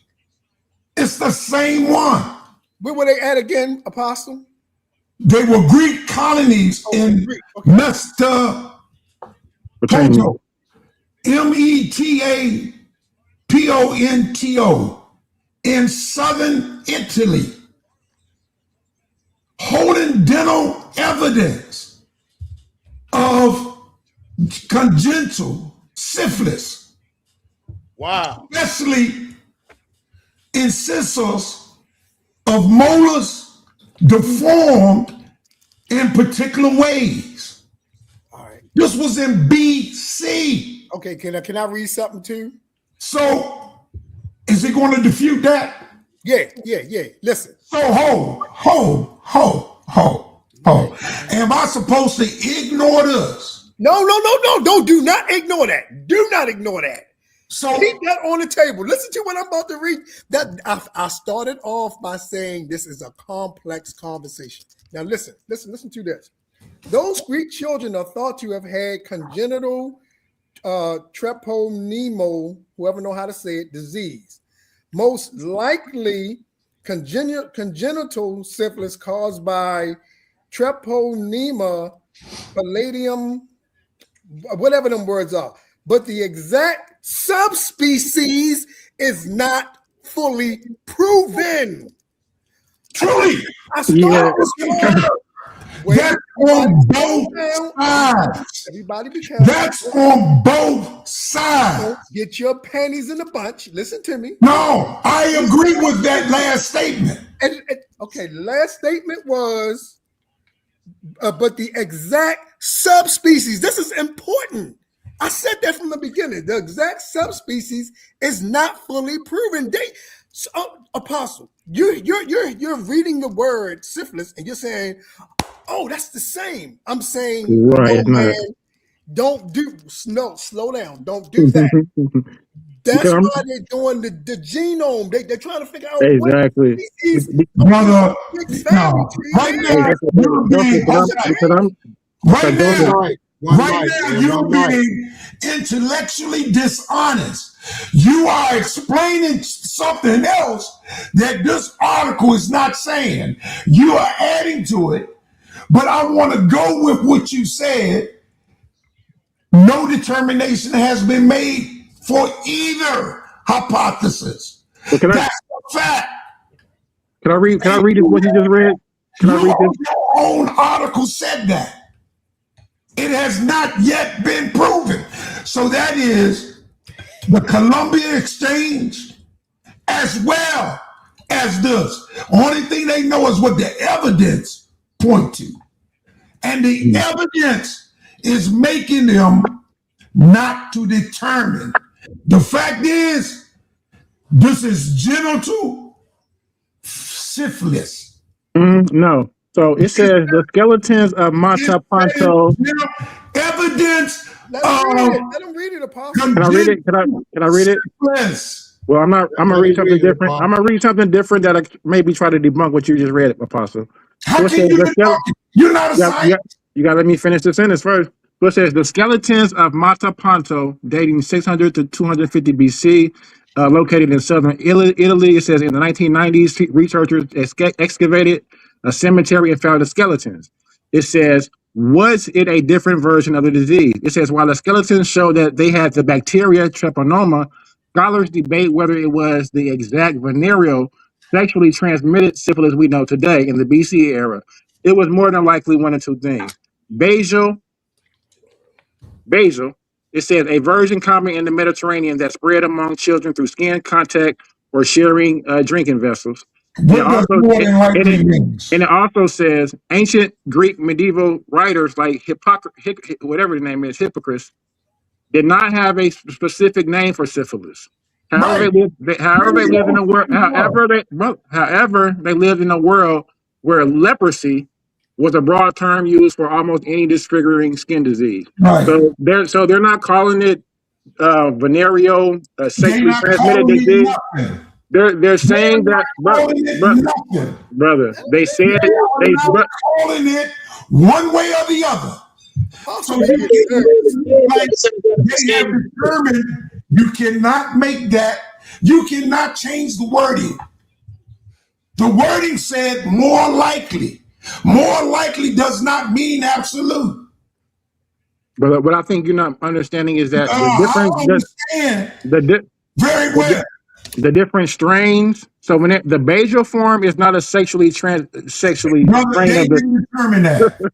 It's the same one. Where were they at again, Apostle? They were Greek colonies in Mesopotamia. Metaponto in southern Italy, holding dental evidence of congenital syphilis. Wow. Especially incisors of molars deformed in particular ways. All right. This was in BC. Okay, can I read something too? So is he going to defute that? Yeah. Listen. So am I supposed to ignore this? No. Do not ignore that. Do not ignore that. So keep that on the table. Listen to what I'm about to read. That I started off by saying this is a complex conversation. Now listen to this. Those Greek children are thought to have had congenital treponemo, whoever know how to say it, disease. Most likely congenital syphilis caused by treponema palladium, whatever them words are. But the exact subspecies is not fully proven. Truly. That's on both sides. Everybody be careful. That's on both sides. Don't get your panties in a bunch. Listen to me. No, I agree with that last statement. Okay, the last statement was, but the exact subspecies, this is important. I said that from the beginning. The exact subspecies is not fully proven. Apostle, you're reading the word syphilis and you're saying, oh, that's the same. I'm saying, right, no, man, slow down. Don't do that. That's why they're doing the genome. They're trying to figure out exactly. What species. Brother, right now, you're being intellectually dishonest. You are explaining something else that this article is not saying. You are adding to it, but I want to go with what you said. No determination has been made for either hypothesis. That's a fact. Can I read what you just read? Can I read this? Your own article said that. It has not yet been proven. So that is the Columbia Exchange as well as this. Only thing they know is what the evidence point to. And the evidence is making them not to determine. The fact is, this is genital syphilis. No. So it says the skeletons of Mata Panto. Evidence. Let him read it, Apostle. Can I read it? Can I read it? Well, I'm gonna read something different. I'm gonna read something different that I maybe try to debunk what you just read, Apostle. How can you debunk it? You're not a scientist. You gotta let me finish the sentence first. So it says the skeletons of Mata Panto, dating 600 to 250 BC, located in southern Italy. It says in the 1990s, researchers excavated a cemetery and found the skeletons. It says, was it a different version of the disease? It says, while the skeletons show that they had the bacteria treponema, scholars debate whether it was the exact venereal sexually transmitted syphilis we know today in the BC era. It was more than likely one of two things. Basal, it says a version common in the Mediterranean that spread among children through skin contact or sharing drinking vessels. And it also says ancient Greek medieval writers like whatever the name is, Hippocrates, did not have a specific name for syphilis. However, they lived in a world. However, they lived in a world where leprosy was a broad term used for almost any disfiguring skin disease. Right. So they're not calling it venereal sexually transmitted disease. They're saying that, brother. They said they calling it one way or the other. So they have determined you cannot make that. You cannot change the wording. The wording said more likely. More likely does not mean absolute. But what I think you're not understanding is that very well. The different strains. So when the basal form is not a sexually. Brother, they didn't determine that.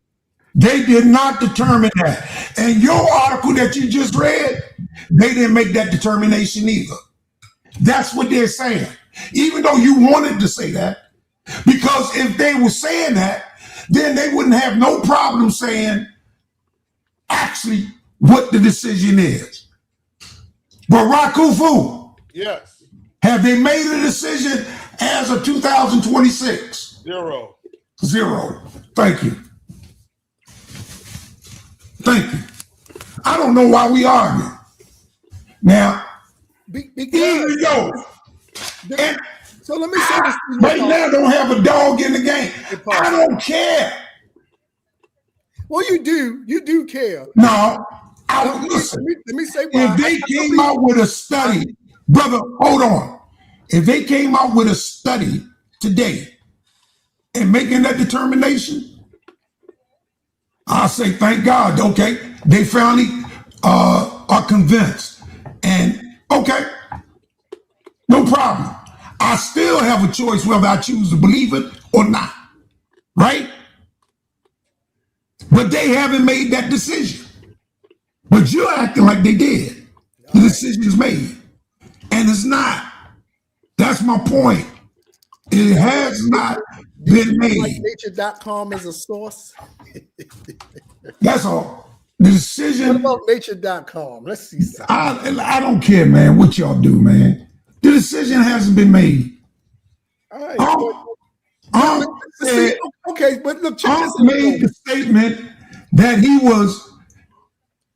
They did not determine that. And your article that you just read, they didn't make that determination either. That's what they're saying. Even though you wanted to say that, because if they were saying that, then they wouldn't have no problem saying actually what the decision is. But Rakufu, yes, have they made a decision as of 2026? Zero. Thank you. I don't know why we argue. Now, so let me say this. Right now, don't have a dog in the game. I don't care. Well, you do. You do care. No, listen. Let me say why. If they came out with a study, brother, hold on. If they came out with a study today and making that determination, I'll say thank God. Okay, they finally are convinced, and okay, no problem. I still have a choice whether I choose to believe it or not, right? But they haven't made that decision. But you're acting like they did. The decision is made, and it's not. That's my point. It has not been made. Like nature.com is a source. That's all. The decision. What about nature.com? Let's see something. I don't care, man, what y'all do, man. The decision hasn't been made. All right. Said, okay, but look, made the statement that he was,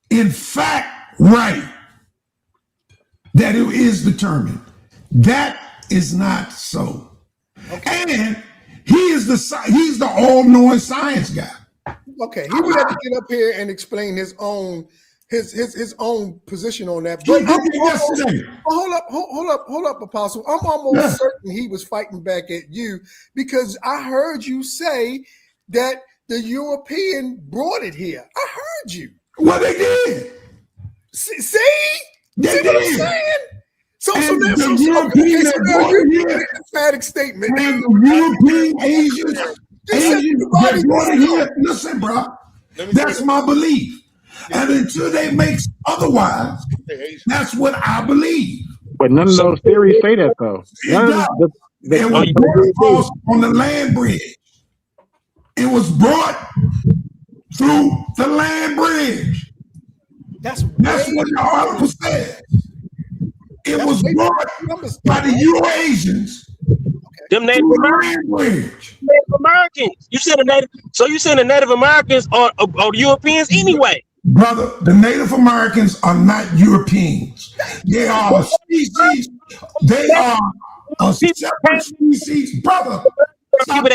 in fact, right. That it is determined. That is not so. Okay. And he's the all-knowing science guy. Okay, he would have to get up here and explain his own position on that. But hold up, Apostle. I'm almost certain he was fighting back at you because I heard you say that the European brought it here. I heard you. Well, they did. See what I'm saying? So now you make an emphatic statement. And the European Asians that brought it here. Listen, bro. That's my belief. And until they make otherwise, that's what I believe. But none of those theories say that, though. It was brought across on the land bridge. It was brought through the land bridge. That's what the article says. It was brought by the Eurasians. Them Native Americans. You said the Native. So you saying the Native Americans are Europeans anyway? Brother, the Native Americans are not Europeans. They are a species. They are a separate species. Brother, stop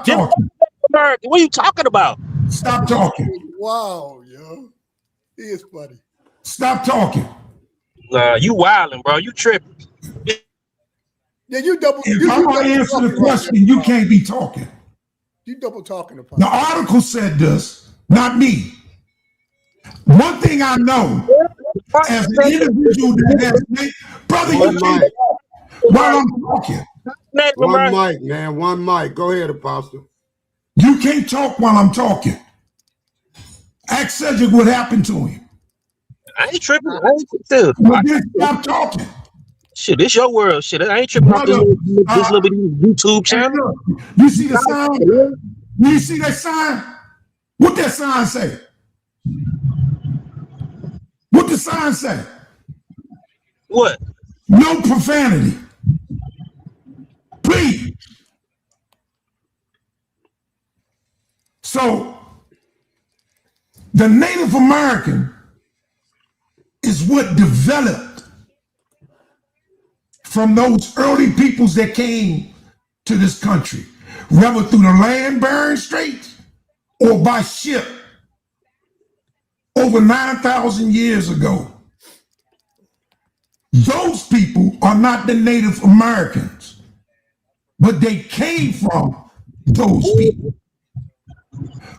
talking. What are you talking about? Stop talking. Wow, yo. He is funny. Stop talking. Nah, you wilding, bro. You tripping. Yeah, you double. If I'm going to answer the question, you can't be talking. You double talking about. The article said this, not me. One thing I know, as an individual that has, brother, you can't, while I'm talking. One mic, man. One mic. Go ahead, Apostle. You can't talk while I'm talking. Ask Cedrick what happened to him. I ain't tripping. I ain't tripping. Well, then stop talking. Shit, this your world. Shit, I ain't tripping off this little bit YouTube channel. You see the sign? You see that sign? What that sign say? What the sign say? What? No profanity. Please. So, the Native American is what developed from those early peoples that came to this country, whether through the land-bearing straits or by ship over 9,000 years ago. Those people are not the Native Americans, but they came from those people.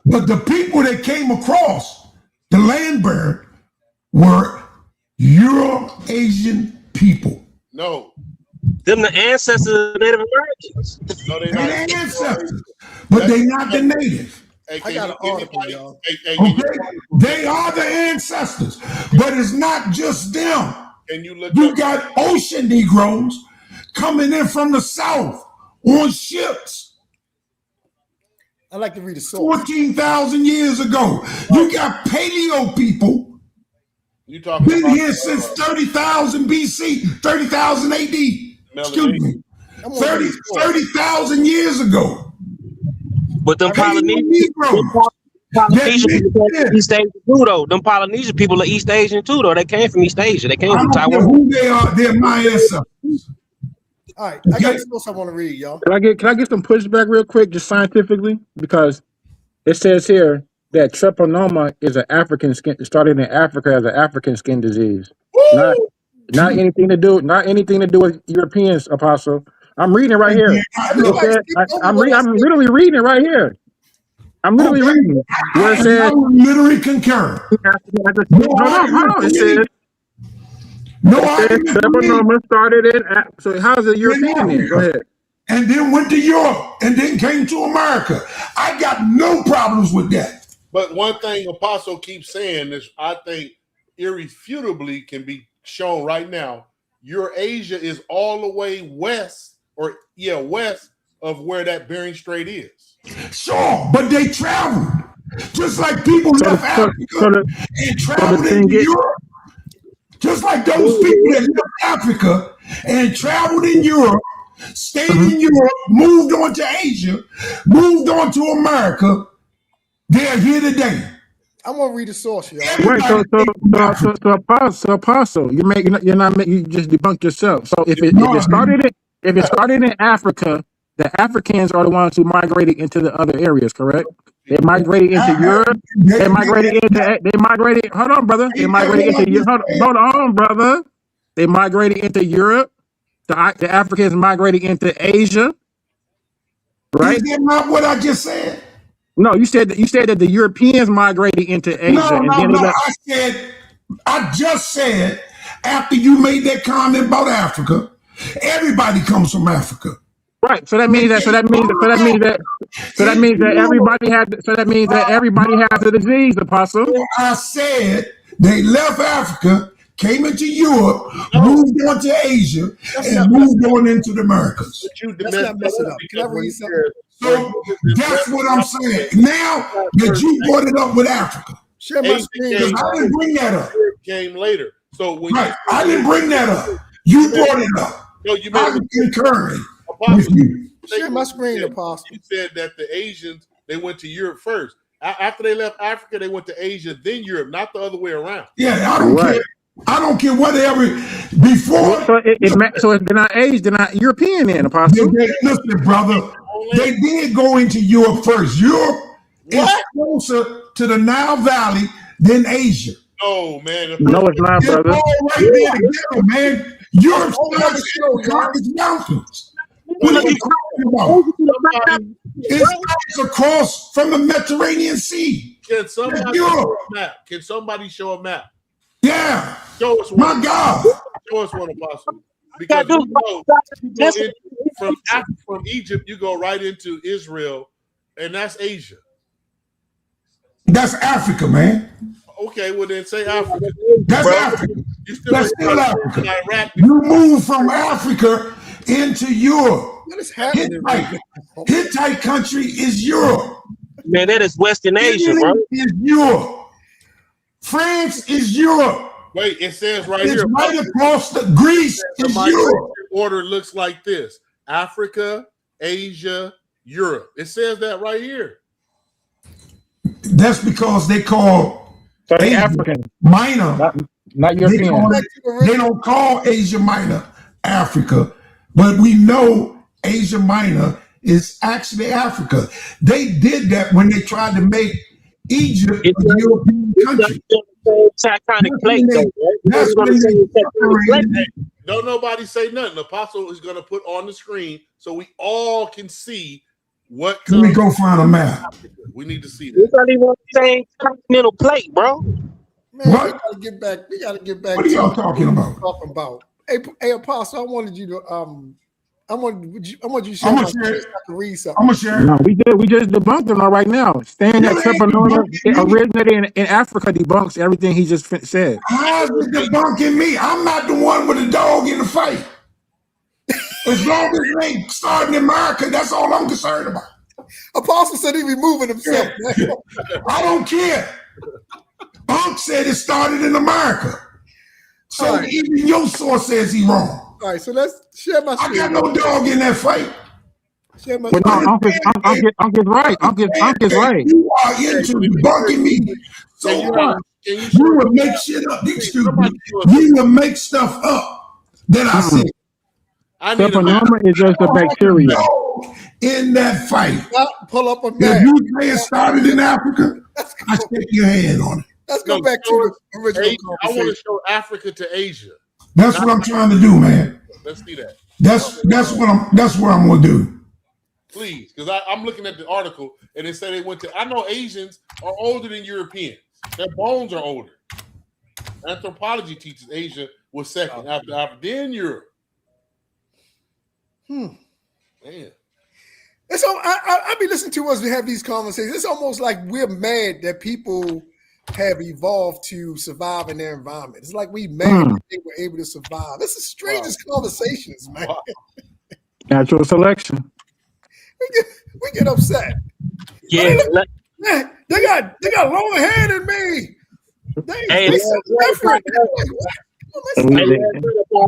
But the people that came across the land-bearing were Euro-Asian people. No. Them the ancestors of the Native Americans. No, they're the ancestors, but they're not the native. Hey, I got an article, y'all. Okay? They are the ancestors, but it's not just them. Can you look You got ocean Negroes coming in from the south on ships. I like to read a source. 14,000 years ago. You got paleo people. You talking been about, here since 30,000 BC, 30,000 AD. Excuse me. 30,000 years ago. But them Polynesian people East Asian too, though. Them Polynesian people are East Asian too, though. They came from East Asia. They came from Taiwan. Who they are? They're my ancestors. All right, I got a source I want to read, y'all. Can I get some pushback real quick, just scientifically, because it says here that treponema is an African skin, started in Africa as an African skin disease. Not anything to do with Europeans, Apostle. I'm reading it right here. I'm literally reading it right here. I'm literally reading it. Where it says, I literally concur. Hold on. It says, treponema started in. So how's it European then? Go ahead. And then went to Europe, and then came to America. I got no problems with that. But one thing Apostle keeps saying is, I think irrefutably can be shown right now. Eurasia is all the way west of where that Bering Strait is. Sure, but they traveled. Just like people left Africa and traveled into Europe. Just like those people that left Africa and traveled in Europe, stayed in Europe, moved on to Asia, moved on to America. They're here today. I'm gonna read the source, y'all. Right, so Apostle, you just debunked yourself. So if it started in Africa, the Africans are the ones who migrated into the other areas, correct? They migrated into Europe. They migrated. Hold on, brother. They migrated into Europe. Hold on, brother. They migrated into Europe. The Africans migrated into Asia. Right? Is that not what I just said? No, you said that the Europeans migrated into Asia. No. I just said after you made that comment about Africa, everybody comes from Africa. Right. So that means that everybody has the disease, Apostle. I said they left Africa, came into Europe, moved on to Asia, and moved on into the Americas. Let's not mess it up. Can I read something? So that's what I'm saying. Now that you brought it up with Africa, share my screen. I didn't bring that up. Came later. So when I didn't bring that up. You brought it up. No, you I'm concurring with you. Share my screen, Apostle. You said that the Asians, they went to Europe first. After they left Africa, they went to Asia, then Europe, not the other way around. Yeah, I don't care. I don't care whatever before. So they're not Asian, they're not European then, Apostle. Listen, brother, they did go into Europe first. Europe is closer to the Nile Valley than Asia. No, man. No, it's not, brother. It's all right there together, man. Europe starts in mountains. What are you talking about? It's across from the Mediterranean Sea. Can somebody show a map? Can somebody show a map? Yeah. Show us one. My God. Show us one, Apostle. Because you know, from Egypt, you go right into Israel, and that's Asia. That's Africa, man. Okay, well then say Africa. That's Africa. That's still Africa. You move from Africa into Europe. What is happening? Hittite country is Europe. Man, that is Western Asia, bro. Is Europe. France is Europe. Wait, it says right it's here. Right across the Greece is Europe. Order looks like this: Africa, Asia, Europe. It says that right here. That's because they call Asia African Minor, not European. They don't call Asia Minor Africa, but we know Asia Minor is actually Africa. They did that when they tried to make Egypt a European country. Tectonic plate, Don't nobody say nothing. The Apostle is going to put on the screen so we all can see what. Let me go find a map. We need to see that. It's not even on the same continental plate, bro. Man, what? We gotta get back. We gotta get back. What are y'all talking about? Hey, Apostle, I wanted you to I want you to share. I'm my gonna share. screen so I can read something. I'm gonna share. No, we just debunked them right now. Saying that Treponema originated in Africa debunks everything he just said. How's it debunking me? I'm not the one with the dog in the fight. As long as it ain't starting in America, that's all I'm concerned about. Apostle said he removing himself. I don't care. Ankh said it started in America. So even your source says he wrong. All right, so let's share my screen. I got no dog in that fight. Share my But no, Ankh is right. Ankh is right. You are into debunking me. So what? You would make shit up. Excuse me. You would make stuff up that I said. Treponema is just a bacteria. In that fight. Pull up a map. If you say it started in Africa, I stick your hand on it. Let's go back to the original I want to show Africa to Asia. That's what I'm trying to do, man. Let's see that. That's what I'm gonna do. Please, because I'm looking at the article and it said they went to. I know Asians are older than Europeans. Their bones are older. Anthropology teaches Asia was second after Africa, then Europe. Man. And so I be listening to us. We have these conversations. It's almost like we're mad that people have evolved to survive in their environment. It's like we mad that they were able to survive. This is the strangest conversations, man. Natural selection. We get upset. Yeah, Man, they got longer hair than me. They so different. I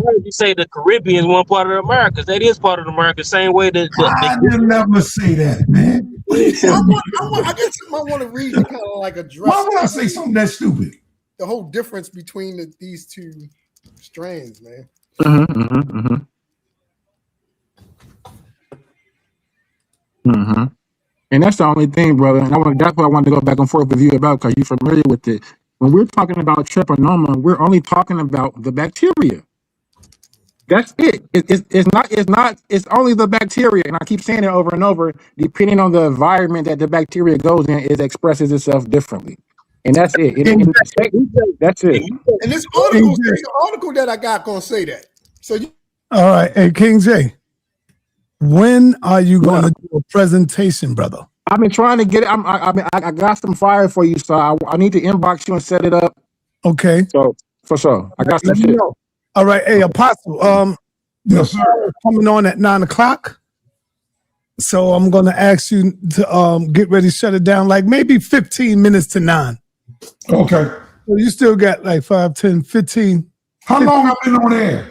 heard you say the Caribbean is one part of the Americas. That is part of the Americas. Same way that I didn't never say that, man. I guess I want to read to kind of like address. Why would I say something that stupid? The whole difference between these two strands, man. And that's the only thing, brother. And that's what I wanted to go back and forth with you about, because you're familiar with it. When we're talking about Treponema, we're only talking about the bacteria. That's it. It's only the bacteria. And I keep saying it over and over, depending on the environment that the bacteria goes in, it expresses itself differently. And that's it. That's it. And this article that I got gonna say that. So all right, hey King J. When are you going to do a presentation, brother? I've been trying to get it. I got some fire for you, so I need to inbox you and set it up. Okay. So for sure, I got some Let me shit. know. All right, hey Apostle. Yes, sir. Coming on at 9:00. So I'm gonna ask you to get ready to shut it down like maybe 15 minutes to 9. Okay. So you still got like 5, 10, 15. How long I've been on air?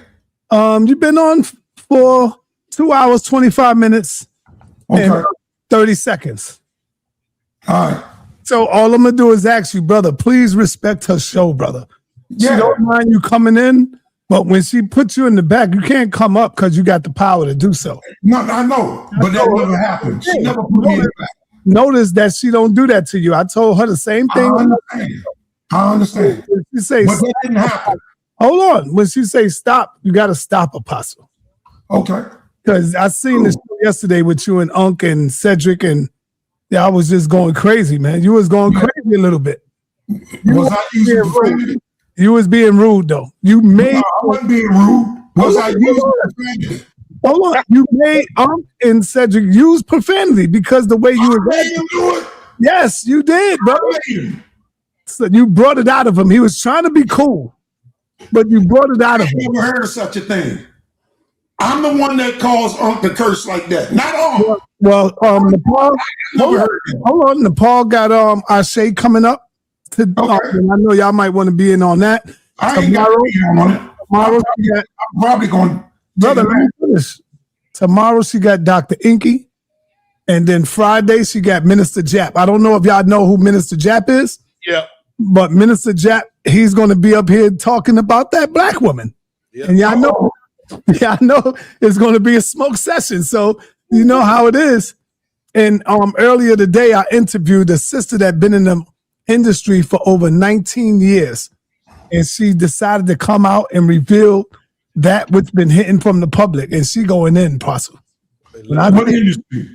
You've been on for 2 hours, 25 minutes, and 30 seconds. All right. So all I'm gonna do is ask you, brother, please respect her show, brother. Yeah. She don't mind you coming in, but when she puts you in the back, you can't come up because you got the power to do so. No, I know, but that never happened. She never put me in the back. Notice that she don't do that to you. I told her the same thing. I understand. When she say, but that didn't happen. Hold on. When she say stop, you got to stop, Apostle. Okay. Because I seen this yesterday with you and Ankh and Cedrick, and I was just going crazy, man. You was going crazy a little bit. Was I using profanity? You was being rude, though. You made. No, I wasn't being rude. Was I using profanity? Hold on. You made Ankh and Cedrick use profanity because the way you were. Made him do it. Yes, you did, brother. So you brought it out of him. He was trying to be cool, but you brought it out of him. I never heard of such a thing. I'm the one that calls Ankh the curse like that, not Ankh. Well, Nepal. Hold on. Nepal got Ashe coming up. And I know y'all might want to be in on that. I ain't got to be in on it. Tomorrow, I'm probably going to. Brother, let me finish. Tomorrow she got Dr. Inky. And then Friday she got Minister Jap. I don't know if y'all know who Minister Jap is. Yeah. But Minister Jap, he's going to be up here talking about that black woman. Yeah. And y'all know, it's going to be a smoke session. So you know how it is. And earlier today, I interviewed a sister that been in the industry for over 19 years. And she decided to come out and reveal that which been hidden from the public. And she going in, Apostle. What industry?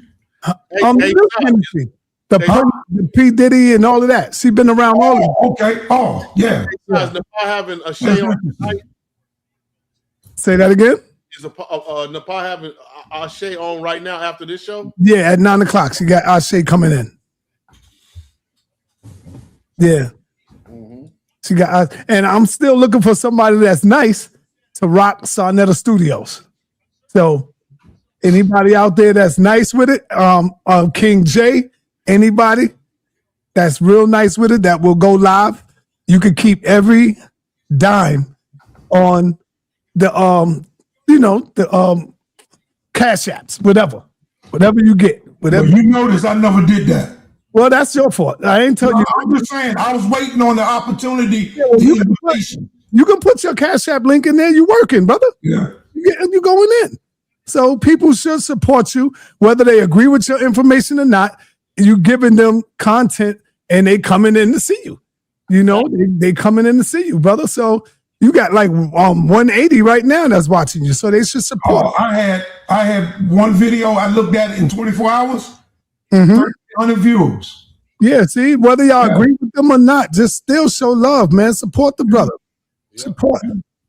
Industry. The P. Diddy and all of that. She been around all of it. Okay. Oh, yeah. Is Nepal having a Shay on tonight? Say that again? Is Nepal having Ashe on right now after this show? Yeah, at 9:00. She got Ashe coming in. Yeah. Mm-hmm. She got, and I'm still looking for somebody that's nice to rock Sarnetta Studios. So anybody out there that's nice with it, King J, anybody that's real nice with it that will go live, you could keep every dime on the cash apps, whatever you get, whatever. Well, you notice I never did that. Well, that's your fault. I ain't telling you. I'm just saying I was waiting on the opportunity. Yeah, well, you can put your cash app link in there. You working, brother? Yeah, you going in. So people should support you, whether they agree with your information or not. You giving them content, and they coming in to see you. You know, they coming in to see you, brother. So you got like 180 right now that's watching you, so they should support. Oh, I had one video I looked at in 24 hours, 100 views. Yeah, see, whether y'all agree with them or not, just still show love, man. Support the brother. Yeah.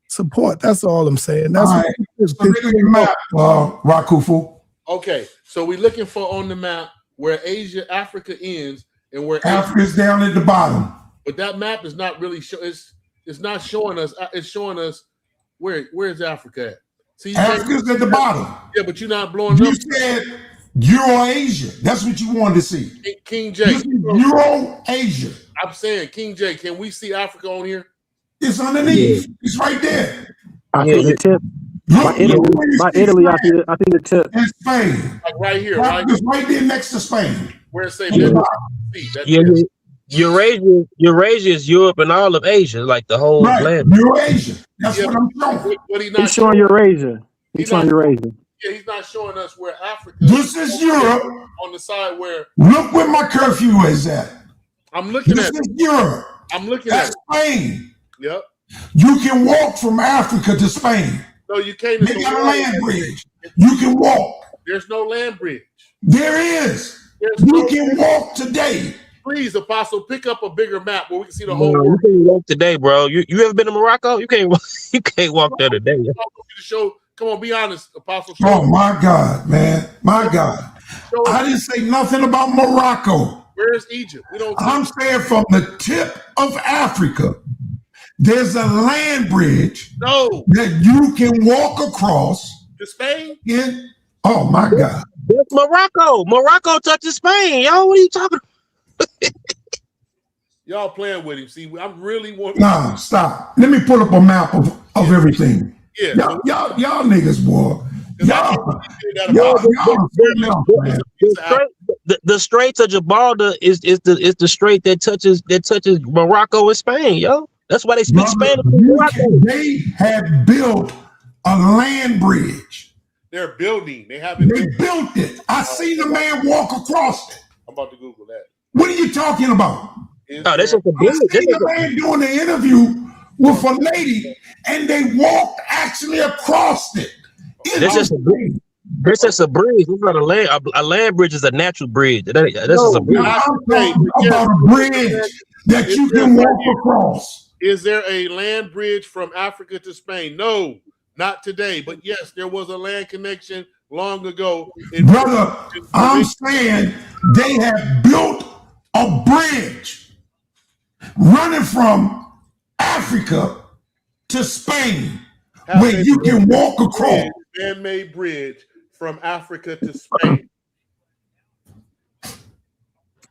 Support. That's all I'm saying. That's all right. So look at your map, Rakufu. Okay, so we're looking for on the map where Africa ends and where Africa's down at the bottom. But that map is not really it's not showing us. It's showing us where's Africa at. See, Africa's at the bottom. Yeah, but you're not blowing up. You said Euro-Asia. That's what you wanted to see. King J. Euro-Asia. I'm saying, King J, can we see Africa on here? It's underneath. Yeah. It's right there. I see the tip. By Italy, I see the tip. And Spain. Like right here, It's right there next to Spain. Where it say Eurasia is Europe and all of Asia, like the whole land. Eurasia. That's what I'm showing. But he's showing Eurasia. He's showing Eurasia. Yeah, he's not showing us where Africa. This is Europe. On the side where. Look where my curfew is at. I'm looking at. This is Europe. I'm looking at Spain. Yep. You can walk from Africa to Spain. No, you can't. They got a land bridge. You can walk. There's no land bridge. There is. You can walk today. Please, Apostle, pick up a bigger map where we can see the whole world. You can't walk today, bro. You ever been to Morocco? You can't walk there today. To show, Come on, be honest, Apostle. Oh my God, man, my God! I didn't say nothing about Morocco. Where's Egypt? We don't. I'm saying from the tip of Africa, there's a land bridge that you can walk across to Spain. Oh my God! That's Morocco. Morocco touches Spain, yo. What are you talking about? Y'all playing with him. See, I'm really wanting. Nah, stop. Let me pull up a map of everything. Yeah, y'all niggas, boy. The Straits of Gibraltar is the strait that touches Morocco and Spain, yo. That's why they speak Spanish. They have built a land bridge. They're building. They haven't. They built it. I seen a man walk across it. I'm about to Google that. What are you talking about? That's just a bridge. I seen a man doing an interview with a lady, and they walked actually across it. This is a bridge. This is a bridge. It's not a land. A land bridge is a natural bridge. This is a bridge. I'm talking about a bridge that you can walk across. Is there a land bridge from Africa to Spain? No, not today. But yes, there was a land connection long ago. Brother, I'm saying they have built a bridge running from Africa to Spain where you can walk across. Man-made bridge from Africa to Spain.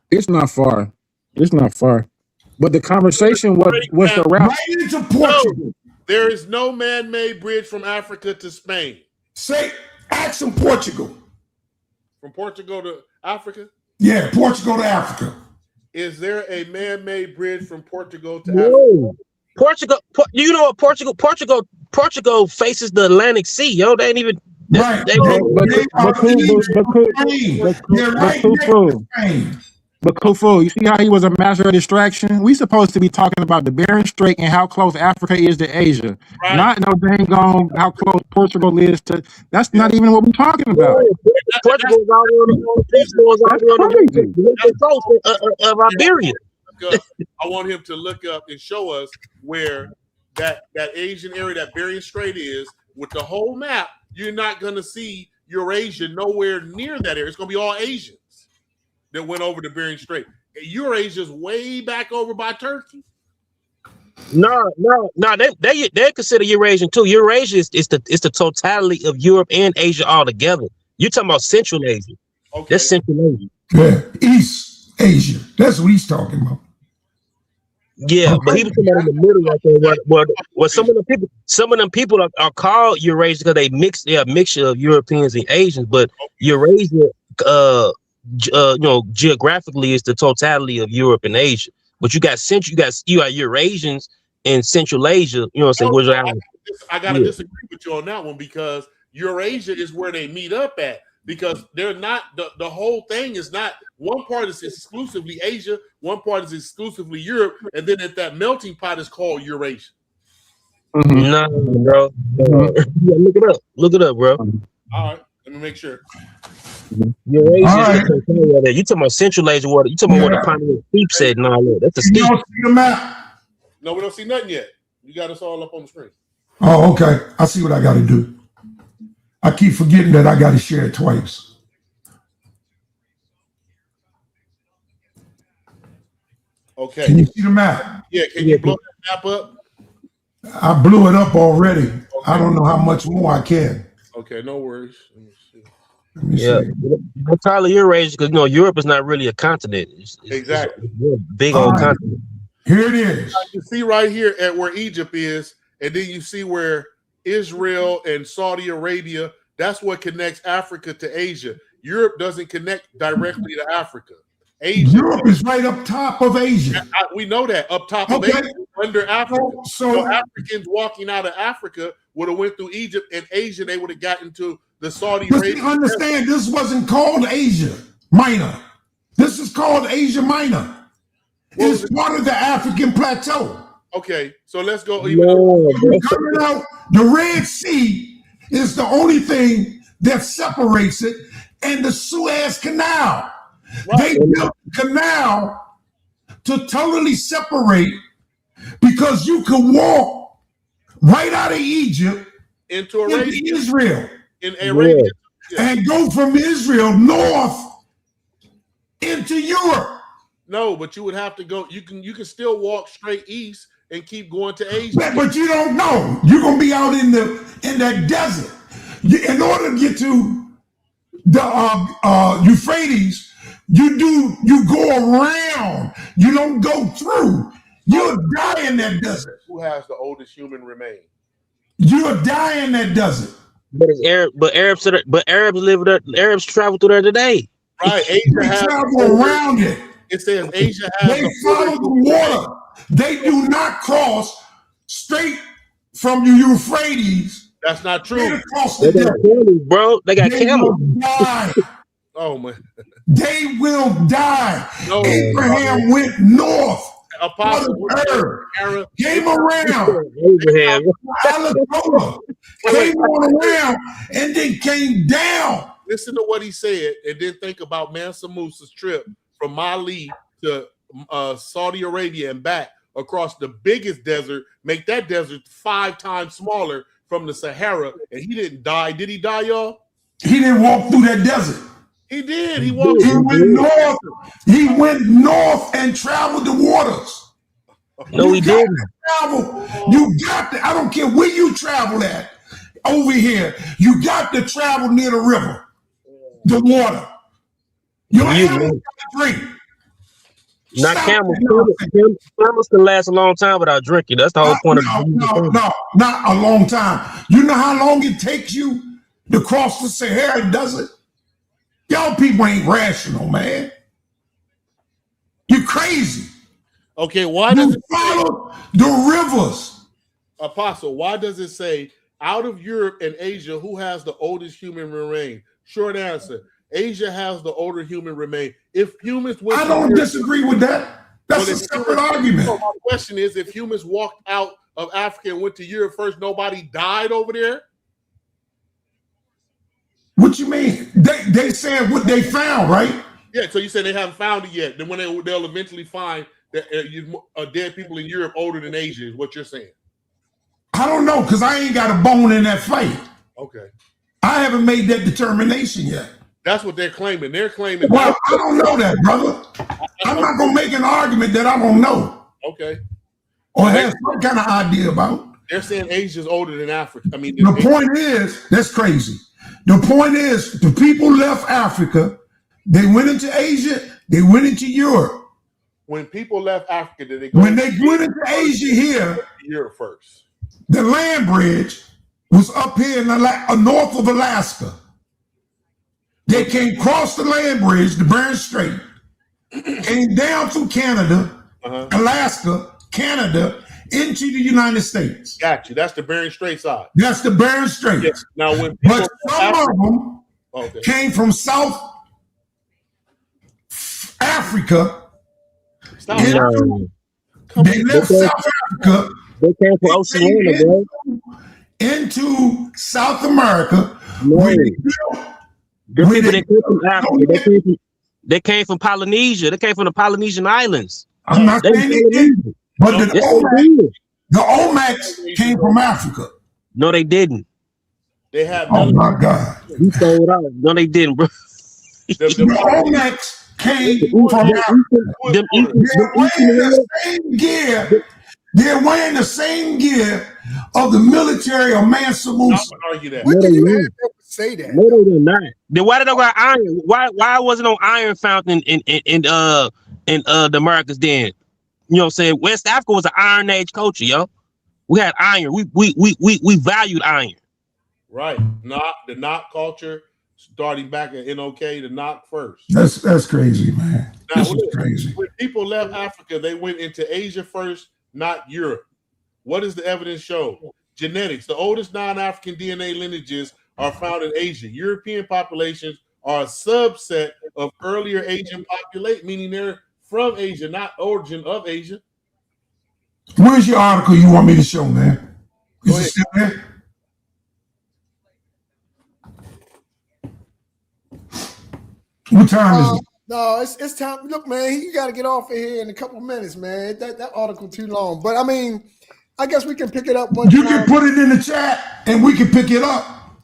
It's not far. It's not far. But the conversation was around. Right into Portugal. No, there is no man-made bridge from Africa to Spain. Ask them Portugal. From Portugal to Africa? Yeah, Portugal to Africa. Is there a man-made bridge from Portugal to Africa? Portugal, you know what? Portugal faces the Atlantic Sea, yo. They ain't even. Right. But Kufu, you see how he was a master of distraction? We supposed to be talking about the Bering Strait and how close Africa is to Asia. Right. Not no dang on how close Portugal is to. That's not even what we're talking about. Portugal is already of Iberia. I want him to look up and show us where that Asian area, that Bering Strait is, with the whole map. You're not going to see Eurasia nowhere near that area. It's going to be all Asians that went over the Bering Strait. Eurasia's way back over by Turkey. No. They consider Eurasian too. Eurasia is the totality of Europe and Asia all together. You're talking about Central Asia. Okay. That's Central Asia. Yeah, East Asia. That's what he's talking about. Yeah, but he was talking about in the middle right there. Where some of them people are called Eurasia because they're a mixture of Europeans and Asians. But Eurasia, geographically is the totality of Europe and Asia. But you got Eurasians in Central Asia. You know what I'm saying? I gotta disagree with you on that one because Eurasia is where they meet up at. Because they're not the whole thing is not one part is exclusively Asia, one part is exclusively Europe, and then at that melting pot is called Eurasia. Mm-hmm. No, bro. Yeah, look it up, bro. All right, let me make sure. Eurasia is you talking about Central Asia water? You talking about what the Pioneer Steep said and all that? That's the steep. You don't see the map? No, we don't see nothing yet. You got us all up on the screen. Oh, okay. I see what I got to do. I keep forgetting that I got to share it twice. Okay. Can you see the map? Yeah. Can you blow that map up? I blew it up already. Okay. I don't know how much more I can. Okay. No worries. Let me see. Entirely Eurasia because Europe is not really a continent. Exactly. It's a big old continent. Here it is. You see right here at where Egypt is, and then you see where Israel and Saudi Arabia, that's what connects Africa to Asia. Europe doesn't connect directly to Africa. Europe is right up top of Asia. We know that up top of Asia, under Africa. So Africans walking out of Africa would have went through Egypt and Asia. They would have gotten to the Saudi Arabia. Understand, this wasn't called Asia Minor. This is called Asia Minor. It's part of the African plateau. Okay, so let's go. Coming out, the Red Sea is the only thing that separates it, and the Suez Canal. Right. They built a canal to totally separate because you could walk right out of Egypt into Arabia. Israel. In Arabia. Yeah. And go from Israel north into Europe. No, but you would have to go. You can still walk straight east and keep going to Asia. But you don't know. You're gonna be out in that desert. In order to get to the Euphrates, you go around. You don't go through. You'll die in that desert. Who has the oldest human remain? You'll die in that desert. But Arabs live there. Arabs travel through there today. Right, Asia has travel around it. It says Asia has. They follow the water. They do not cross straight from the Euphrates. That's not true. They got camels, bro. They got camels. Oh man, they will die. No, Abraham went north. Apostle came around. Abraham came on around and then came down. Listen to what he said, and then think about Mansa Musa's trip from Mali to Saudi Arabia and back across the biggest desert. Make that desert 5 times smaller from the Sahara, and he didn't die. Did he die, y'all? He didn't walk through that desert. He did. He walked. He went north. He went north and traveled the waters. No, he didn't. You got to. I don't care where you travel at. Over here, you got to travel near the river, the water. Your animals got to drink. Not camels. Camels can last a long time without drinking. That's the whole point of No, not a long time. You know how long it takes you to cross the Sahara Desert? Y'all people ain't rational, man. You're crazy. Okay, why does it follow the rivers? Apostle, why does it say out of Europe and Asia, who has the oldest human remain? Short answer. Asia has the older human remain. If humans went I don't disagree with that. That's a separate argument. So my question is, if humans walked out of Africa and went to Europe first, nobody died over there? What you mean? They said what they found, right? Yeah, so you said they haven't found it yet. Then when they'll eventually find that dead people in Europe older than Asia is what you're saying. I don't know, because I ain't got a bone in that fight. Okay. I haven't made that determination yet. That's what they're claiming. They're claiming. Well, I don't know that, brother. I'm not going to make an argument that I don't know. Okay. Or have some kind of idea about. They're saying Asia's older than Africa. I mean, the point is, that's crazy. The point is, the people left Africa, they went into Asia, they went into Europe. When people left Africa, did they go? When they went into Asia here, Europe first. The land bridge was up here in north of Alaska. They came across the land bridge, the Bering Strait, came down through Canada, Alaska, Canada, into the United States. Got you. That's the Bering Strait side. That's the Bering Strait. Yes. Now, when but some of them came from South Africa. They left South Africa. They came from Oceania, bro. Into South America. The people that came from Africa, they came from Polynesia. They came from the Polynesian islands. I'm not saying they didn't, but the Olmecs came from Africa. No, they didn't. They have. Oh my God! You sold out. No, they didn't, bro. The Olmecs came from Africa. They're wearing the same gear of the military of Mansa Musa. When did you have to say that? No, they did not. Then why did they got iron? Why wasn't no iron found in the Americas then? You know what I'm saying? West Africa was an Iron Age culture, yo. We had iron. We valued iron. Right. The knock culture starting back at NOK, the knock first. That's crazy, man. Now, this is crazy. When people left Africa, they went into Asia first, not Europe. What does the evidence show? Genetics. The oldest non-African DNA lineages are found in Asia. European populations are a subset of earlier Asian population, meaning they're from Asia, not origin of Asia. Where's your article you want me to show, man? Is it still there? What time is it? No, it's time. Look, man, you got to get off of here in a couple of minutes, man. That article too long. But I mean, I guess we can pick it up one You time. can put it in the chat and we can pick it up.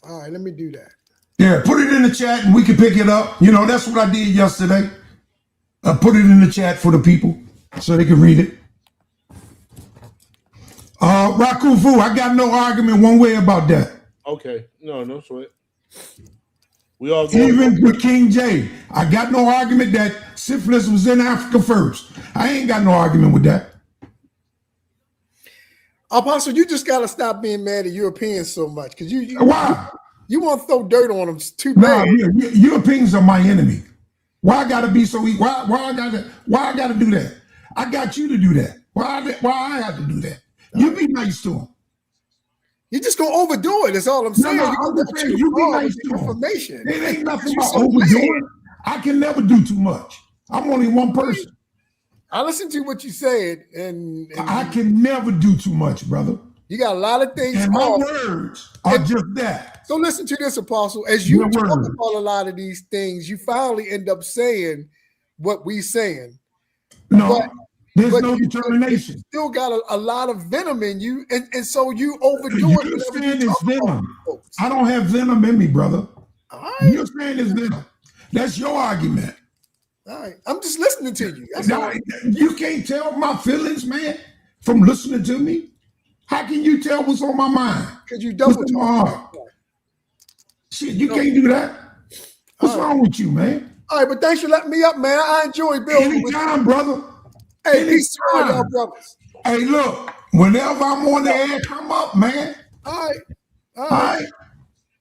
All right, let me do that. Yeah, put it in the chat and we can pick it up. You know, that's what I did yesterday. I put it in the chat for the people so they can read it. Rakufu, I got no argument one way about that. Okay, no sweat. We all even with King J. I got no argument that syphilis was in Africa first. I ain't got no argument with that. Apostle, you just got to stop being mad at Europeans so much because why you want to throw dirt on them too bad. bad. Europeans are my enemy. Why I got to be so? Why I got to do that? I got you to do that. Why I have to do that? You be nice to them. You're just gonna overdo it. That's all I'm saying. No, I'm just saying you be nice to them. Information. It ain't nothing about overdoing. I can never do too much. I'm only one person. I listened to what you said, and I can never do too much, brother. You got a lot of things. And my words are just that. So listen to this, Apostle. As you talk about a lot of these things, you finally end up saying what we saying. No, there's no determination. You still got a lot of venom in you, and so you overdo it. You're saying it's venom. I don't have venom in me, brother. You're saying it's venom. That's your argument. All right, I'm just listening to you. You can't tell my feelings, man, from listening to me. How can you tell what's on my mind? Because you double talk. Shit, you can't do that. What's wrong with you, man? All right, but thanks for letting me up, man. I enjoy building. Anytime, brother. Hey, peace to all y'all brothers. Hey, look, whenever I'm on the air, come up, man. All right. All right.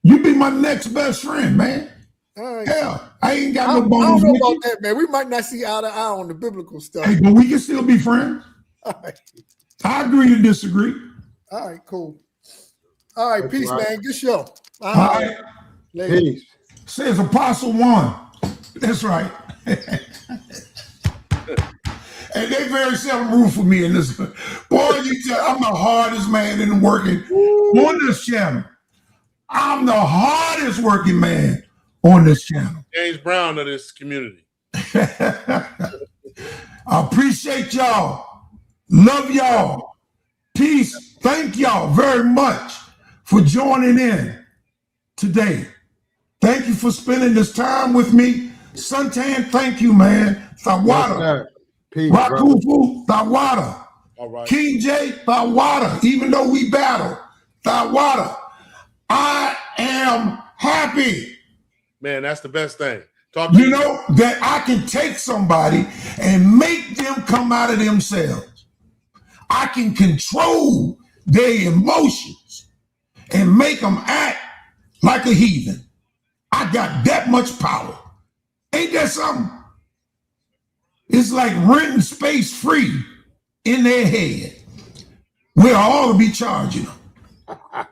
You be my next best friend, man. All right. Hell, I ain't got no bones. I don't know about that, man. We might not see eye to eye on the biblical stuff. Hey, but we can still be friends. All right. I agree to disagree. All right, cool. All right, peace, man. Good show. All right. Peace. Says Apostle 1. That's right. And they very seldom root for me in this. Boy, I'm the hardest man in working on this channel. I'm the hardest working man on this channel. James Brown of this community. I appreciate y'all. Love y'all. Peace. Thank y'all very much for joining in today. Thank you for spending this time with me. Suntan, thank you, man. Thawada. Rakufu, Thawada. All right. King J, Thawada. Even though we battle, Thawada. I am happy. Man, that's the best thing. You know, that I can take somebody and make them come out of themselves. I can control their emotions and make them act like a heathen. I got that much power. Ain't that something? It's like renting space free in their head. We ought to be charging them. I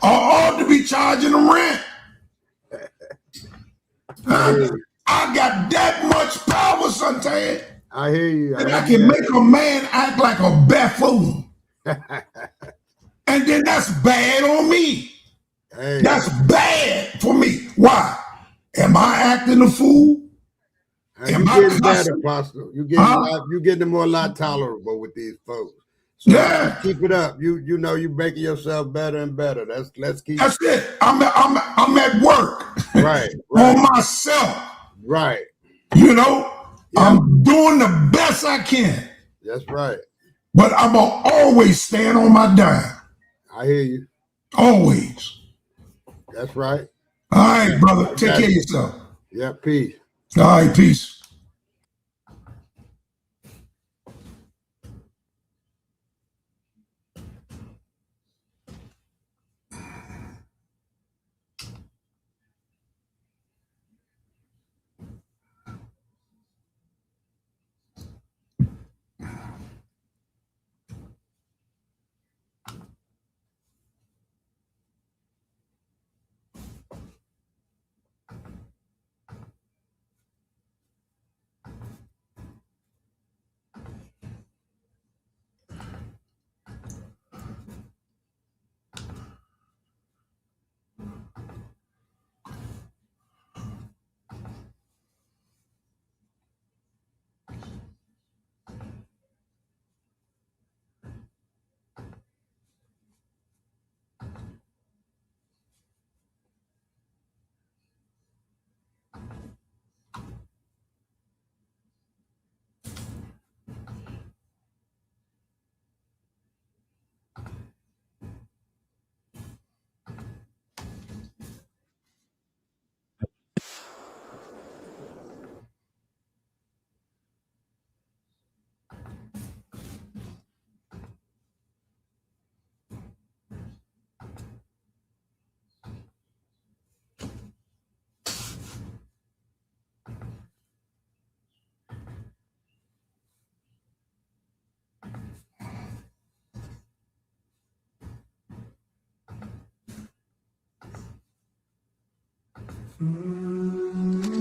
ought to be charging them rent. I got that much power, Suntan. I hear you. I can make a man act like a buffoon. And then that's bad on me. Hey. That's bad for me. Why? Am I acting a fool? You're getting better, Apostle. You're getting more tolerable with these folks. So yeah, keep it up. You know you're making yourself better and better. Let's keep. That's it. I'm at work. Right. On myself. Right. You know, I'm doing the best I can. That's right. But I'm gonna always stand on my dime. I hear you. Always. That's right. All right, brother. Take care of yourself. Yeah, peace. All right, peace.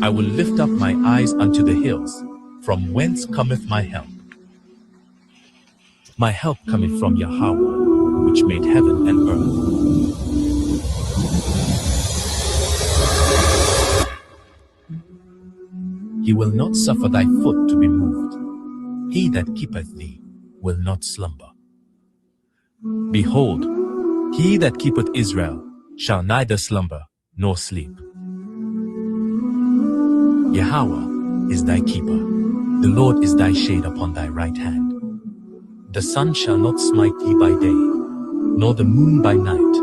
I will lift up my eyes unto the hills, from whence cometh my help. My help cometh from Yahweh, which made heaven and earth. He will not suffer thy foot to be moved. He that keepeth thee will not slumber. Behold, he that keepeth Israel shall neither slumber nor sleep. Yahweh is thy keeper. The Lord is thy shade upon thy right hand. The sun shall not smite thee by day, nor the moon by night.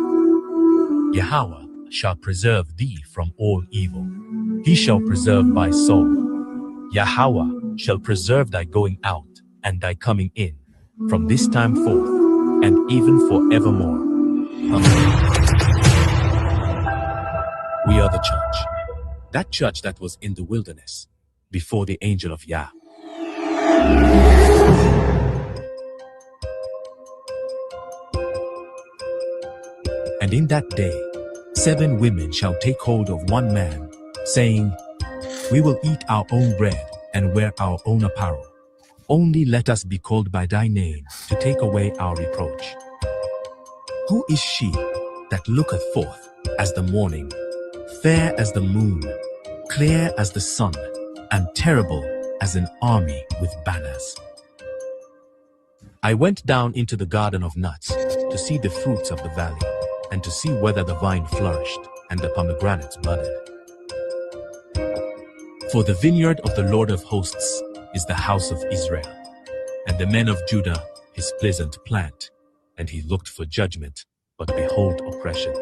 Yahweh shall preserve thee from all evil. He shall preserve thy soul. Yahweh shall preserve thy going out and thy coming in, from this time forth, and even forevermore. Amen. We are the church. That church that was in the wilderness, before the angel of Yah. And in that day, 7 women shall take hold of one man, saying, we will eat our own bread and wear our own apparel. Only let us be called by thy name to take away our reproach. Who is she that looketh forth as the morning, fair as the moon, clear as the sun, and terrible as an army with banners? I went down into the garden of nuts to see the fruits of the valley, and to see whether the vine flourished and the pomegranates budded. For the vineyard of the Lord of hosts is the house of Israel, and the men of Judah his pleasant plant. And he looked for judgment, but behold oppression,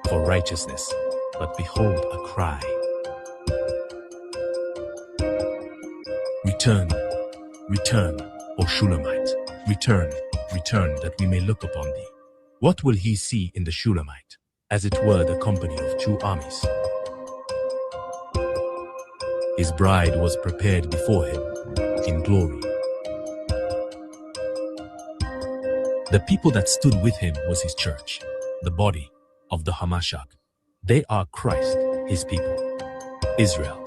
for righteousness, but behold a cry. Return, return, O Shulamite, return, return, that we may look upon thee. What will he see in the Shulamite? As it were the company of 2 armies. His bride was prepared before him in glory. The people that stood with him was his church, the body of the Hamashach. They are Christ, his people, Israel.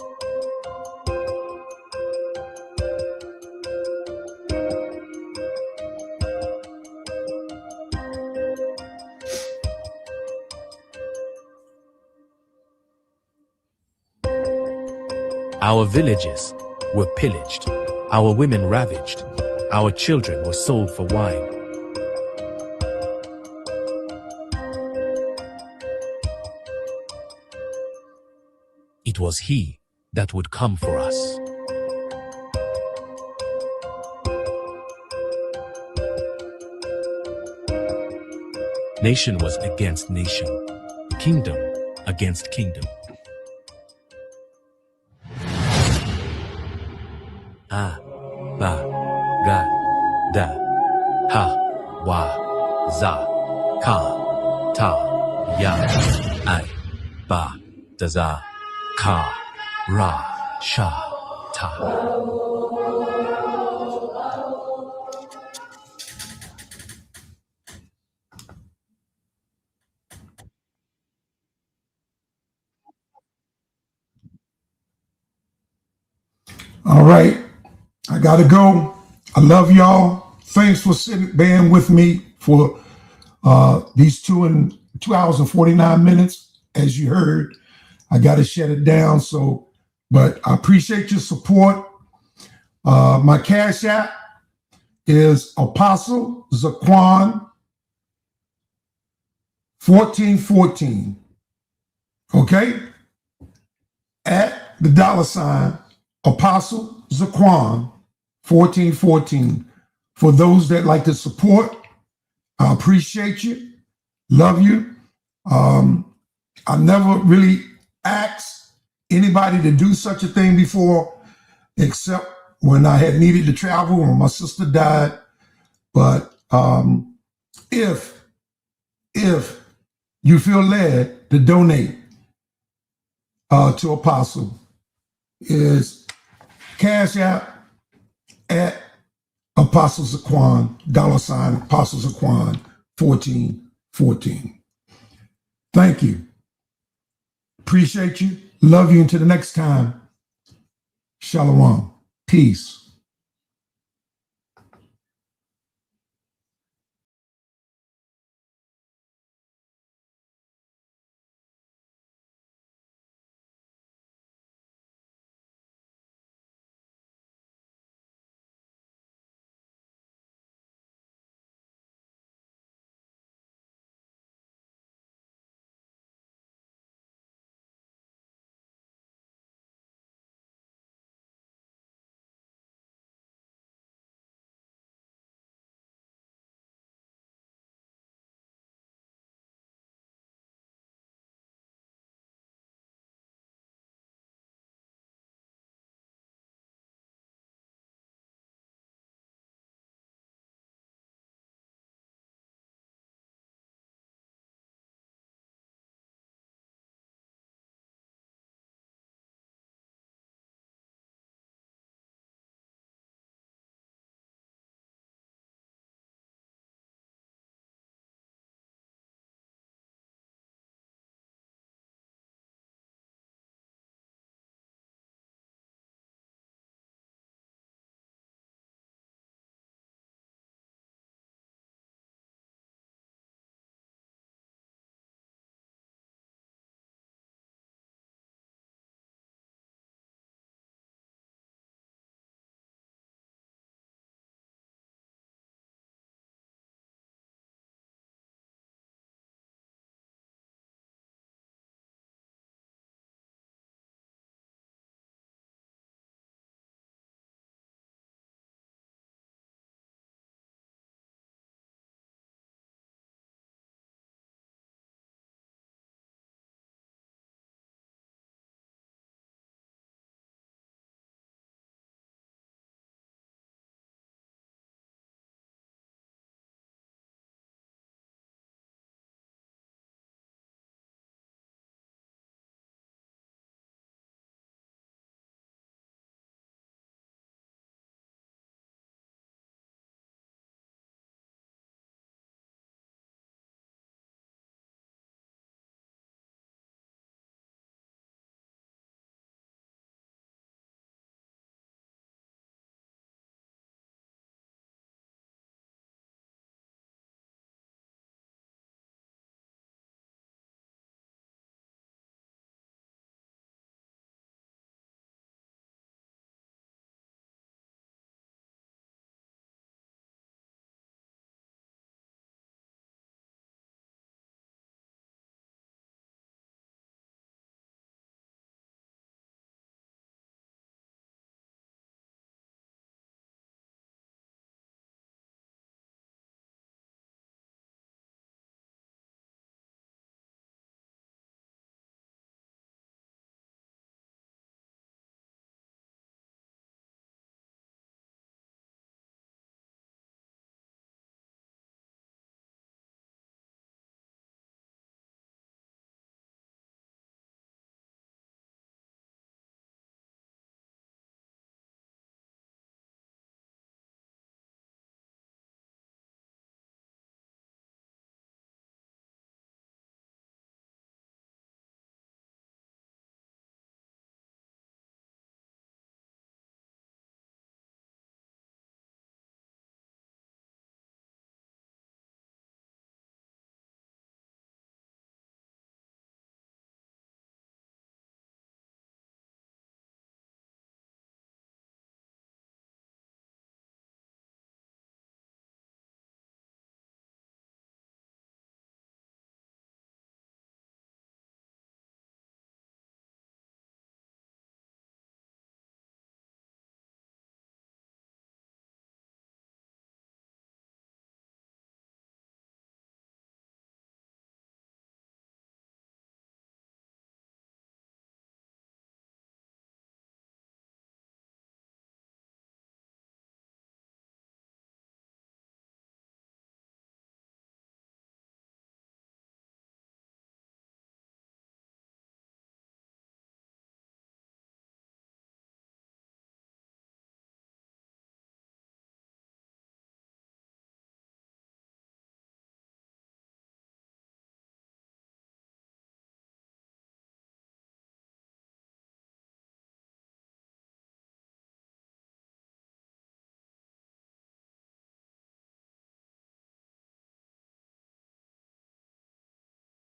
Our villages were pillaged, our women ravaged, our children were sold for wine. It was he that would come for us. Nation was against nation, kingdom against kingdom. Ah, ba, ga, da, ha, wa, za, ka, ta, ya, ai, ba, da, za, ka, ra, sha, ta. All right, I gotta go. I love y'all. Thanks for being with me for these 2 hours and 49 minutes. As you heard, I gotta shut it down. So, but I appreciate your support. My Cash App is Apostle Zaquan 1414. Okay, at the $ Apostle Zaquan 1414. For those that like to support, I appreciate you, love you. I never really asked anybody to do such a thing before, except when I had needed to travel or my sister died. But if you feel led to donate to Apostle, is Cash App at Apostle Zaquan, $ Apostle Zaquan 1414. Thank you. Appreciate you. Love you until the next time. Shalom. Peace.